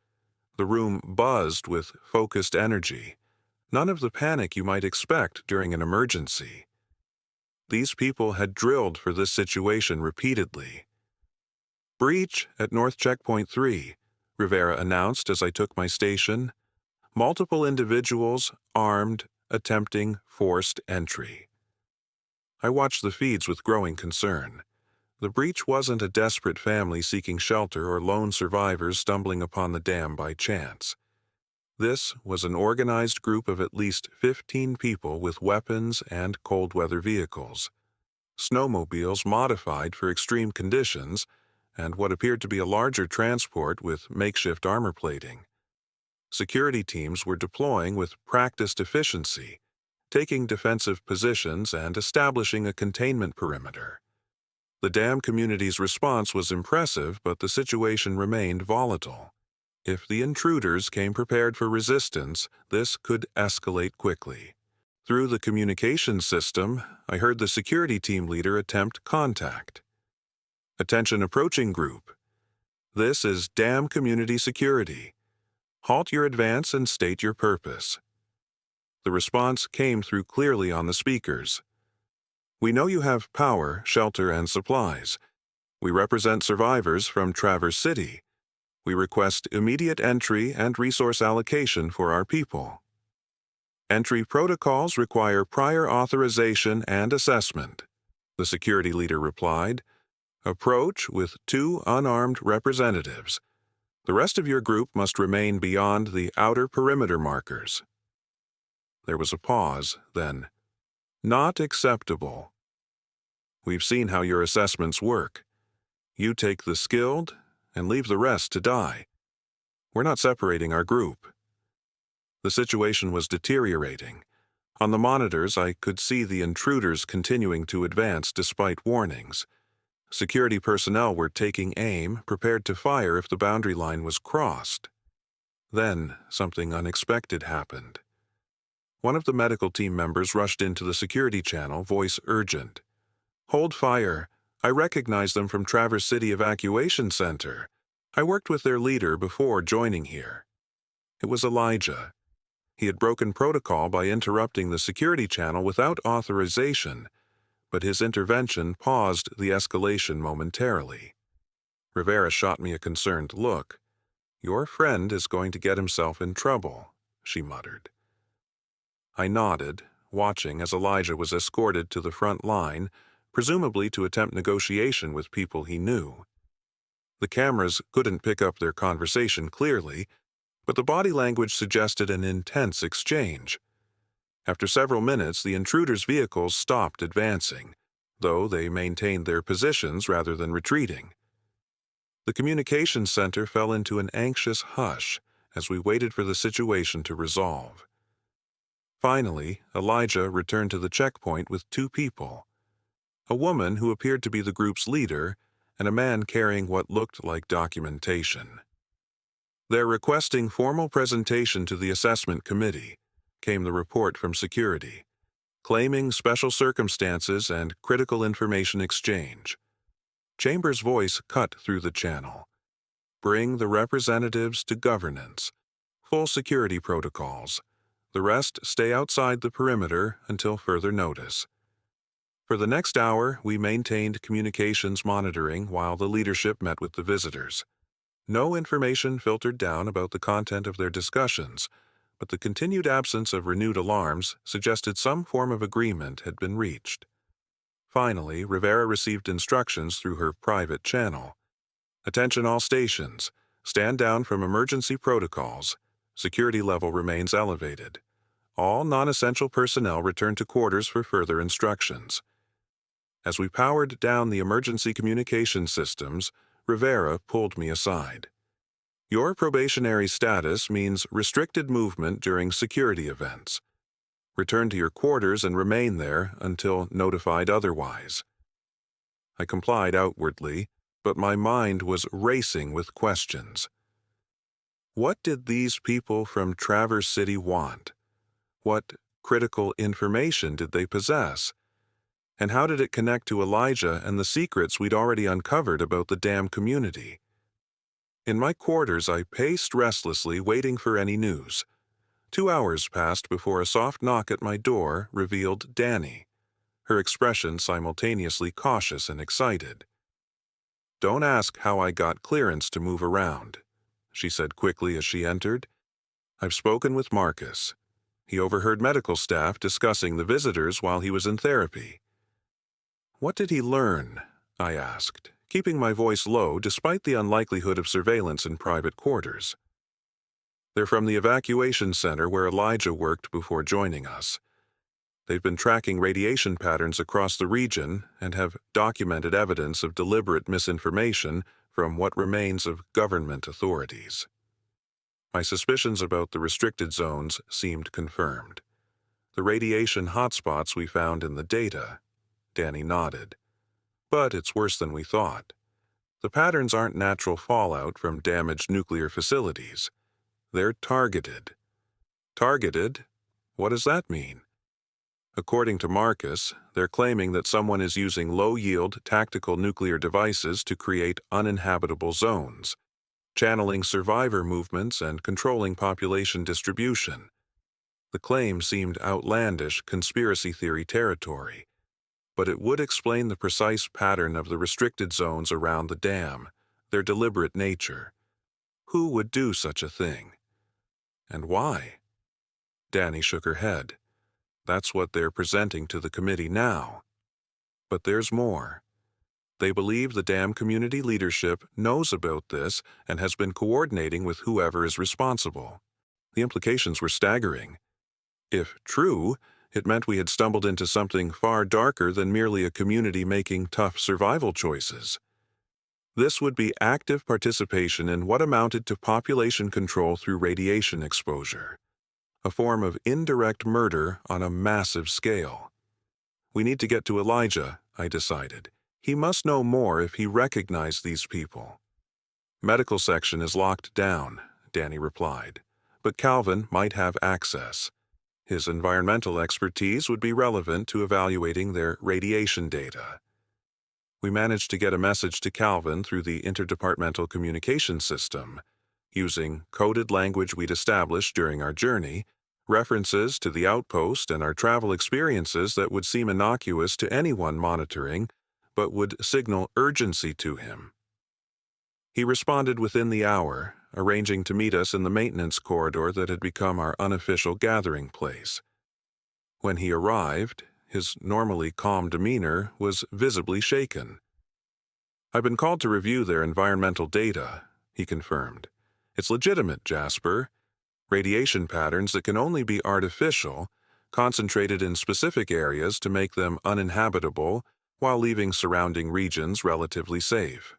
The room buzzed with focused energy, none of the panic you might expect during an emergency. These people had drilled for this situation repeatedly. "Breach at North Checkpoint 3, Rivera announced as I took my station. Multiple individuals, armed, attempting forced entry. I watched the feeds with growing concern. The breach wasn't a desperate family seeking shelter or lone survivors stumbling upon the dam by chance. This was an organized group of at least 15 people with weapons and cold-weather vehicles, snowmobiles modified for extreme conditions, and what appeared to be a larger transport with makeshift armor plating. Security teams were deploying with practiced efficiency, taking defensive positions and establishing a containment perimeter. The dam community's response was impressive, but the situation remained volatile. If the intruders came prepared for resistance, this could escalate quickly. Through the communications system, I heard the security team leader attempt contact. "Attention approaching group. This is dam community security. Halt your advance and state your purpose." The response came through clearly on the speakers. "We know you have power, shelter, and supplies. We represent survivors from Traverse City. We request immediate entry and resource allocation for our people. Entry protocols require prior authorization and assessment," the security leader replied. "Approach with 2 unarmed representatives. The rest of your group must remain beyond the outer perimeter markers." There was a pause, then, "Not acceptable. We've seen how your assessments work. You take the skilled and leave the rest to die. We're not separating our group." The situation was deteriorating. On the monitors, I could see the intruders continuing to advance despite warnings. Security personnel were taking aim, prepared to fire if the boundary line was crossed. Then, something unexpected happened. One of the medical team members rushed into the security channel, voice urgent. "Hold fire. I recognize them from Traverse City Evacuation Center. I worked with their leader before joining here." It was Elijah. He had broken protocol by interrupting the security channel without authorization, but his intervention paused the escalation momentarily. Rivera shot me a concerned look. "Your friend is going to get himself in trouble," she muttered. I nodded, watching as Elijah was escorted to the front line, presumably to attempt negotiation with people he knew. The cameras couldn't pick up their conversation clearly, but the body language suggested an intense exchange. After several minutes, the intruders' vehicles stopped advancing. though they maintained their positions rather than retreating. The communications center fell into an anxious hush as we waited for the situation to resolve. Finally, Elijah returned to the checkpoint with two people, a woman who appeared to be the group's leader and a man carrying what looked like documentation. "They're requesting formal presentation to the assessment committee," came the report from security, claiming special circumstances and critical information exchange. Chambers' voice cut through the channel. "Bring the representatives to governance. Full security protocols. The rest stay outside the perimeter until further notice." For the next hour, we maintained communications monitoring while the leadership met with the visitors. No information filtered down about the content of their discussions, but the continued absence of renewed alarms suggested some form of agreement had been reached. Finally, Rivera received instructions through her private channel. "Attention all stations. Stand down from emergency protocols. Security level remains elevated. All non-essential personnel return to quarters for further instructions." As we powered down the emergency communication systems, Rivera pulled me aside. "Your probationary status means restricted movement during security events. Return to your quarters and remain there until notified otherwise." I complied outwardly, but my mind was racing with questions. What did these people from Traverse City want? What critical information did they possess? And how did it connect to Elijah and the secrets we'd already uncovered about the dam community? In my quarters, I paced restlessly, waiting for any news. 2 hours passed before a soft knock at my door revealed Danny, her expression simultaneously cautious and excited. "Don't ask how I got clearance to move around," she said quickly as she entered. "I've spoken with Marcus. He overheard medical staff discussing the visitors while he was in therapy." "What did he learn?" I asked, keeping my voice low despite the unlikelihood of surveillance in private quarters. "They're from the evacuation center where Elijah worked before joining us. They've been tracking radiation patterns across the region and have documented evidence of deliberate misinformation from what remains of government authorities." My suspicions about the restricted zones seemed confirmed. "The radiation hotspots we found in the data," Danny nodded. "But it's worse than we thought. The patterns aren't natural fallout from damaged nuclear facilities. They're targeted." "Targeted? What does that mean?" "According to Marcus, they're claiming that someone is using low-yield tactical nuclear devices to create uninhabitable zones, channeling survivor movements and controlling population distribution." The claim seemed outlandish conspiracy theory territory, but it would explain the precise pattern of the restricted zones around the dam, their deliberate nature. Who would do such a thing? And why? Danny shook her head. "That's what they're presenting to the committee now. But there's more. They believe the dam community leadership knows about this and has been coordinating with whoever is responsible." The implications were staggering. If true, it meant we had stumbled into something far darker than merely a community making tough survival choices. This would be active participation in what amounted to population control through radiation exposure, a form of indirect murder on a massive scale. "We need to get to Elijah," I decided. "He must know more if he recognized these people." "Medical section is locked down," Danny replied, "but Calvin might have access. His environmental expertise would be relevant to evaluating their radiation data." We managed to get a message to Calvin through the interdepartmental communication system, using coded language we'd established during our journey, references to the outpost and our travel experiences that would seem innocuous to anyone monitoring, but would signal urgency to him. He responded within the hour, arranging to meet us in the maintenance corridor that had become our unofficial gathering place. When he arrived, his normally calm demeanor was visibly shaken. "I've been called to review their environmental data," he confirmed. "It's legitimate, Jasper. Radiation patterns that can only be artificial, concentrated in specific areas to make them uninhabitable, while leaving surrounding regions relatively safe.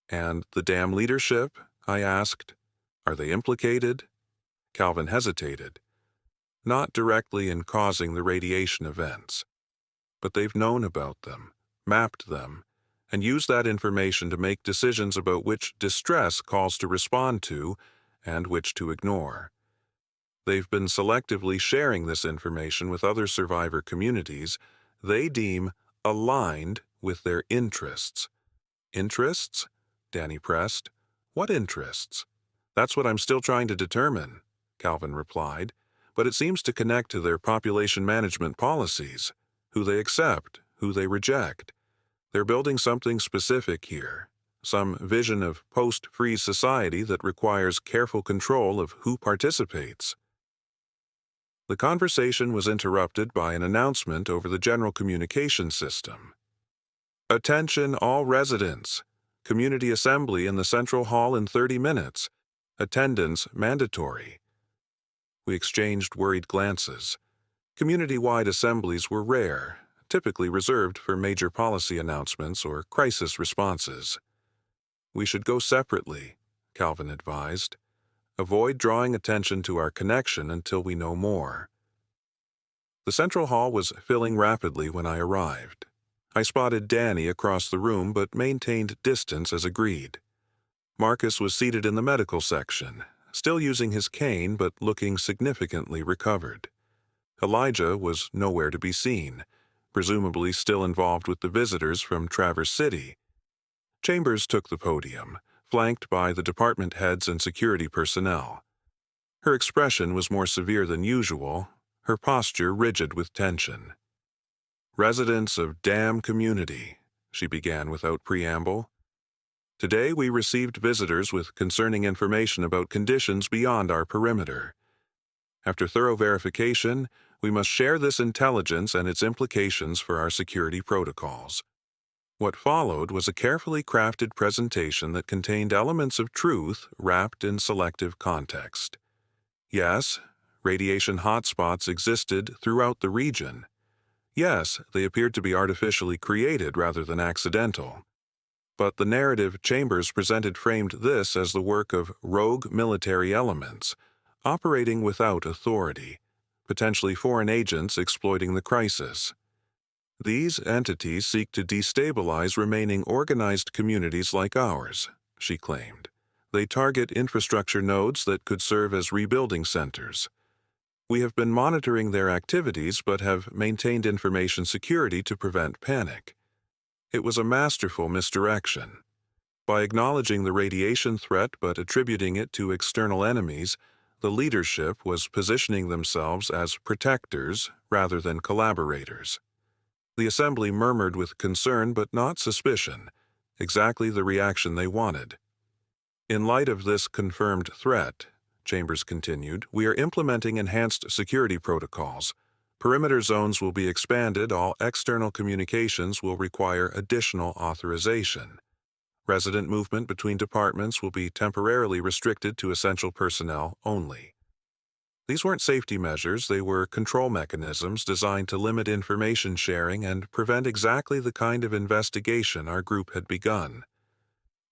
And the dam leadership? I asked. Are they implicated? Calvin hesitated. Not directly in causing the radiation events, but they've known about them, mapped them, and used that information to make decisions about which distress calls to respond to and which to ignore. They've been selectively sharing this information with other survivor communities they deem aligned with their interests. Interests? Danny pressed. What interests? That's what I'm still trying to determine, Calvin replied, but it seems to connect to their population management policies, who they accept, who they reject. They're building something specific here, some vision of post-freeze society that requires careful control of who participates. The conversation was interrupted by an announcement over the general communication system. Attention all residents. Community assembly in the Central Hall in 30 minutes. Attendance mandatory. We exchanged worried glances. Community-wide assemblies were rare, typically reserved for major policy announcements or crisis responses. We should go separately, Calvin advised. Avoid drawing attention to our connection until we know more. The Central Hall was filling rapidly when I arrived. I spotted Danny across the room but maintained distance as agreed. Marcus was seated in the medical section, still using his cane but looking significantly recovered. Elijah was nowhere to be seen, presumably still involved with the visitors from Traverse City. Chambers took the podium, flanked by the department heads and security personnel. Her expression was more severe than usual, her posture rigid with tension. Residents of Dam Community, she began without preamble. Today we received visitors with concerning information about conditions beyond our perimeter. After thorough verification, we must share this intelligence and its implications for our security protocols. What followed was a carefully crafted presentation that contained elements of truth wrapped in selective context. Yes, radiation hotspots existed throughout the region. Yes, they appeared to be artificially created rather than accidental. But the narrative Chambers presented framed this as the work of rogue military elements, operating without authority, potentially foreign agents exploiting the crisis. These entities seek to destabilize remaining organized communities like ours, she claimed. They target infrastructure nodes that could serve as rebuilding centers. We have been monitoring their activities but have maintained information security to prevent panic. It was a masterful misdirection. By acknowledging the radiation threat but attributing it to external enemies, the leadership was positioning themselves as protectors rather than collaborators. The assembly murmured with concern but not suspicion, exactly the reaction they wanted. In light of this confirmed threat, Chambers continued, we are implementing enhanced security protocols. Perimeter zones will be expanded. All external communications will require additional authorization. Resident movement between departments will be temporarily restricted to essential personnel only. These weren't safety measures, they were control mechanisms designed to limit information sharing and prevent exactly the kind of investigation our group had begun.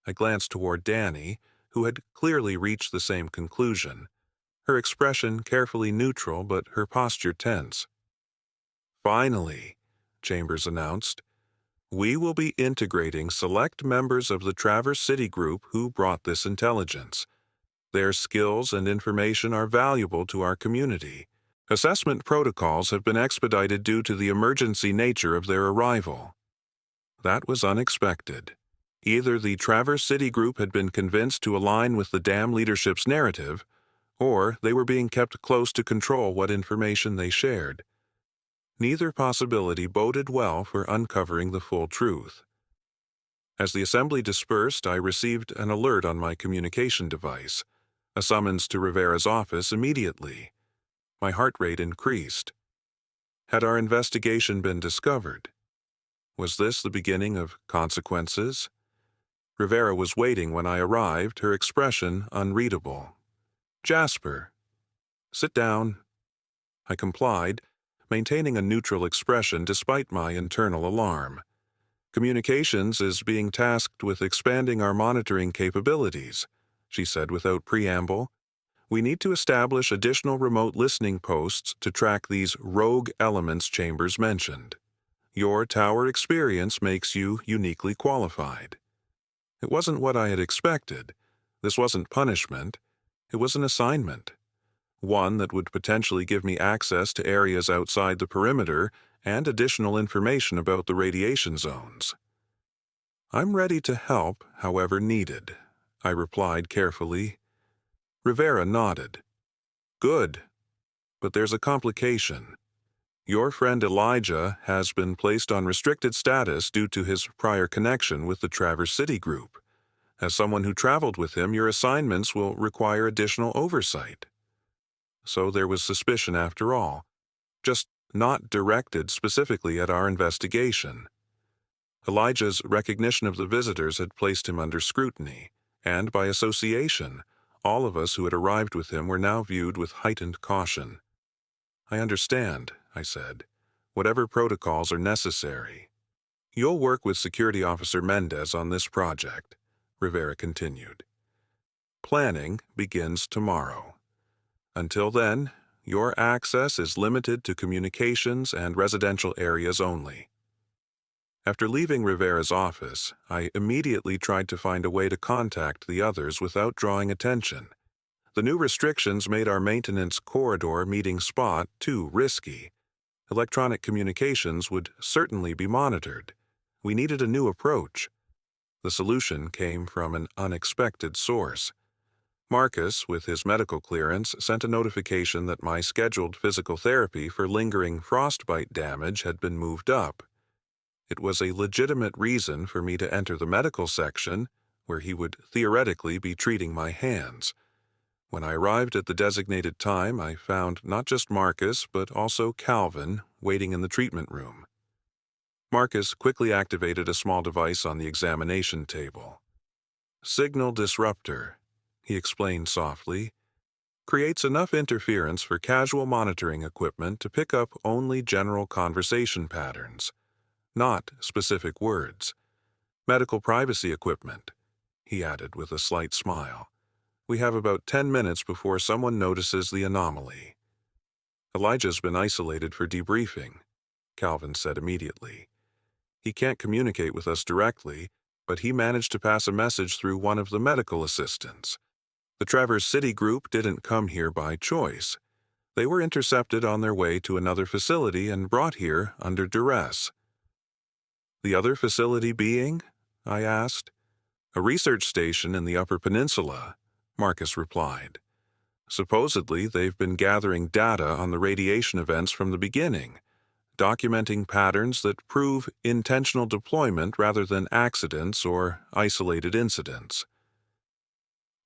I glanced toward Danny, who had clearly reached the same conclusion, her expression carefully neutral but her posture tense. Finally, Chambers announced, we will be integrating select members of the Traverse City group who brought this intelligence. Their skills and information are valuable to our community. Assessment protocols have been expedited due to the emergency nature of their arrival. That was unexpected. Either the Traverse City group had been convinced to align with the dam leadership's narrative, or they were being kept close to control what information they shared. Neither possibility boded well for uncovering the full truth. As the assembly dispersed, I received an alert on my communication device, a summons to Rivera's office immediately. My heart rate increased. Had our investigation been discovered? Was this the beginning of consequences? Rivera was waiting when I arrived, her expression unreadable. Jasper. Sit down. I complied, maintaining a neutral expression despite my internal alarm. Communications is being tasked with expanding our monitoring capabilities, she said without preamble. We need to establish additional remote listening posts to track these rogue elements Chambers mentioned. Your tower experience makes you uniquely qualified. It wasn't what I had expected. This wasn't punishment. It was an assignment. One that would potentially give me access to areas outside the perimeter and additional information about the radiation zones. I'm ready to help however needed, I replied carefully. Rivera nodded. Good. But there's a complication. Your friend Elijah has been placed on restricted status due to his prior connection with the Traverse City Group. As someone who traveled with him, your assignments will require additional oversight. So there was suspicion after all, just not directed specifically at our investigation. Elijah's recognition of the visitors had placed him under scrutiny, and by association, all of us who had arrived with him were now viewed with heightened caution. I understand, I said. Whatever protocols are necessary. You'll work with Security Officer Mendez on this project, Rivera continued. Planning begins tomorrow. Until then, your access is limited to communications and residential areas only. After leaving Rivera's office, I immediately tried to find a way to contact the others without drawing attention. The new restrictions made our maintenance corridor meeting spot too risky. Electronic communications would certainly be monitored. We needed a new approach. The solution came from an unexpected source. Marcus, with his medical clearance, sent a notification that my scheduled physical therapy for lingering frostbite damage had been moved up. It was a legitimate reason for me to enter the medical section, where he would theoretically be treating my hands. When I arrived at the designated time, I found not just Marcus, but also Calvin, waiting in the treatment room. Marcus quickly activated a small device on the examination table. Signal disruptor, he explained softly, creates enough interference for casual monitoring equipment to pick up only general conversation patterns, not specific words. Medical privacy equipment, he added with a slight smile. We have about 10 minutes before someone notices the anomaly. Elijah's been isolated for debriefing, Calvin said immediately. He can't communicate with us directly, but he managed to pass a message through one of the medical assistants. The Traverse City Group didn't come here by choice. They were intercepted on their way to another facility and brought here under duress. The other facility being? I asked. A research station in the Upper Peninsula, Marcus replied. Supposedly, they've been gathering data on the radiation events from the beginning, documenting patterns that prove intentional deployment rather than accidents or isolated incidents.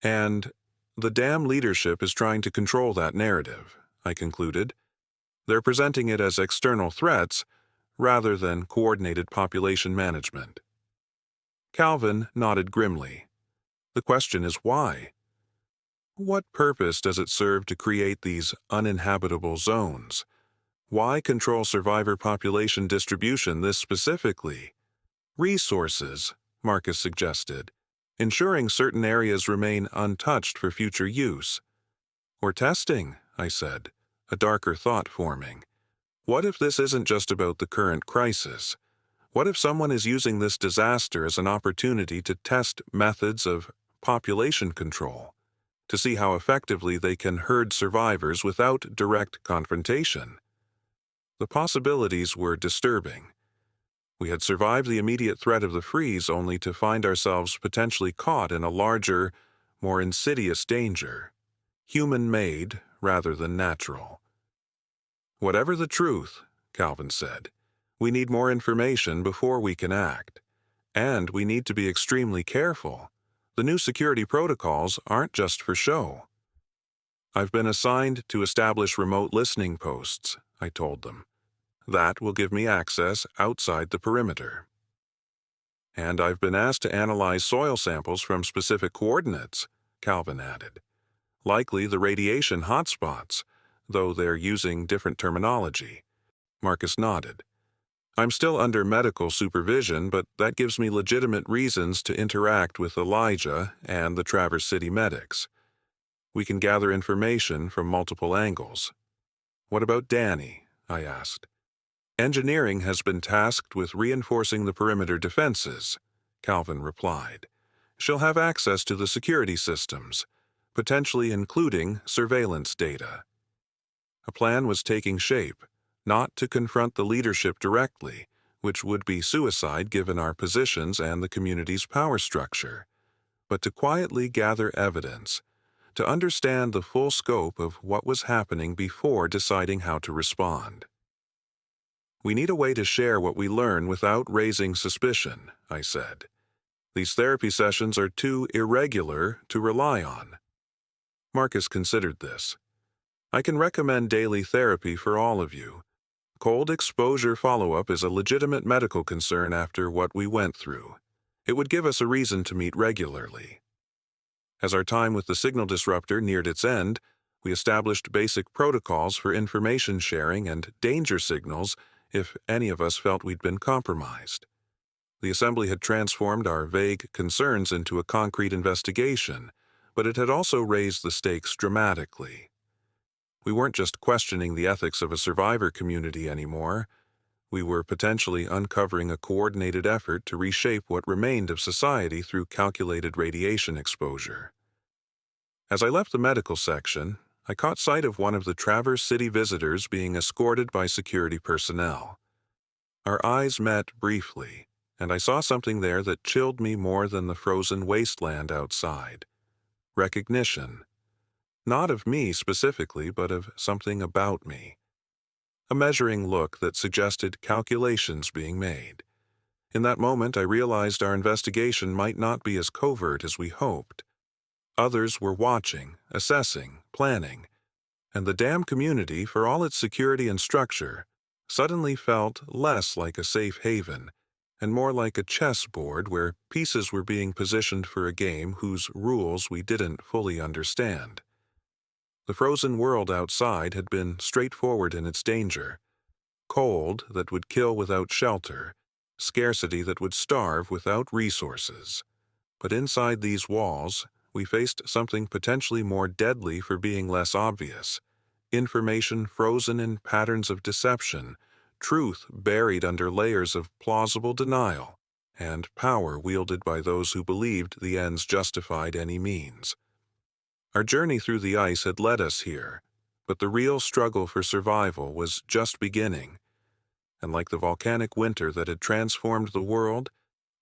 And the dam leadership is trying to control that narrative, I concluded. They're presenting it as external threats rather than coordinated population management. Calvin nodded grimly. The question is why? What purpose does it serve to create these uninhabitable zones? Why control survivor population distribution this specifically? Resources, Marcus suggested, ensuring certain areas remain untouched for future use. Or testing, I said, a darker thought forming. What if this isn't just about the current crisis? What if someone is using this disaster as an opportunity to test methods of population control, to see how effectively they can herd survivors without direct confrontation? The possibilities were disturbing. We had survived the immediate threat of the freeze only to find ourselves potentially caught in a larger, more insidious danger, human-made rather than natural. Whatever the truth, Calvin said, we need more information before we can act. And we need to be extremely careful. The new security protocols aren't just for show. I've been assigned to establish remote listening posts, I told them. That will give me access outside the perimeter. And I've been asked to analyze soil samples from specific coordinates, Calvin added. Likely the radiation hotspots, though they're using different terminology. Marcus nodded. I'm still under medical supervision, but that gives me legitimate reasons to interact with Elijah and the Traverse City medics. We can gather information from multiple angles. What about Danny? I asked. Engineering has been tasked with reinforcing the perimeter defenses, Calvin replied. She'll have access to the security systems, potentially including surveillance data. A plan was taking shape, not to confront the leadership directly, which would be suicide given our positions and the community's power structure, but to quietly gather evidence, to understand the full scope of what was happening before deciding how to respond. We need a way to share what we learn without raising suspicion, I said. These therapy sessions are too irregular to rely on. Marcus considered this. I can recommend daily therapy for all of you. Cold exposure follow-up is a legitimate medical concern after what we went through. It would give us a reason to meet regularly. As our time with the signal disruptor neared its end, we established basic protocols for information sharing and danger signals if any of us felt we'd been compromised. The assembly had transformed our vague concerns into a concrete investigation, but it had also raised the stakes dramatically. We weren't just questioning the ethics of a survivor community anymore. We were potentially uncovering a coordinated effort to reshape what remained of society through calculated radiation exposure. As I left the medical section, I caught sight of one of the Traverse City visitors being escorted by security personnel. Our eyes met briefly, and I saw something there that chilled me more than the frozen wasteland outside. Recognition. Not of me specifically, but of something about me. A measuring look that suggested calculations being made. In that moment, I realized our investigation might not be as covert as we hoped. Others were watching, assessing, planning, and the dam community, for all its security and structure, suddenly felt less like a safe haven and more like a chessboard where pieces were being positioned for a game whose rules we didn't fully understand. The frozen world outside had been straightforward in its danger. Cold that would kill without shelter, scarcity that would starve without resources. But inside these walls, we faced something potentially more deadly for being less obvious. Information frozen in patterns of deception, truth buried under layers of plausible denial, and power wielded by those who believed the ends justified any means. Our journey through the ice had led us here, but the real struggle for survival was just beginning. And like the volcanic winter that had transformed the world,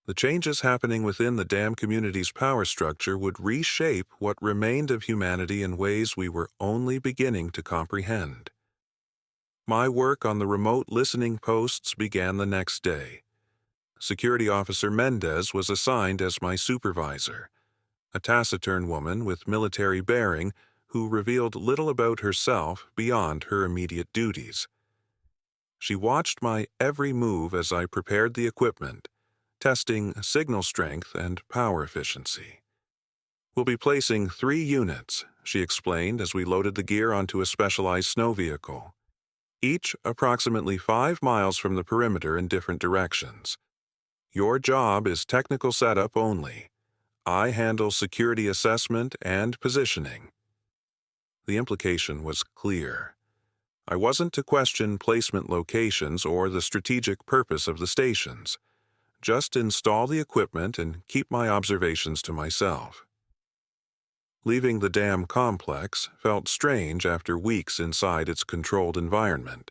the changes happening within the dam community's power structure would reshape what remained of humanity in ways we were only beginning to comprehend. My work on the remote listening posts began the next day. Security Officer Mendez was assigned as my supervisor, a taciturn woman with military bearing who revealed little about herself beyond her immediate duties. She watched my every move as I prepared the equipment, testing signal strength and power efficiency. We'll be placing 3 units, she explained as we loaded the gear onto a specialized snow vehicle, each approximately 5 miles from the perimeter in different directions. Your job is technical setup only. I handle security assessment and positioning. The implication was clear. I wasn't to question placement locations or the strategic purpose of the stations. Just install the equipment and keep my observations to myself. Leaving the dam complex felt strange after weeks inside its controlled environment.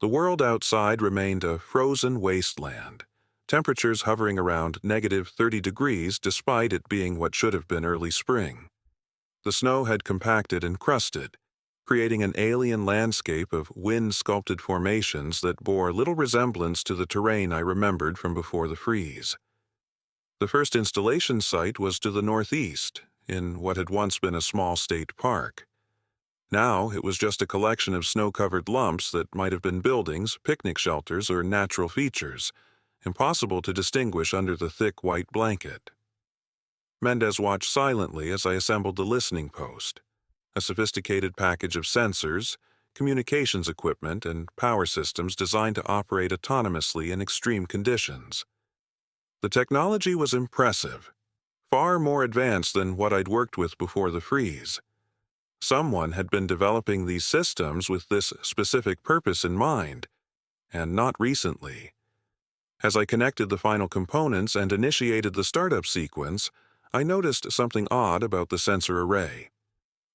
The world outside remained a frozen wasteland, temperatures hovering around -30 degrees despite it being what should have been early spring. The snow had compacted and crusted, creating an alien landscape of wind-sculpted formations that bore little resemblance to the terrain I remembered from before the freeze. The first installation site was to the northeast, in what had once been a small state park. Now it was just a collection of snow-covered lumps that might have been buildings, picnic shelters, or natural features, impossible to distinguish under the thick white blanket. Mendez watched silently as I assembled the listening post. A sophisticated package of sensors, communications equipment, and power systems designed to operate autonomously in extreme conditions. The technology was impressive, far more advanced than what I'd worked with before the freeze. Someone had been developing these systems with this specific purpose in mind, and not recently. As I connected the final components and initiated the startup sequence, I noticed something odd about the sensor array.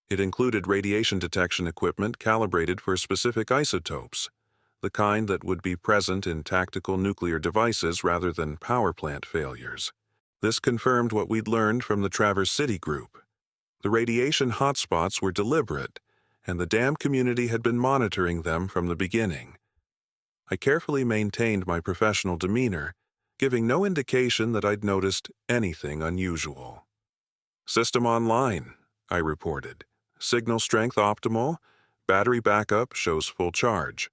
It included radiation detection equipment calibrated for specific isotopes, the kind that would be present in tactical nuclear devices rather than power plant failures. This confirmed what we'd learned from the Traverse City group. The radiation hotspots were deliberate, and the dam community had been monitoring them from the beginning. I carefully maintained my professional demeanor, giving no indication that I'd noticed anything unusual. "System online," I reported. "Signal strength optimal. Battery backup shows full charge."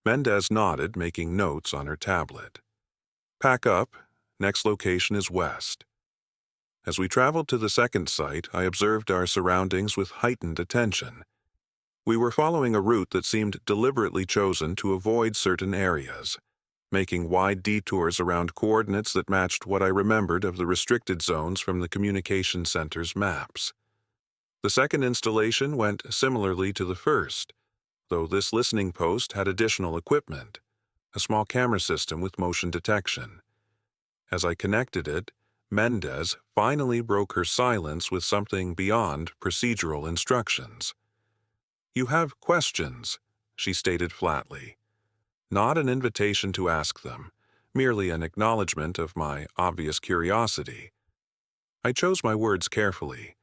Mendez nodded, making notes on her tablet. "Pack up. Next location is west." As we traveled to the second site, I observed our surroundings with heightened attention. We were following a route that seemed deliberately chosen to avoid certain areas, making wide detours around coordinates that matched what I remembered of the restricted zones from the communication center's maps. The second installation went similarly to the first, though this listening post had additional equipment, a small camera system with motion detection. As I connected it, Mendez finally broke her silence with something beyond procedural instructions. "You have questions," she stated flatly. Not an invitation to ask them, merely an acknowledgement of my obvious curiosity. I chose my words carefully.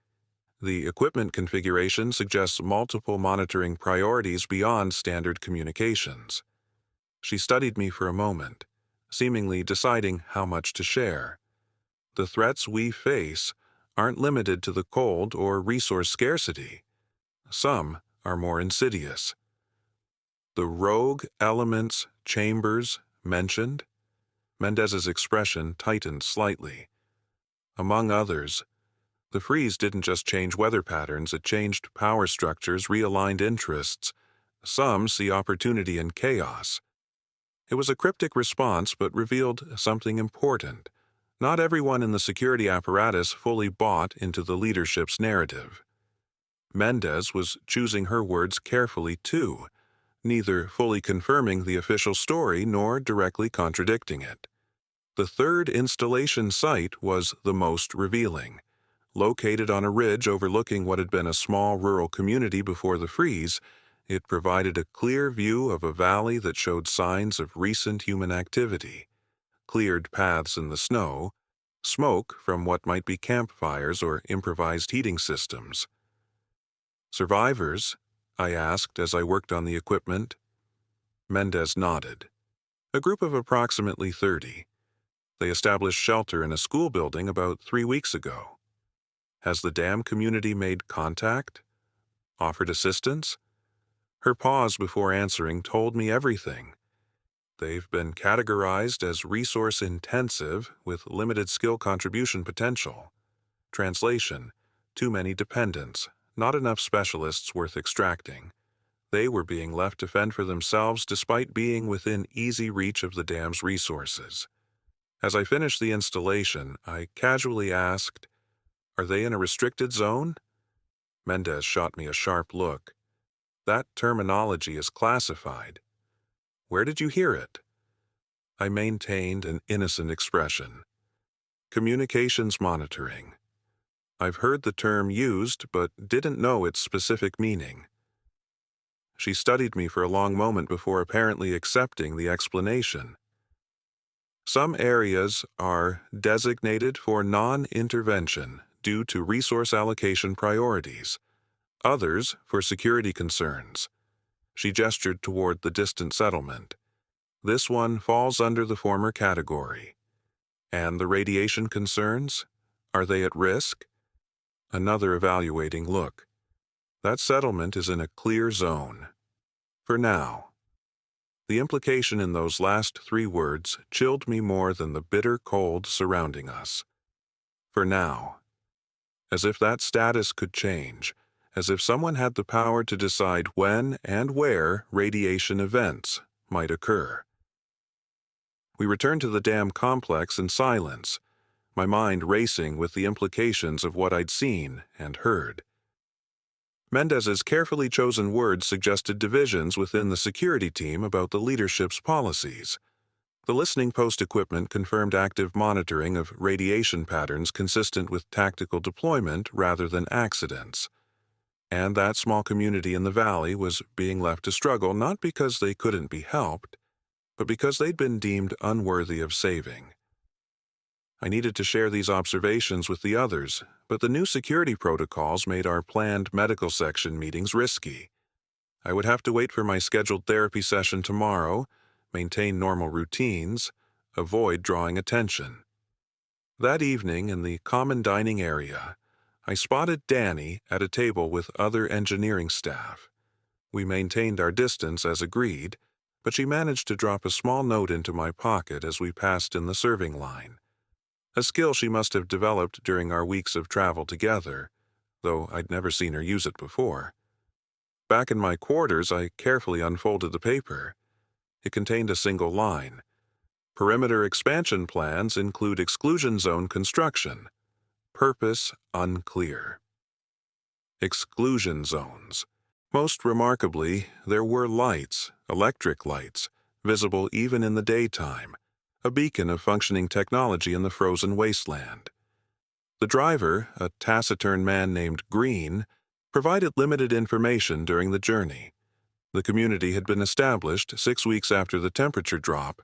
The equipment configuration suggests multiple monitoring priorities beyond standard communications. She studied me for a moment, seemingly deciding how much to share. The threats we face aren't limited to the cold or resource scarcity. Some are more insidious. "The rogue elements chambers mentioned?" Mendez's expression tightened slightly. "Among others, the freeze didn't just change weather patterns, it changed power structures, realigned interests. Some see opportunity in chaos." It was a cryptic response, but revealed something important. Not everyone in the security apparatus fully bought into the leadership's narrative. Mendez was choosing her words carefully too, neither fully confirming the official story nor directly contradicting it. The third installation site was the most revealing. Located on a ridge overlooking what had been a small rural community before the freeze, it provided a clear view of a valley that showed signs of recent human activity. Cleared paths in the snow, smoke from what might be campfires or improvised heating systems. "Survivors?" I asked as I worked on the equipment. Mendez nodded. "A group of approximately 30. They established shelter in a school building about 3 weeks ago." "Has the dam community made contact? Offered assistance?" Her pause before answering told me everything. "They've been categorized as resource-intensive with limited skill contribution potential. Translation: too many dependents, not enough specialists worth extracting. They were being left to fend for themselves despite being within easy reach of the dam's resources." As I finished the installation, I casually asked, "Are they in a restricted zone?" Mendez shot me a sharp look. "That terminology is classified." "Where did you hear it?" I maintained an innocent expression. "Communications monitoring. I've heard the term used, but didn't know its specific meaning." She studied me for a long moment before apparently accepting the explanation. "Some areas are designated for non-intervention due to resource allocation priorities. Others for security concerns." She gestured toward the distant settlement. "This one falls under the former category." "And the radiation concerns? Are they at risk?" Another evaluating look. "That settlement is in a clear zone. For now." The implication in those last 3 words chilled me more than the bitter cold surrounding us. For now. As if that status could change, as if someone had the power to decide when and where radiation events might occur. We returned to the dam complex in silence, my mind racing with the implications of what I'd seen and heard. Mendez's carefully chosen words suggested divisions within the security team about the leadership's policies. The listening post equipment confirmed active monitoring of radiation patterns consistent with tactical deployment rather than accidents. And that small community in the valley was being left to struggle not because they couldn't be helped, but because they'd been deemed unworthy of saving. I needed to share these observations with the others, but the new security protocols made our planned medical section meetings risky. I would have to wait for my scheduled therapy session tomorrow, maintain normal routines, avoid drawing attention. That evening in the common dining area, I spotted Danny at a table with other engineering staff. We maintained our distance as agreed, but she managed to drop a small note into my pocket as we passed in the serving line. A skill she must have developed during our weeks of travel together, though I'd never seen her use it before. Back in my quarters, I carefully unfolded the paper. It contained a single line. Perimeter expansion plans include exclusion zone construction. Purpose unclear. Exclusion zones. Most remarkably, there were lights, electric lights, visible even in the daytime, a beacon of functioning technology in the frozen wasteland. The driver, a taciturn man named Green, provided limited information during the journey. The community had been established 6 weeks after the temperature drop,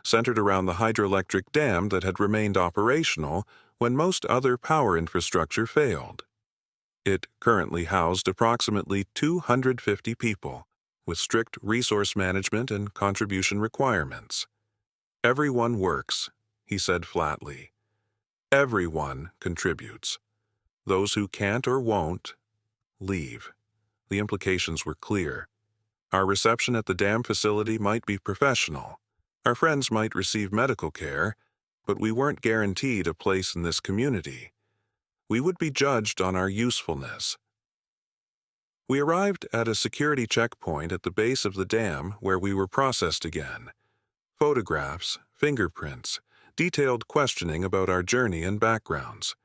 centered around the hydroelectric dam that had remained operational when most other power infrastructure failed. It currently housed approximately 250 people, with strict resource management and contribution requirements. "Everyone works," he said flatly. "Everyone contributes. Those who can't or won't, leave." The implications were clear. Our reception at the dam facility might be professional. Our friends might receive medical care, but we weren't guaranteed a place in this community. We would be judged on our usefulness. We arrived at a security checkpoint at the base of the dam where we were processed again. Photographs, fingerprints, detailed questioning about our journey and backgrounds.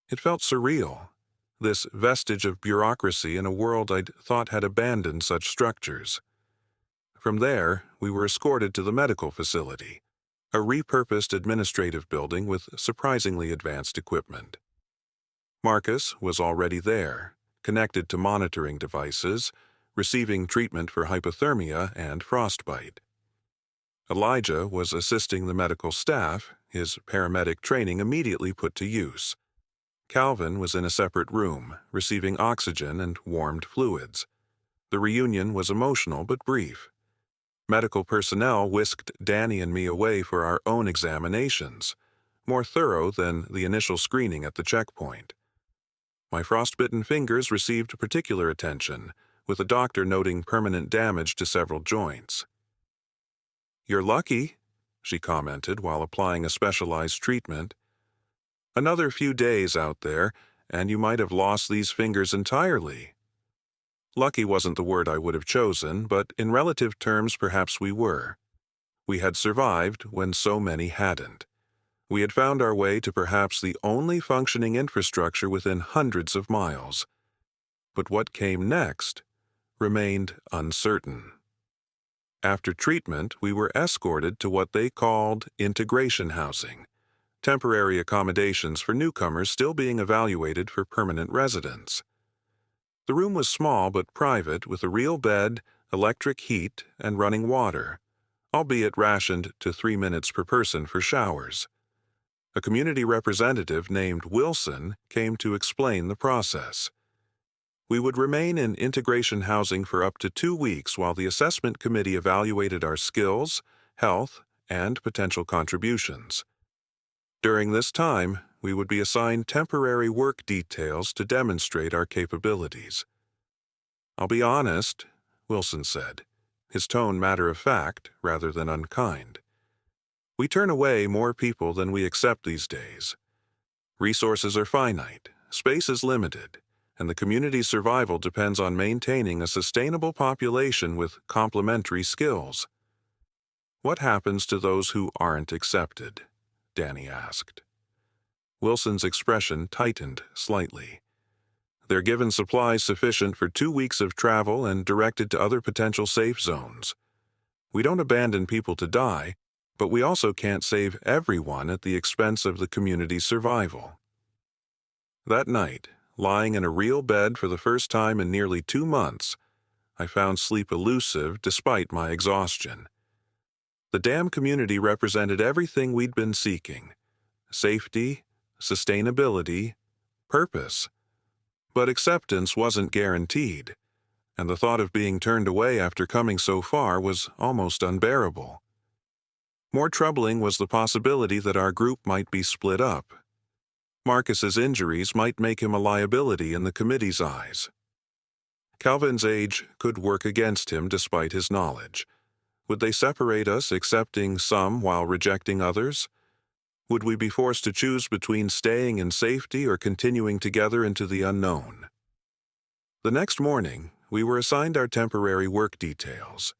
It felt surreal, this vestige of bureaucracy in a world I'd thought had abandoned such structures. From there, we were escorted to the medical facility, a repurposed administrative building with surprisingly advanced equipment. Marcus was already there, connected to monitoring devices, receiving treatment for hypothermia and frostbite. Elijah was assisting the medical staff, his paramedic training immediately put to use. Calvin was in a separate room, receiving oxygen and warmed fluids. The reunion was emotional but brief. Medical personnel whisked Danny and me away for our own examinations, more thorough than the initial screening at the checkpoint. My frostbitten fingers received particular attention, with a doctor noting permanent damage to several joints. "You're lucky," she commented while applying a specialized treatment. "Another few days out there, and you might have lost these fingers entirely." Lucky wasn't the word I would have chosen, but in relative terms perhaps we were. We had survived when so many hadn't. We had found our way to perhaps the only functioning infrastructure within hundreds of miles. But what came next remained uncertain. After treatment, we were escorted to what they called integration housing, temporary accommodations for newcomers still being evaluated for permanent residence. The room was small but private, with a real bed, electric heat, and running water, albeit rationed to 3 minutes per person for showers. A community representative named Wilson came to explain the process. We would remain in integration housing for up to 2 weeks while the assessment committee evaluated our skills, health, and potential contributions. During this time, we would be assigned temporary work details to demonstrate our capabilities. "I'll be honest," Wilson said, his tone matter-of-fact rather than unkind. "We turn away more people than we accept these days. Resources are finite, space is limited. and the community's survival depends on maintaining a sustainable population with complementary skills. "What happens to those who aren't accepted?" Danny asked. Wilson's expression tightened slightly. "They're given supplies sufficient for 2 weeks of travel and directed to other potential safe zones. We don't abandon people to die, but we also can't save everyone at the expense of the community's survival." That night, lying in a real bed for the first time in nearly 2 months, I found sleep elusive despite my exhaustion. The dam community represented everything we'd been seeking: safety, sustainability, purpose. But acceptance wasn't guaranteed, and the thought of being turned away after coming so far was almost unbearable. More troubling was the possibility that our group might be split up. Marcus's injuries might make him a liability in the committee's eyes. Calvin's age could work against him despite his knowledge. Would they separate us, accepting some while rejecting others? Would we be forced to choose between staying in safety or continuing together into the unknown? The next morning, we were assigned our temporary work details.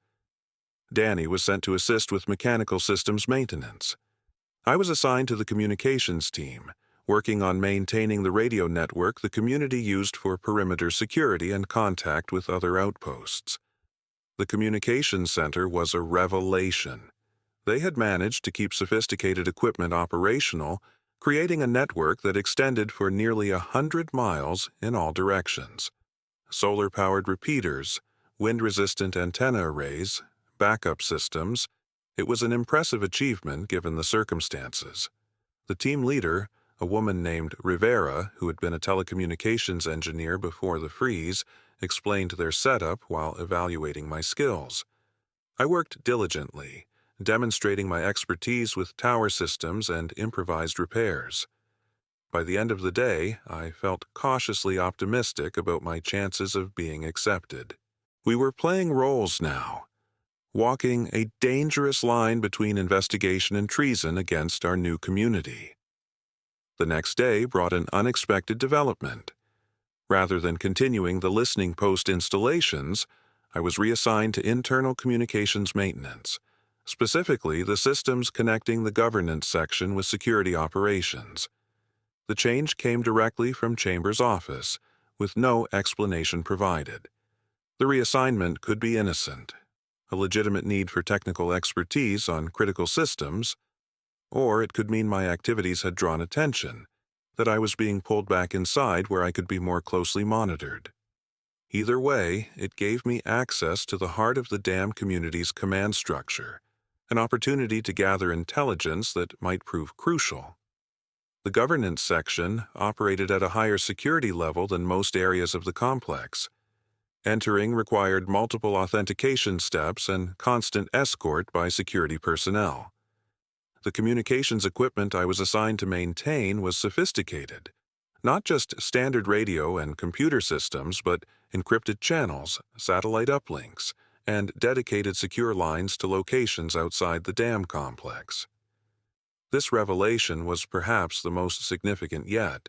Danny was sent to assist with mechanical systems maintenance. I was assigned to the communications team, working on maintaining the radio network the community used for perimeter security and contact with other outposts. The communications center was a revelation. They had managed to keep sophisticated equipment operational, creating a network that extended for nearly 100 miles in all directions. Solar-powered repeaters, wind-resistant antenna arrays, backup systems. It was an impressive achievement given the circumstances. The team leader, a woman named Rivera, who had been a telecommunications engineer before the freeze, explained their setup while evaluating my skills. I worked diligently, demonstrating my expertise with tower systems and improvised repairs. By the end of the day, I felt cautiously optimistic about my chances of being accepted. We were playing roles now, walking a dangerous line between investigation and treason against our new community. The next day brought an unexpected development. Rather than continuing the listening post installations, I was reassigned to internal communications maintenance, specifically the systems connecting the governance section with security operations. The change came directly from Chambers' office, with no explanation provided. The reassignment could be innocent, a legitimate need for technical expertise on critical systems, or it could mean my activities had drawn attention, that I was being pulled back inside where I could be more closely monitored. Either way, it gave me access to the heart of the dam community's command structure, an opportunity to gather intelligence that might prove crucial. The governance section operated at a higher security level than most areas of the complex. Entering required multiple authentication steps and constant escort by security personnel. The communications equipment I was assigned to maintain was sophisticated. Not just standard radio and computer systems, but encrypted channels, satellite uplinks, and dedicated secure lines to locations outside the dam complex. This revelation was perhaps the most significant yet.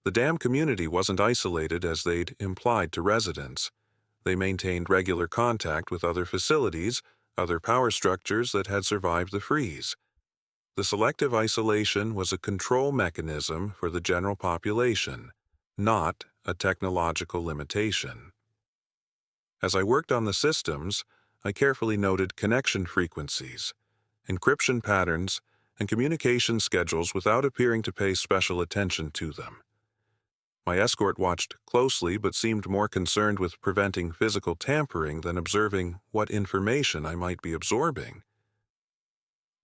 The dam community wasn't isolated as they'd implied to residents. They maintained regular contact with other facilities, other power structures that had survived the freeze. The selective isolation was a control mechanism for the general population, not a technological limitation. As I worked on the systems, I carefully noted connection frequencies, encryption patterns, and communication schedules without appearing to pay special attention to them. My escort watched closely but seemed more concerned with preventing physical tampering than observing what information I might be absorbing.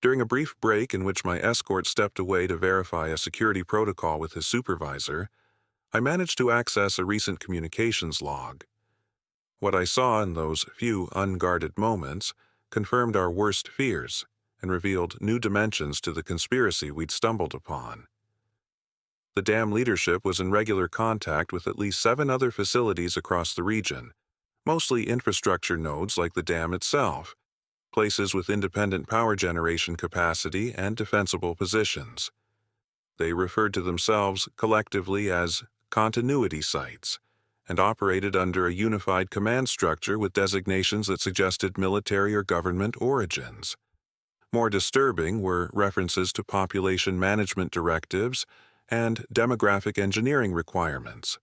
During a brief break in which my escort stepped away to verify a security protocol with his supervisor, I managed to access a recent communications log. What I saw in those few unguarded moments confirmed our worst fears and revealed new dimensions to the conspiracy we'd stumbled upon. The dam leadership was in regular contact with at least 7 other facilities across the region, mostly infrastructure nodes like the dam itself, places with independent power generation capacity and defensible positions. They referred to themselves collectively as continuity sites, and operated under a unified command structure with designations that suggested military or government origins. More disturbing were references to population management directives and demographic engineering requirements.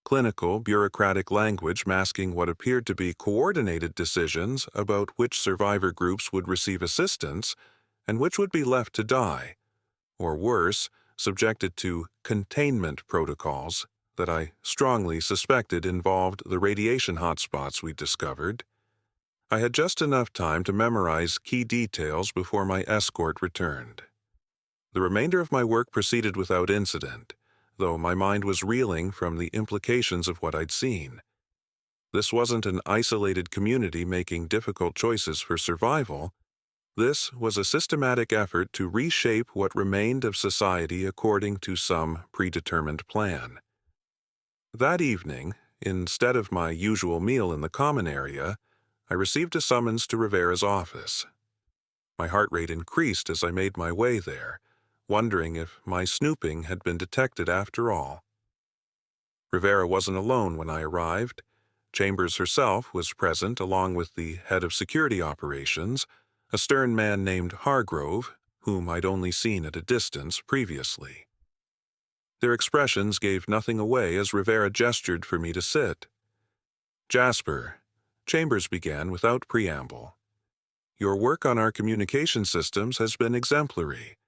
Clinical, bureaucratic language masking what appeared to be coordinated decisions about which survivor groups would receive assistance and which would be left to die, or worse, subjected to containment protocols that I strongly suspected involved the radiation hotspots we discovered. I had just enough time to memorize key details before my escort returned. The remainder of my work proceeded without incident, though my mind was reeling from the implications of what I'd seen. This wasn't an isolated community making difficult choices for survival. This was a systematic effort to reshape what remained of society according to some predetermined plan. That evening, instead of my usual meal in the common area, I received a summons to Rivera's office. My heart rate increased as I made my way there, wondering if my snooping had been detected after all. Rivera wasn't alone when I arrived. Chambers herself was present along with the head of security operations, a stern man named Hargrove, whom I'd only seen at a distance previously. Their expressions gave nothing away as Rivera gestured for me to sit. "Jasper," Chambers began without preamble, "your work on our communication systems has been exemplary.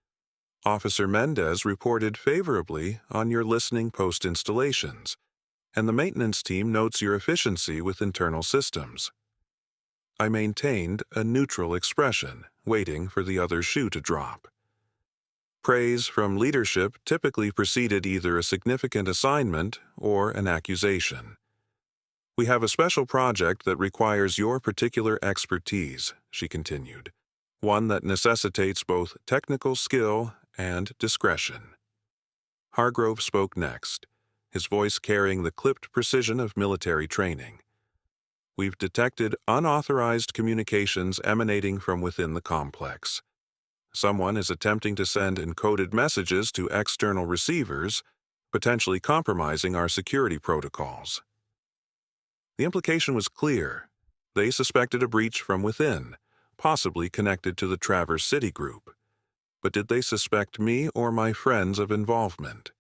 Officer Mendez reported favorably on your listening post installations, and the maintenance team notes your efficiency with internal systems." I maintained a neutral expression, waiting for the other shoe to drop. Praise from leadership typically preceded either a significant assignment or an accusation. "We have a special project that requires your particular expertise," she continued, "one that necessitates both technical skill and discretion." Hargrove spoke next, his voice carrying the clipped precision of military training. "We've detected unauthorized communications emanating from within the complex. Someone is attempting to send encoded messages to external receivers, potentially compromising our security protocols." The implication was clear. They suspected a breach from within, possibly connected to the Traverse City group. But did they suspect me or my friends of involvement?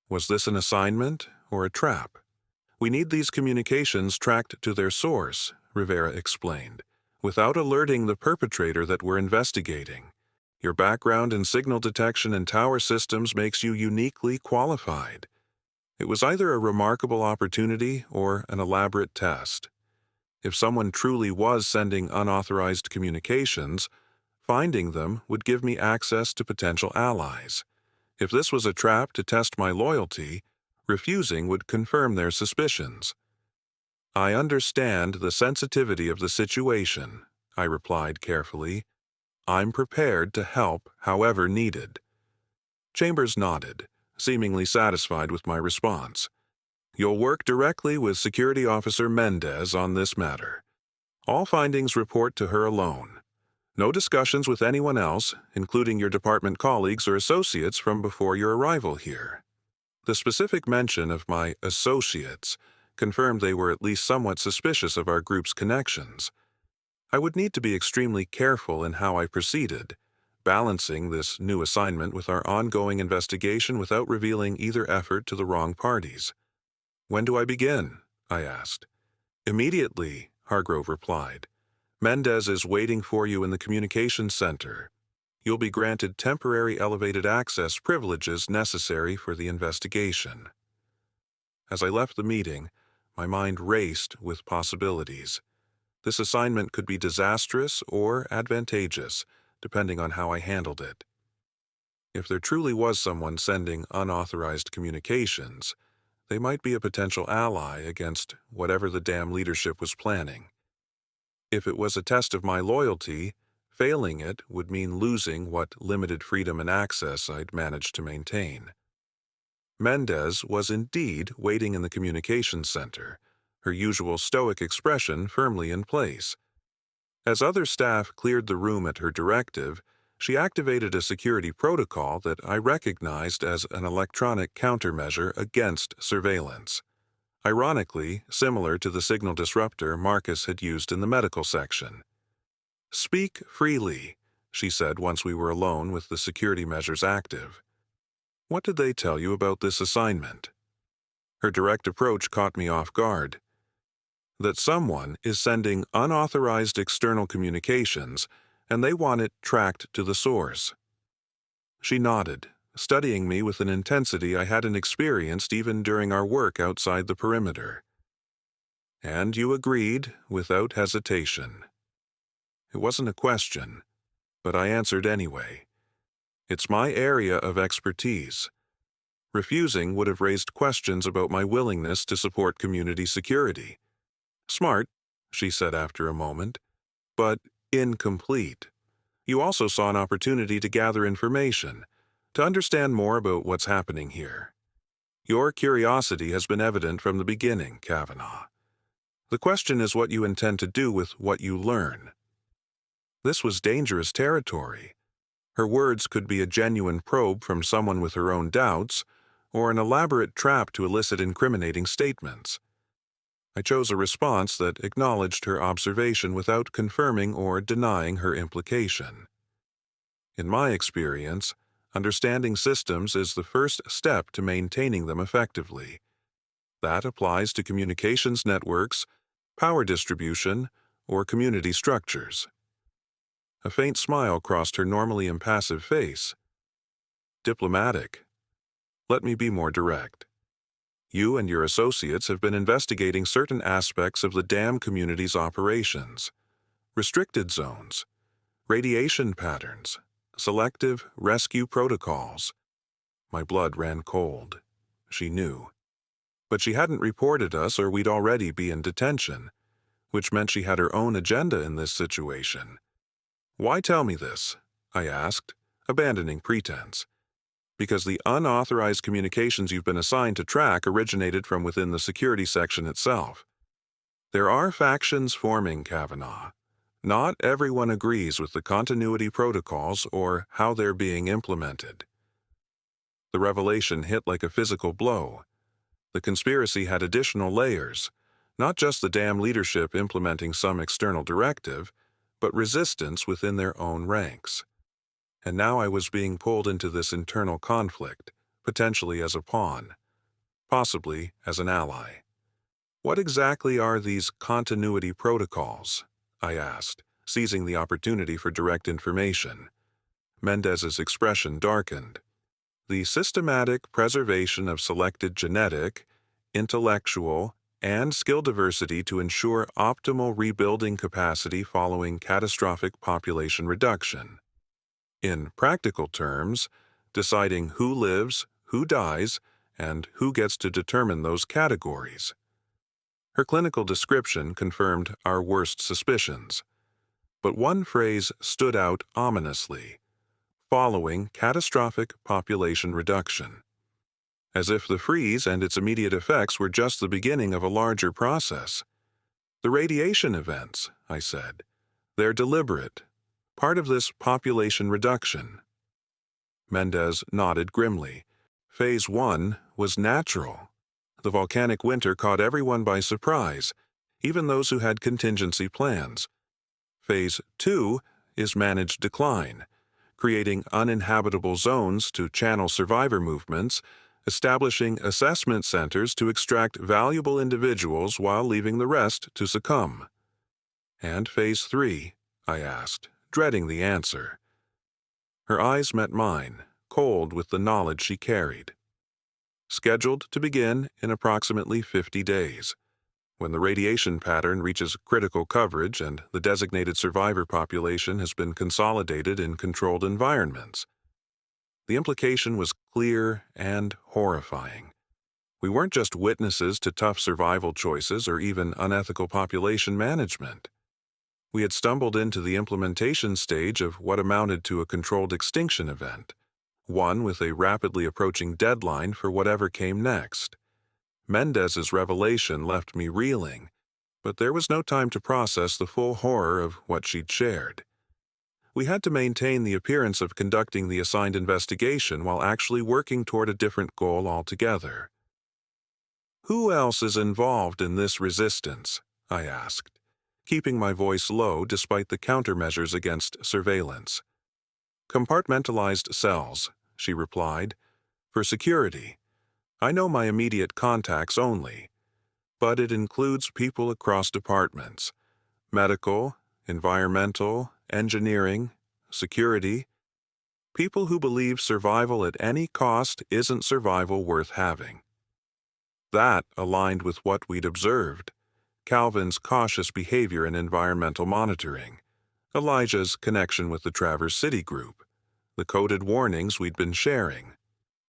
Was this an assignment or a trap? "We need these communications tracked to their source," Rivera explained, "without alerting the perpetrator that we're investigating. Your background in signal detection and tower systems makes you uniquely qualified." It was either a remarkable opportunity or an elaborate test. If someone truly was sending unauthorized communications, finding them would give me access to potential allies. If this was a trap to test my loyalty, refusing would confirm their suspicions. "I understand the sensitivity of the situation," I replied carefully. "I'm prepared to help however needed." Chambers nodded, seemingly satisfied with my response. "You'll work directly with Security Officer Mendez on this matter. All findings report to her alone. No discussions with anyone else, including your department colleagues or associates from before your arrival here." The specific mention of my associates confirmed they were at least somewhat suspicious of our group's connections. I would need to be extremely careful in how I proceeded, balancing this new assignment with our ongoing investigation without revealing either effort to the wrong parties. "When do I begin?" I asked. "Immediately," Hargrove replied. "Mendez is waiting for you in the communications center. You'll be granted temporary elevated access privileges necessary for the investigation." As I left the meeting, my mind raced with possibilities. This assignment could be disastrous or advantageous, depending on how I handled it. If there truly was someone sending unauthorized communications, they might be a potential ally against whatever the damn leadership was planning. If it was a test of my loyalty, failing it would mean losing what limited freedom and access I'd managed to maintain. Mendez was indeed waiting in the communications center, her usual stoic expression firmly in place. As other staff cleared the room at her directive, she activated a security protocol that I recognized as an electronic countermeasure against surveillance. ironically similar to the signal disruptor Marcus had used in the medical section. "Speak freely," she said once we were alone with the security measures active. "What did they tell you about this assignment?" Her direct approach caught me off guard. "That someone is sending unauthorized external communications, and they want it tracked to the source." She nodded, studying me with an intensity I hadn't experienced even during our work outside the perimeter. "And you agreed without hesitation." It wasn't a question, but I answered anyway. It's my area of expertise. Refusing would have raised questions about my willingness to support community security. "Smart," she said after a moment, "but incomplete. You also saw an opportunity to gather information, to understand more about what's happening here. Your curiosity has been evident from the beginning, Kavanaugh. The question is what you intend to do with what you learn." This was dangerous territory. Her words could be a genuine probe from someone with her own doubts, or an elaborate trap to elicit incriminating statements. I chose a response that acknowledged her observation without confirming or denying her implication. In my experience, understanding systems is the first step to maintaining them effectively. That applies to communications networks, power distribution, or community structures. A faint smile crossed her normally impassive face. "Diplomatic. Let me be more direct. You and your associates have been investigating certain aspects of the dam community's operations. Restricted zones, radiation patterns, selective rescue protocols." My blood ran cold. She knew. But she hadn't reported us or we'd already be in detention, which meant she had her own agenda in this situation. "Why tell me this?" I asked, abandoning pretense. "Because the unauthorized communications you've been assigned to track originated from within the security section itself. There are factions forming, Kavanaugh. Not everyone agrees with the continuity protocols or how they're being implemented." The revelation hit like a physical blow. The conspiracy had additional layers, not just the dam leadership implementing some external directive, but resistance within their own ranks. And now I was being pulled into this internal conflict, potentially as a pawn, possibly as an ally. "What exactly are these continuity protocols?" I asked, seizing the opportunity for direct information. Mendez's expression darkened. "The systematic preservation of selected genetic, intellectual, and skill diversity to ensure optimal rebuilding capacity following catastrophic population reduction. In practical terms, deciding who lives, who dies, and who gets to determine those categories." Her clinical description confirmed our worst suspicions. But one phrase stood out ominously: "following catastrophic population reduction." As if the freeze and its immediate effects were just the beginning of a larger process. "The radiation events," I said. "They're deliberate. Part of this population reduction." Mendez nodded grimly. Phase 1 was natural. The volcanic winter caught everyone by surprise, even those who had contingency plans. Phase 2 is managed decline, creating uninhabitable zones to channel survivor movements, establishing assessment centers to extract valuable individuals while leaving the rest to succumb. "And Phase 3, I asked, dreading the answer. Her eyes met mine, cold with the knowledge she carried. "Scheduled to begin in approximately 50 days, when the radiation pattern reaches critical coverage and the designated survivor population has been consolidated in controlled environments." The implication was clear and horrifying. We weren't just witnesses to tough survival choices or even unethical population management. We had stumbled into the implementation stage of what amounted to a controlled extinction event, one with a rapidly approaching deadline for whatever came next. Mendez's revelation left me reeling, but there was no time to process the full horror of what she'd shared. We had to maintain the appearance of conducting the assigned investigation while actually working toward a different goal altogether. Who else is involved in this resistance? I asked, keeping my voice low despite the countermeasures against surveillance. Compartmentalized cells, she replied. For security. I know my immediate contacts only, but it includes people across departments. Medical, environmental, engineering, security. People who believe survival at any cost isn't survival worth having. That aligned with what we'd observed. Calvin's cautious behavior in environmental monitoring, Elijah's connection with the Traverse City group, the coded warnings we'd been sharing.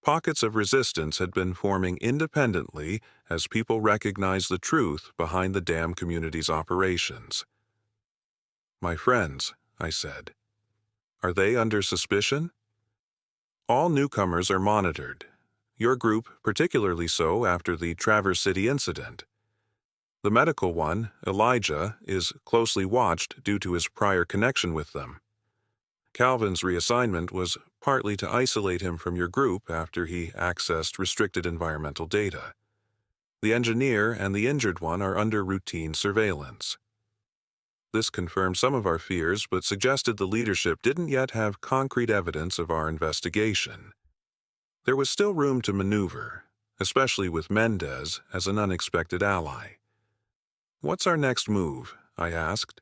Pockets of resistance had been forming independently as people recognized the truth behind the dam community's operations. My friends, I said, are they under suspicion? All newcomers are monitored. Your group particularly so after the Traverse City incident. The medical one, Elijah, is closely watched due to his prior connection with them. Calvin's reassignment was partly to isolate him from your group after he accessed restricted environmental data. The engineer and the injured one are under routine surveillance. This confirmed some of our fears, but suggested the leadership didn't yet have concrete evidence of our investigation. There was still room to maneuver, especially with Mendez as an unexpected ally. What's our next move? I asked.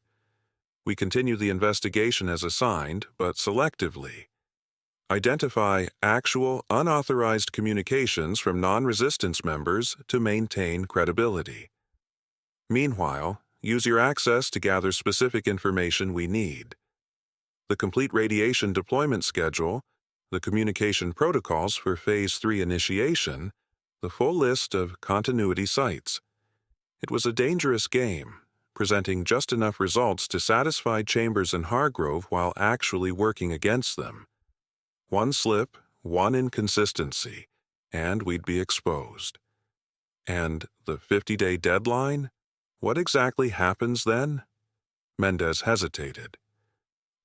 We continue the investigation as assigned, but selectively. Identify actual, unauthorized communications from non-resistance members to maintain credibility. Meanwhile, use your access to gather specific information we need. The complete radiation deployment schedule, the communication protocols for Phase 3 initiation, the full list of continuity sites. It was a dangerous game, presenting just enough results to satisfy Chambers and Hargrove while actually working against them. One slip, one inconsistency, and we'd be exposed. And the 50-day deadline? What exactly happens then? Mendez hesitated.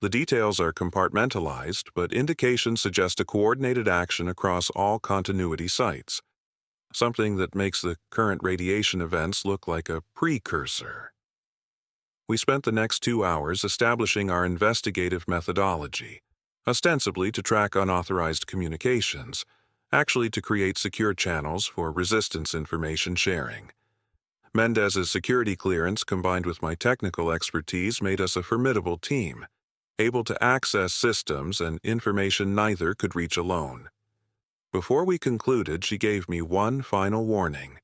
The details are compartmentalized, but indications suggest a coordinated action across all continuity sites, something that makes the current radiation events look like a precursor. We spent the next 2 hours establishing our investigative methodology, ostensibly to track unauthorized communications, actually to create secure channels for resistance information sharing. Mendez's security clearance combined with my technical expertise made us a formidable team, able to access systems and information neither could reach alone. Before we concluded, she gave me one final warning.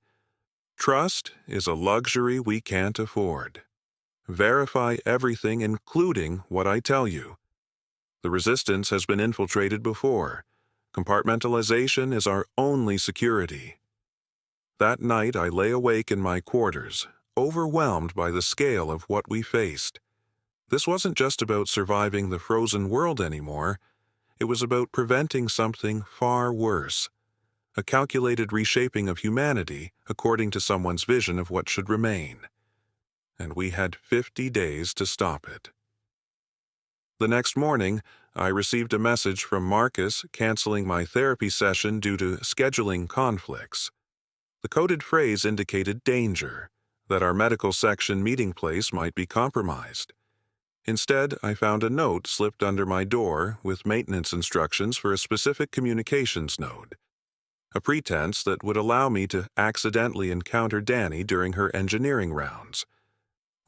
Trust is a luxury we can't afford. Verify everything, including what I tell you. The resistance has been infiltrated before. Compartmentalization is our only security. That night I lay awake in my quarters, overwhelmed by the scale of what we faced. This wasn't just about surviving the frozen world anymore. It was about preventing something far worse, a calculated reshaping of humanity according to someone's vision of what should remain. And we had 50 days to stop it. The next morning, I received a message from Marcus canceling my therapy session due to scheduling conflicts. The coded phrase indicated danger, that our medical section meeting place might be compromised. Instead, I found a note slipped under my door with maintenance instructions for a specific communications node, a pretense that would allow me to accidentally encounter Danny during her engineering rounds.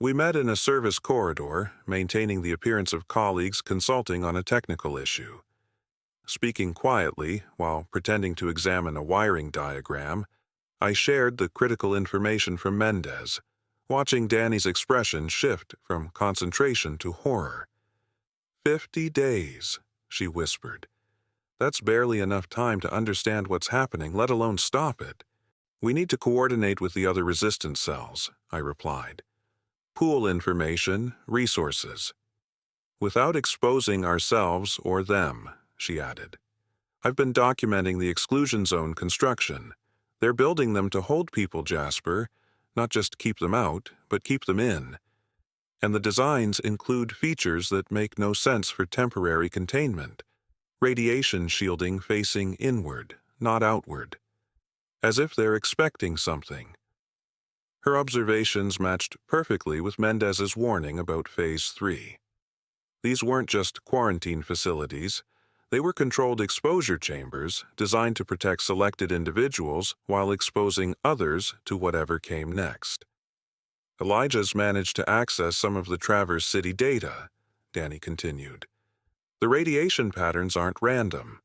We met in a service corridor, maintaining the appearance of colleagues consulting on a technical issue. Speaking quietly, while pretending to examine a wiring diagram, I shared the critical information from Mendez, watching Danny's expression shift from concentration to horror. 50 days, she whispered. That's barely enough time to understand what's happening, let alone stop it. We need to coordinate with the other resistance cells, I replied. Pool information, resources. Without exposing ourselves or them, she added. I've been documenting the exclusion zone construction. They're building them to hold people, Jasper, not just keep them out, but keep them in. And the designs include features that make no sense for temporary containment. Radiation shielding facing inward, not outward. as if they're expecting something. Her observations matched perfectly with Mendez's warning about Phase 3. These weren't just quarantine facilities. They were controlled exposure chambers designed to protect selected individuals while exposing others to whatever came next. Elijah's managed to access some of the Traverse City data, Danny continued. The radiation patterns aren't random.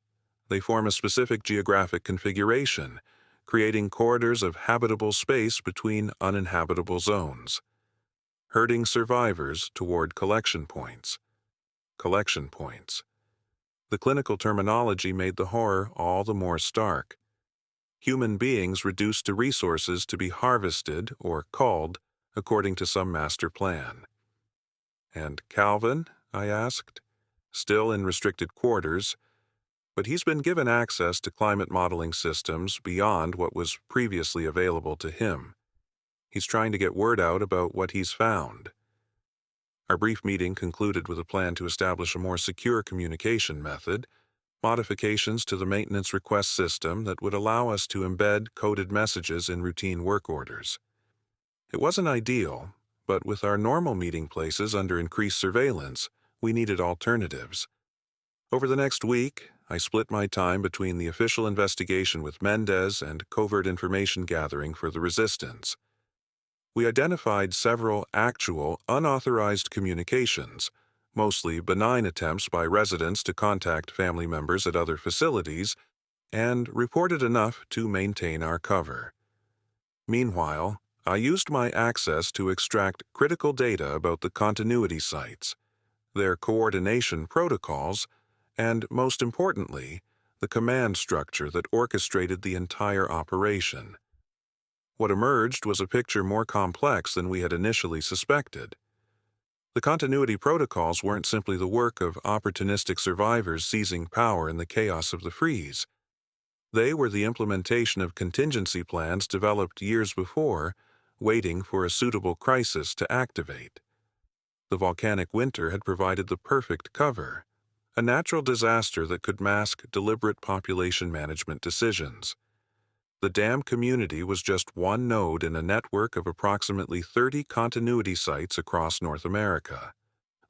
They form a specific geographic configuration, creating corridors of habitable space between uninhabitable zones, herding survivors toward collection points. Collection points. The clinical terminology made the horror all the more stark. Human beings reduced to resources to be harvested or culled according to some master plan. And Calvin, I asked, still in restricted quarters, but he's been given access to climate modeling systems beyond what was previously available to him. He's trying to get word out about what he's found. Our brief meeting concluded with a plan to establish a more secure communication method, modifications to the maintenance request system that would allow us to embed coded messages in routine work orders. It wasn't ideal, but with our normal meeting places under increased surveillance, we needed alternatives. Over the next week, I split my time between the official investigation with Mendez and covert information gathering for the resistance. We identified several actual, unauthorized communications, mostly benign attempts by residents to contact family members at other facilities, and reported enough to maintain our cover. Meanwhile, I used my access to extract critical data about the continuity sites, their coordination protocols, and, most importantly, the command structure that orchestrated the entire operation. What emerged was a picture more complex than we had initially suspected. The continuity protocols weren't simply the work of opportunistic survivors seizing power in the chaos of the freeze. They were the implementation of contingency plans developed years before, waiting for a suitable crisis to activate. The volcanic winter had provided the perfect cover, a natural disaster that could mask deliberate population management decisions. The dam community was just one node in a network of approximately 30 continuity sites across North America,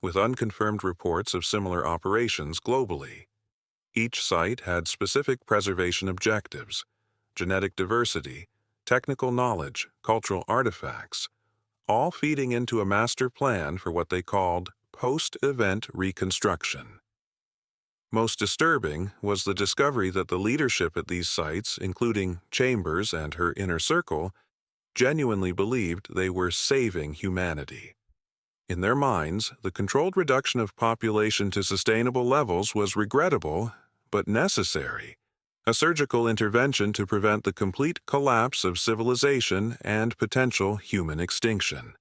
with unconfirmed reports of similar operations globally. Each site had specific preservation objectives: genetic diversity, technical knowledge, cultural artifacts, all feeding into a master plan for what they called post-event reconstruction. Most disturbing was the discovery that the leadership at these sites, including Chambers and her inner circle, genuinely believed they were saving humanity. In their minds, the controlled reduction of population to sustainable levels was regrettable, but necessary, a surgical intervention to prevent the complete collapse of civilization and potential human extinction.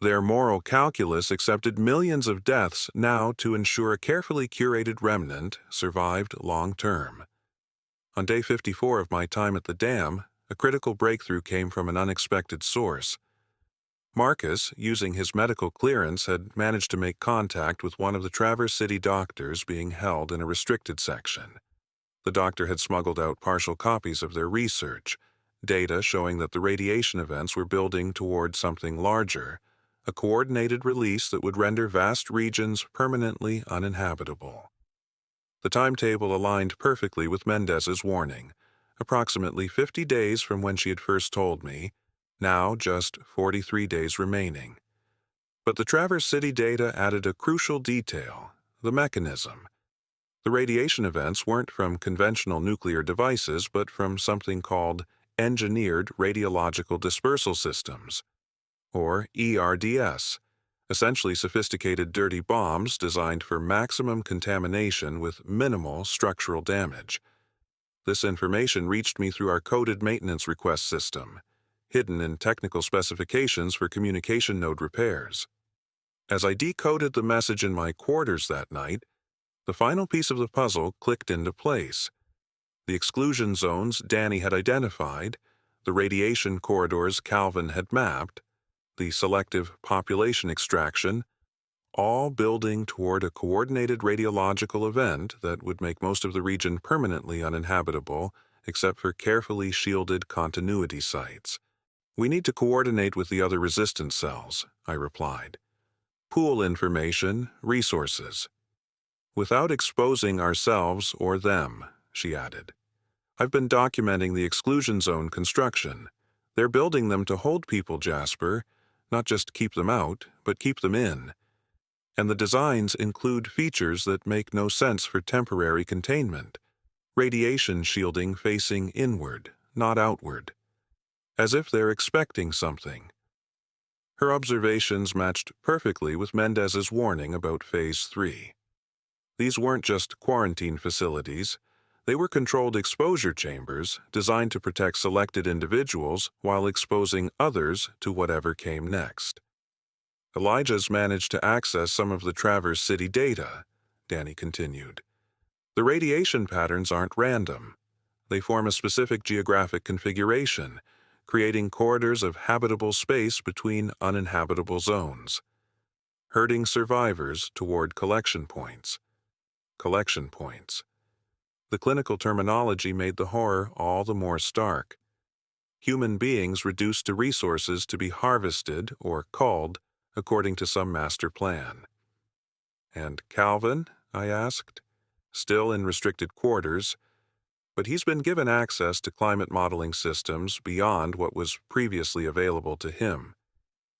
Their moral calculus accepted millions of deaths now to ensure a carefully curated remnant survived long-term. On day 54 of my time at the dam, a critical breakthrough came from an unexpected source. Marcus, using his medical clearance, had managed to make contact with one of the Traverse City doctors being held in a restricted section. The doctor had smuggled out partial copies of their research, data showing that the radiation events were building toward something larger, a coordinated release that would render vast regions permanently uninhabitable. The timetable aligned perfectly with Mendez's warning, approximately 50 days from when she had first told me, now just 43 days remaining. But the Traverse City data added a crucial detail: the mechanism. The radiation events weren't from conventional nuclear devices, but from something called Engineered Radiological Dispersal Systems, or ERDS, essentially sophisticated dirty bombs designed for maximum contamination with minimal structural damage. This information reached me through our coded maintenance request system, hidden in technical specifications for communication node repairs. As I decoded the message in my quarters that night, the final piece of the puzzle clicked into place. The exclusion zones Danny had identified, the radiation corridors Calvin had mapped, the selective population extraction, all building toward a coordinated radiological event that would make most of the region permanently uninhabitable except for carefully shielded continuity sites. We need to coordinate with the other resistance cells, I replied. Pool information, resources. Without exposing ourselves or them, she added. I've been documenting the exclusion zone construction. They're building them to hold people, Jasper, not just keep them out, but keep them in. And the designs include features that make no sense for temporary containment. Radiation shielding facing inward, not outward. As if they're expecting something. Her observations matched perfectly with Mendez's warning about Phase 3. These weren't just quarantine facilities. They were controlled exposure chambers designed to protect selected individuals while exposing others to whatever came next. Elijah's managed to access some of the Traverse City data, Danny continued. The radiation patterns aren't random. They form a specific geographic configuration, creating corridors of habitable space between uninhabitable zones, herding survivors toward collection points. Collection points. The clinical terminology made the horror all the more stark. Human beings reduced to resources to be harvested or culled according to some master plan. And Calvin, I asked, still in restricted quarters, but he's been given access to climate modeling systems beyond what was previously available to him.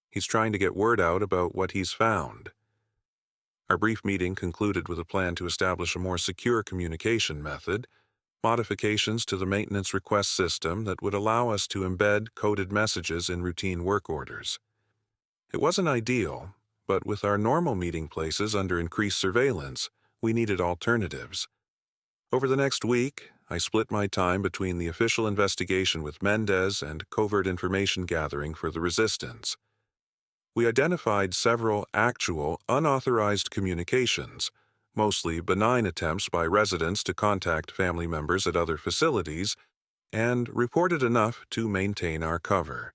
He's trying to get word out about what he's found. Our brief meeting concluded with a plan to establish a more secure communication method, modifications to the maintenance request system that would allow us to embed coded messages in routine work orders. It wasn't ideal, but with our normal meeting places under increased surveillance, we needed alternatives. Over the next week, I split my time between the official investigation with Mendez and covert information gathering for the resistance. We identified several actual, unauthorized communications, mostly benign attempts by residents to contact family members at other facilities, and reported enough to maintain our cover.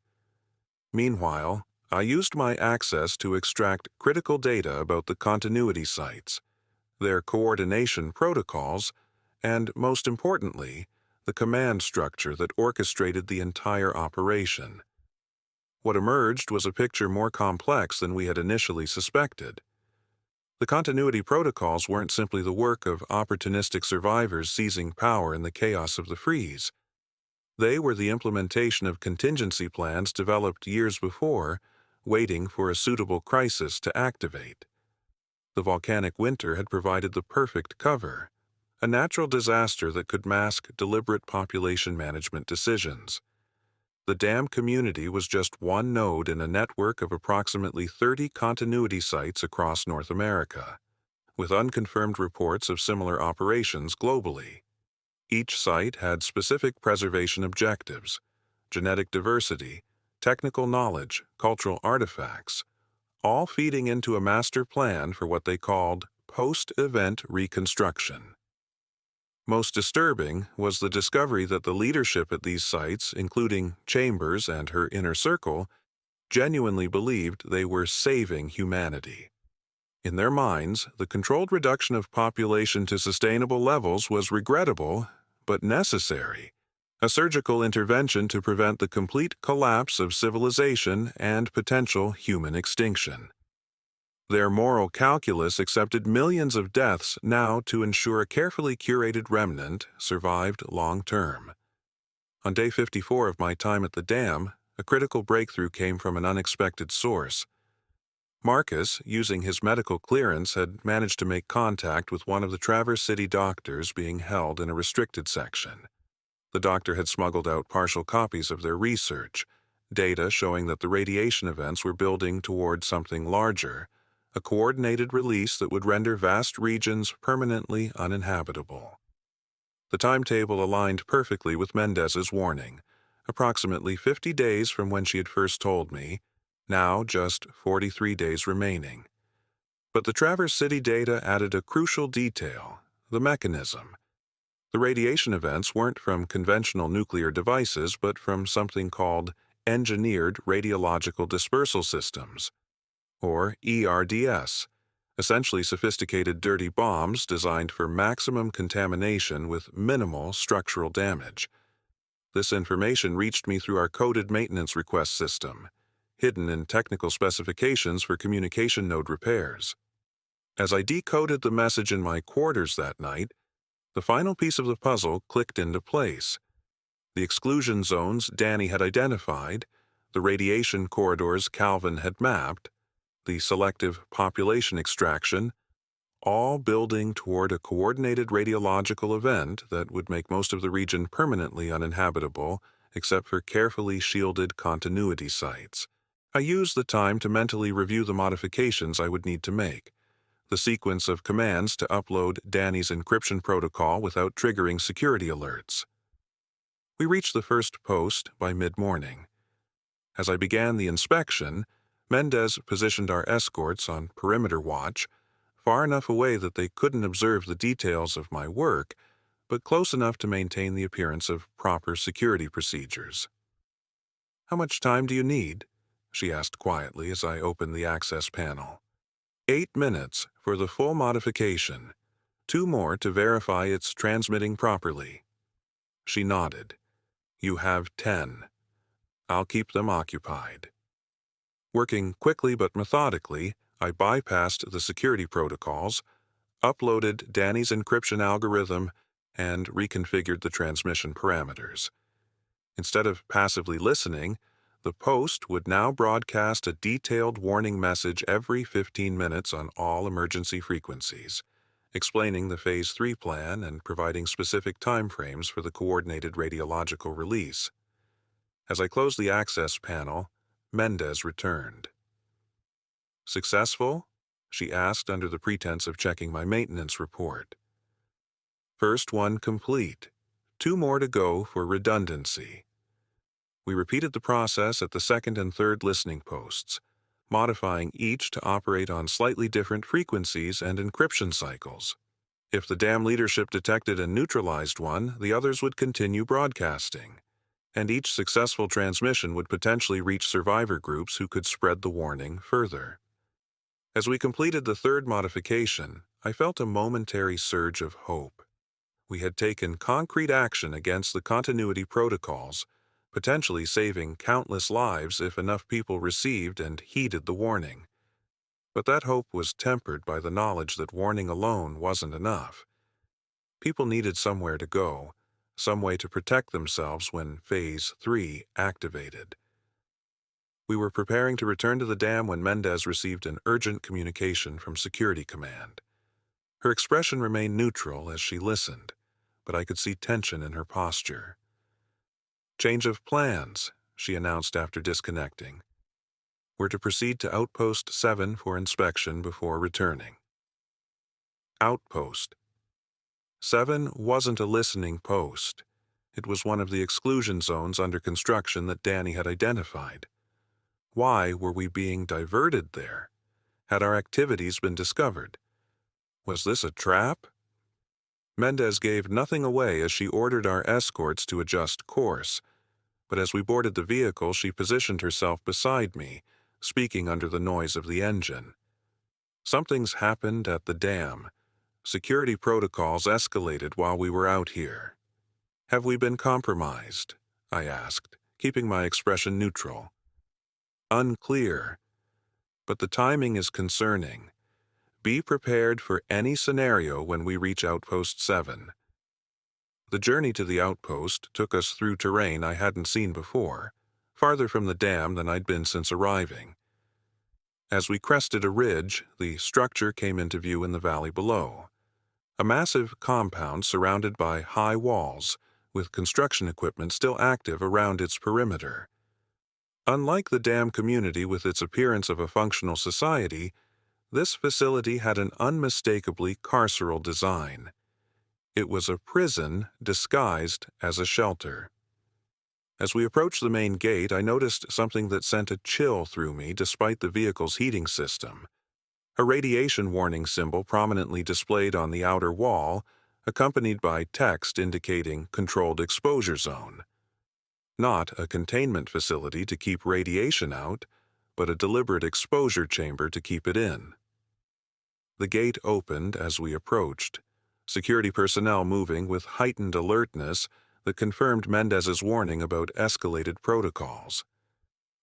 Meanwhile, I used my access to extract critical data about the continuity sites, their coordination protocols, and, most importantly, the command structure that orchestrated the entire operation. What emerged was a picture more complex than we had initially suspected. The continuity protocols weren't simply the work of opportunistic survivors seizing power in the chaos of the freeze. They were the implementation of contingency plans developed years before, waiting for a suitable crisis to activate. The volcanic winter had provided the perfect cover, a natural disaster that could mask deliberate population management decisions. The dam community was just one node in a network of approximately 30 continuity sites across North America, with unconfirmed reports of similar operations globally. Each site had specific preservation objectives, genetic diversity, technical knowledge, cultural artifacts, all feeding into a master plan for what they called post-event reconstruction. Most disturbing was the discovery that the leadership at these sites, including Chambers and her inner circle, genuinely believed they were saving humanity. In their minds, the controlled reduction of population to sustainable levels was regrettable, but necessary, a surgical intervention to prevent the complete collapse of civilization and potential human extinction. Their moral calculus accepted millions of deaths now to ensure a carefully curated remnant survived long-term. On day 54 of my time at the dam, a critical breakthrough came from an unexpected source. Marcus, using his medical clearance, had managed to make contact with one of the Traverse City doctors being held in a restricted section. The doctor had smuggled out partial copies of their research, data showing that the radiation events were building toward something larger, a coordinated release that would render vast regions permanently uninhabitable. The timetable aligned perfectly with Mendez's warning, approximately 50 days from when she had first told me, now just 43 days remaining. But the Traverse City data added a crucial detail, the mechanism. The radiation events weren't from conventional nuclear devices, but from something called Engineered Radiological Dispersal Systems, or ERDS, essentially sophisticated dirty bombs designed for maximum contamination with minimal structural damage. This information reached me through our coded maintenance request system, hidden in technical specifications for communication node repairs. As I decoded the message in my quarters that night, the final piece of the puzzle clicked into place. The exclusion zones Danny had identified, the radiation corridors Calvin had mapped, the selective population extraction, all building toward a coordinated radiological event that would make most of the region permanently uninhabitable except for carefully shielded continuity sites. I used the time to mentally review the modifications I would need to make, the sequence of commands to upload Danny's encryption protocol without triggering security alerts. We reached the first post by mid-morning. As I began the inspection, Mendez positioned our escorts on perimeter watch, far enough away that they couldn't observe the details of my work, but close enough to maintain the appearance of proper security procedures. "How much time do you need?" she asked quietly as I opened the access panel. 8 minutes for the full modification, 2 more to verify it's transmitting properly. She nodded. "You have 10. I'll keep them occupied." Working quickly but methodically, I bypassed the security protocols, uploaded Danny's encryption algorithm, and reconfigured the transmission parameters. Instead of passively listening, the post would now broadcast a detailed warning message every 15 minutes on all emergency frequencies, explaining the Phase 3 plan and providing specific timeframes for the coordinated radiological release. As I closed the access panel, Mendez returned. "Successful?" she asked under the pretense of checking my maintenance report. "First one complete. 2 more to go for redundancy." We repeated the process at the second and third listening posts, modifying each to operate on slightly different frequencies and encryption cycles. If the dam leadership detected and neutralized one, the others would continue broadcasting, and each successful transmission would potentially reach survivor groups who could spread the warning further. As we completed the third modification, I felt a momentary surge of hope. We had taken concrete action against the continuity protocols, potentially saving countless lives if enough people received and heeded the warning. But that hope was tempered by the knowledge that warning alone wasn't enough. People needed somewhere to go, some way to protect themselves when Phase 3 activated. We were preparing to return to the dam when Mendez received an urgent communication from Security Command. Her expression remained neutral as she listened, but I could see tension in her posture. "Change of plans," she announced after disconnecting. "We're to proceed to Outpost 7 for inspection before returning." Outpost 7 wasn't a listening post. It was one of the exclusion zones under construction that Danny had identified. Why were we being diverted there? Had our activities been discovered? Was this a trap? Mendez gave nothing away as she ordered our escorts to adjust course, but as we boarded the vehicle, she positioned herself beside me, speaking under the noise of the engine. "Something's happened at the dam. Security protocols escalated while we were out here." "Have we been compromised?" I asked, keeping my expression neutral. "Unclear, but the timing is concerning. Be prepared for any scenario when we reach Outpost 7. The journey to the outpost took us through terrain I hadn't seen before, farther from the dam than I'd been since arriving. As we crested a ridge, the structure came into view in the valley below. A massive compound surrounded by high walls, with construction equipment still active around its perimeter. Unlike the dam community with its appearance of a functional society, this facility had an unmistakably carceral design. It was a prison disguised as a shelter. As we approached the main gate, I noticed something that sent a chill through me despite the vehicle's heating system. A radiation warning symbol prominently displayed on the outer wall, accompanied by text indicating Controlled Exposure Zone. Not a containment facility to keep radiation out, but a deliberate exposure chamber to keep it in. The gate opened as we approached, security personnel moving with heightened alertness, that confirmed Mendez's warning about escalated protocols.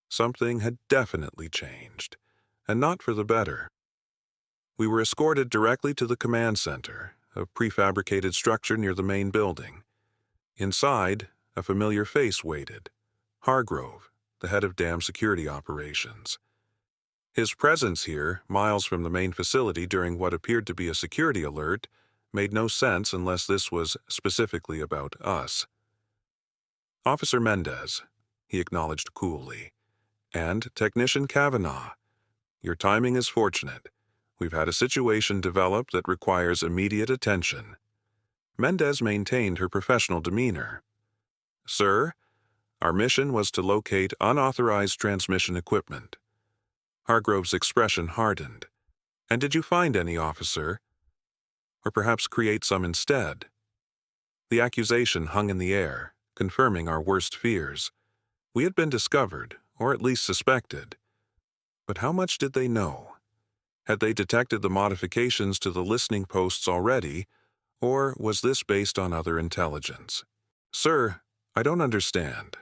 Something had definitely changed, and not for the better. We were escorted directly to the command center, a prefabricated structure near the main building. Inside, a familiar face waited. Hargrove, the head of dam security operations. His presence here, miles from the main facility during what appeared to be a security alert, made no sense unless this was specifically about us. "Officer Mendez," he acknowledged coolly, "and Technician Kavanaugh. Your timing is fortunate. We've had a situation develop that requires immediate attention." Mendez maintained her professional demeanor. "Sir, our mission was to locate unauthorized transmission equipment." Hargrove's expression hardened. "And did you find any, officer? Or perhaps create some instead?" The accusation hung in the air, confirming our worst fears. We had been discovered, or at least suspected. But how much did they know? Had they detected the modifications to the listening posts already, or was this based on other intelligence? "Sir, I don't understand,"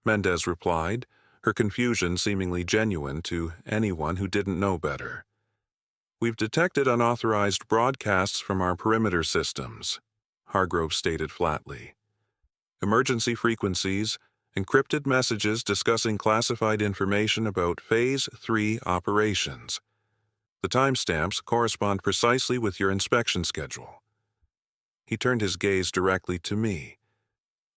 Mendez replied, her confusion seemingly genuine to anyone who didn't know better. "We've detected unauthorized broadcasts from our perimeter systems," Hargrove stated flatly. "Emergency frequencies, encrypted messages discussing classified information about Phase 3 operations. The timestamps correspond precisely with your inspection schedule." He turned his gaze directly to me.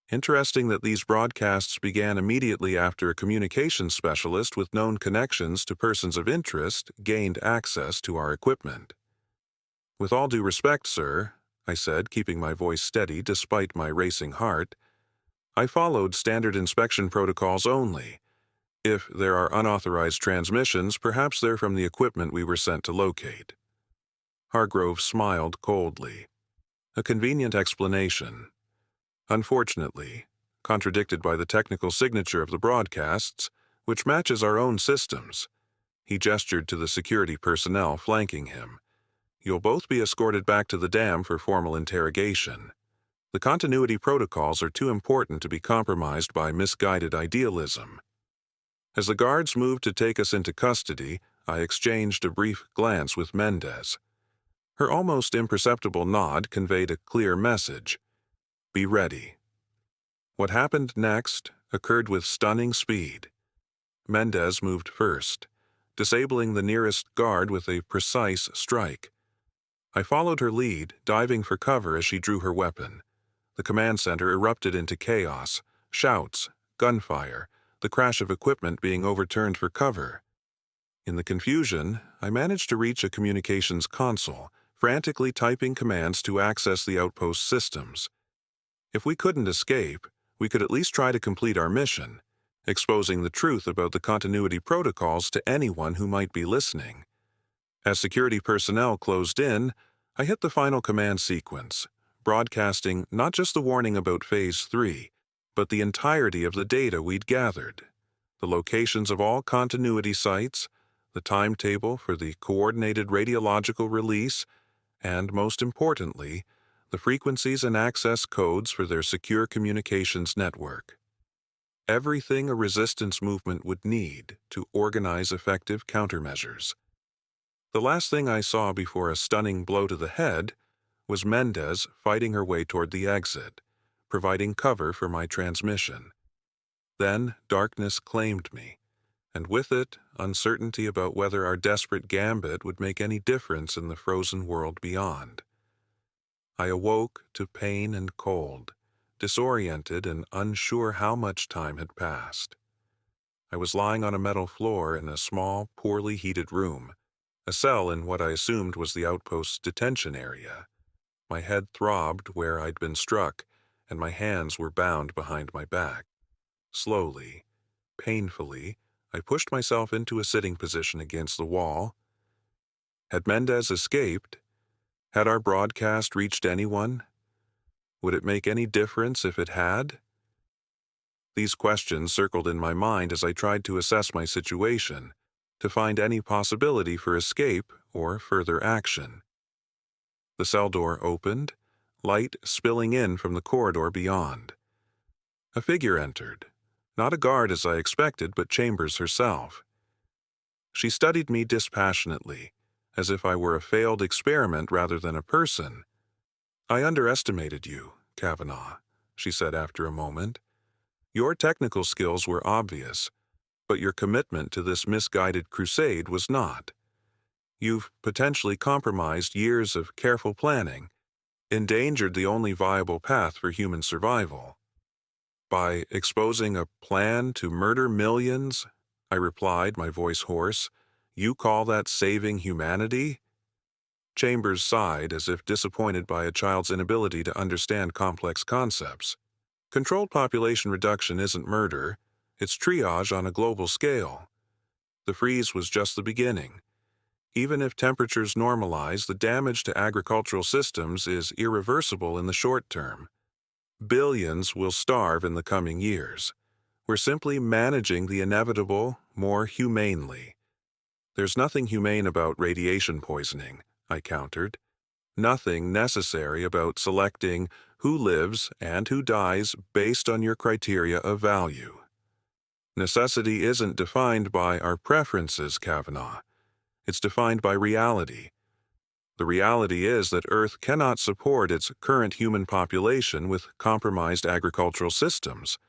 "Interesting that these broadcasts began immediately after a communications specialist with known connections to persons of interest gained access to our equipment." "With all due respect, sir," I said, keeping my voice steady despite my racing heart, "I followed standard inspection protocols only. If there are unauthorized transmissions, perhaps they're from the equipment we were sent to locate." Hargrove smiled coldly. "A convenient explanation. Unfortunately, contradicted by the technical signature of the broadcasts, which matches our own systems." He gestured to the security personnel flanking him. "You'll both be escorted back to the dam for formal interrogation. The continuity protocols are too important to be compromised by misguided idealism." As the guards moved to take us into custody, I exchanged a brief glance with Mendez. Her almost imperceptible nod conveyed a clear message: be ready. What happened next occurred with stunning speed. Mendez moved first, disabling the nearest guard with a precise strike. I followed her lead, diving for cover as she drew her weapon. The command center erupted into chaos, shouts, gunfire, the crash of equipment being overturned for cover. In the confusion, I managed to reach a communications console, frantically typing commands to access the outpost systems. If we couldn't escape, we could at least try to complete our mission, exposing the truth about the continuity protocols to anyone who might be listening. As security personnel closed in, I hit the final command sequence, broadcasting not just the warning about Phase 3, but the entirety of the data we'd gathered, the locations of all continuity sites, the timetable for the coordinated radiological release, and, most importantly, the frequencies and access codes for their secure communications network. Everything a resistance movement would need to organize effective countermeasures. The last thing I saw before a stunning blow to the head was Mendez fighting her way toward the exit, providing cover for my transmission. Then darkness claimed me, and with it, uncertainty about whether our desperate gambit would make any difference in the frozen world beyond. I awoke to pain and cold, disoriented and unsure how much time had passed. I was lying on a metal floor in a small, poorly heated room, a cell in what I assumed was the outpost's detention area. My head throbbed where I'd been struck, and my hands were bound behind my back. Slowly, painfully, I pushed myself into a sitting position against the wall. Had Mendez escaped? Had our broadcast reached anyone? Would it make any difference if it had? These questions circled in my mind as I tried to assess my situation, to find any possibility for escape or further action. The cell door opened, light spilling in from the corridor beyond. A figure entered. Not a guard as I expected, but Chambers herself. She studied me dispassionately, as if I were a failed experiment rather than a person. "I underestimated you, Kavanaugh," she said after a moment. "Your technical skills were obvious, but your commitment to this misguided crusade was not. You've potentially compromised years of careful planning, endangered the only viable path for human survival." "By exposing a plan to murder millions," I replied, my voice hoarse, "you call that saving humanity?" Chambers sighed as if disappointed by a child's inability to understand complex concepts. "Controlled population reduction isn't murder, it's triage on a global scale. The freeze was just the beginning. Even if temperatures normalize, the damage to agricultural systems is irreversible in the short term. Billions will starve in the coming years. We're simply managing the inevitable more humanely." "There's nothing humane about radiation poisoning," I countered. "Nothing necessary about selecting who lives and who dies based on your criteria of value. Necessity isn't defined by our preferences, Kavanaugh. It's defined by reality. The reality is that Earth cannot support its current human population with compromised agricultural systems.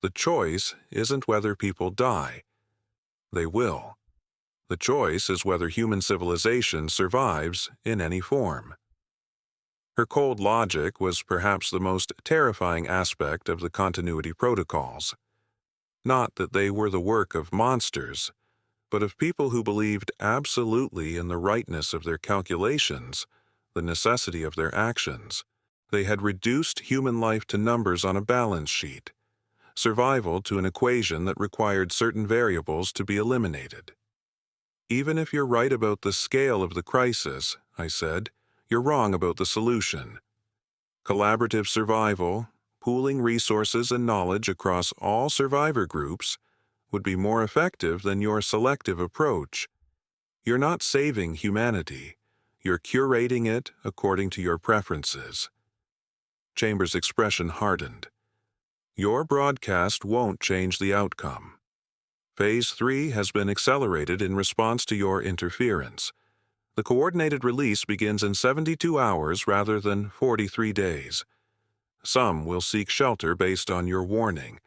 The choice isn't whether people die. They will. The choice is whether human civilization survives in any form." Her cold logic was perhaps the most terrifying aspect of the continuity protocols. Not that they were the work of monsters, but of people who believed absolutely in the rightness of their calculations, the necessity of their actions. They had reduced human life to numbers on a balance sheet, survival to an equation that required certain variables to be eliminated. "Even if you're right about the scale of the crisis," I said, "you're wrong about the solution. Collaborative survival, pooling resources and knowledge across all survivor groups, would be more effective than your selective approach. You're not saving humanity. You're curating it according to your preferences." Chambers' expression hardened. "Your broadcast won't change the outcome. Phase 3 has been accelerated in response to your interference. The coordinated release begins in 72 hours rather than 43 days. Some will seek shelter based on your warning,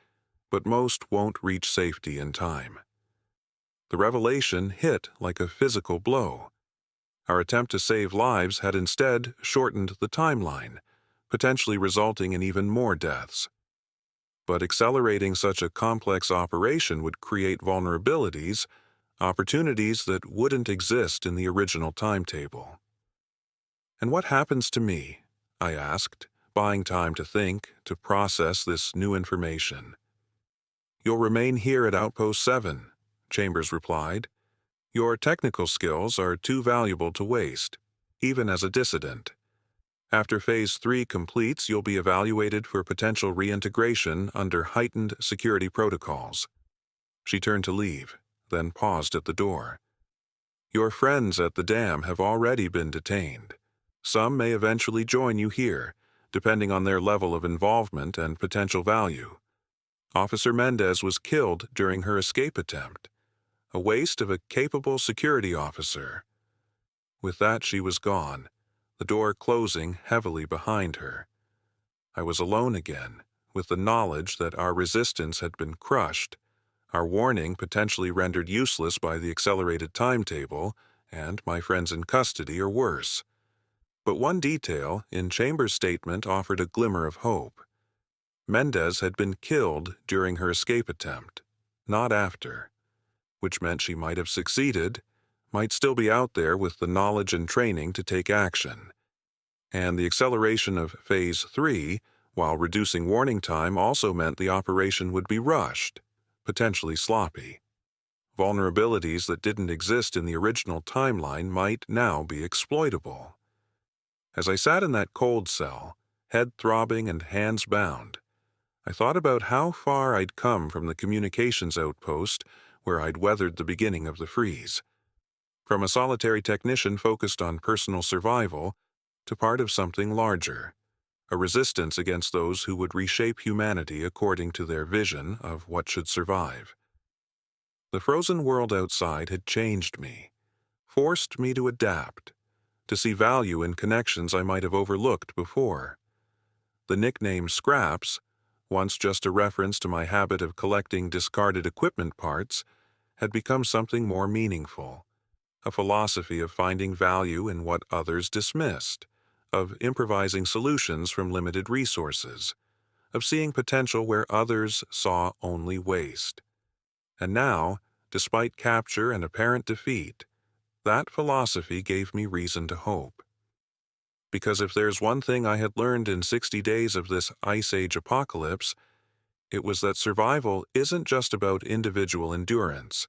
but most won't reach safety in time." The revelation hit like a physical blow. Our attempt to save lives had instead shortened the timeline, potentially resulting in even more deaths. But accelerating such a complex operation would create vulnerabilities, opportunities that wouldn't exist in the original timetable. "And what happens to me?" I asked, buying time to think, to process this new information. "You'll remain here at Outpost 7, Chambers replied. "Your technical skills are too valuable to waste, even as a dissident. After Phase 3 completes, you'll be evaluated for potential reintegration under heightened security protocols." She turned to leave, then paused at the door. "Your friends at the dam have already been detained. Some may eventually join you here, depending on their level of involvement and potential value. Officer Mendez was killed during her escape attempt. A waste of a capable security officer." With that, she was gone, the door closing heavily behind her. I was alone again, with the knowledge that our resistance had been crushed, our warning potentially rendered useless by the accelerated timetable, and my friends in custody or worse. But one detail in Chambers' statement offered a glimmer of hope. Mendez had been killed during her escape attempt, not after, which meant she might have succeeded, might still be out there with the knowledge and training to take action. And the acceleration of Phase 3, while reducing warning time, also meant the operation would be rushed, potentially sloppy. Vulnerabilities that didn't exist in the original timeline might now be exploitable. As I sat in that cold cell, head throbbing and hands bound, I thought about how far I'd come from the communications outpost where I'd weathered the beginning of the freeze. From a solitary technician focused on personal survival to part of something larger, a resistance against those who would reshape humanity according to their vision of what should survive. The frozen world outside had changed me, forced me to adapt, to see value in connections I might have overlooked before. The nickname Scraps, once just a reference to my habit of collecting discarded equipment parts, had become something more meaningful, a philosophy of finding value in what others dismissed, of improvising solutions from limited resources, of seeing potential where others saw only waste. And now, despite capture and apparent defeat, that philosophy gave me reason to hope. Because if there's one thing I had learned in 60 days of this Ice Age apocalypse, it was that survival isn't just about individual endurance.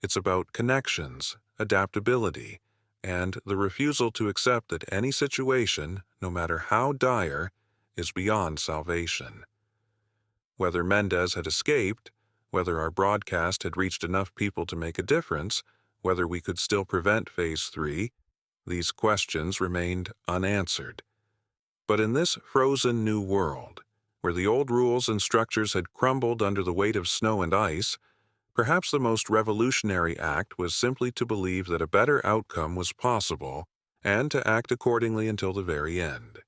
It's about connections, adaptability, and the refusal to accept that any situation, no matter how dire, is beyond salvation. Whether Mendez had escaped, whether our broadcast had reached enough people to make a difference, whether we could still prevent Phase 3, these questions remained unanswered. But in this frozen new world, where the old rules and structures had crumbled under the weight of snow and ice, perhaps the most revolutionary act was simply to believe that a better outcome was possible and to act accordingly until the very end.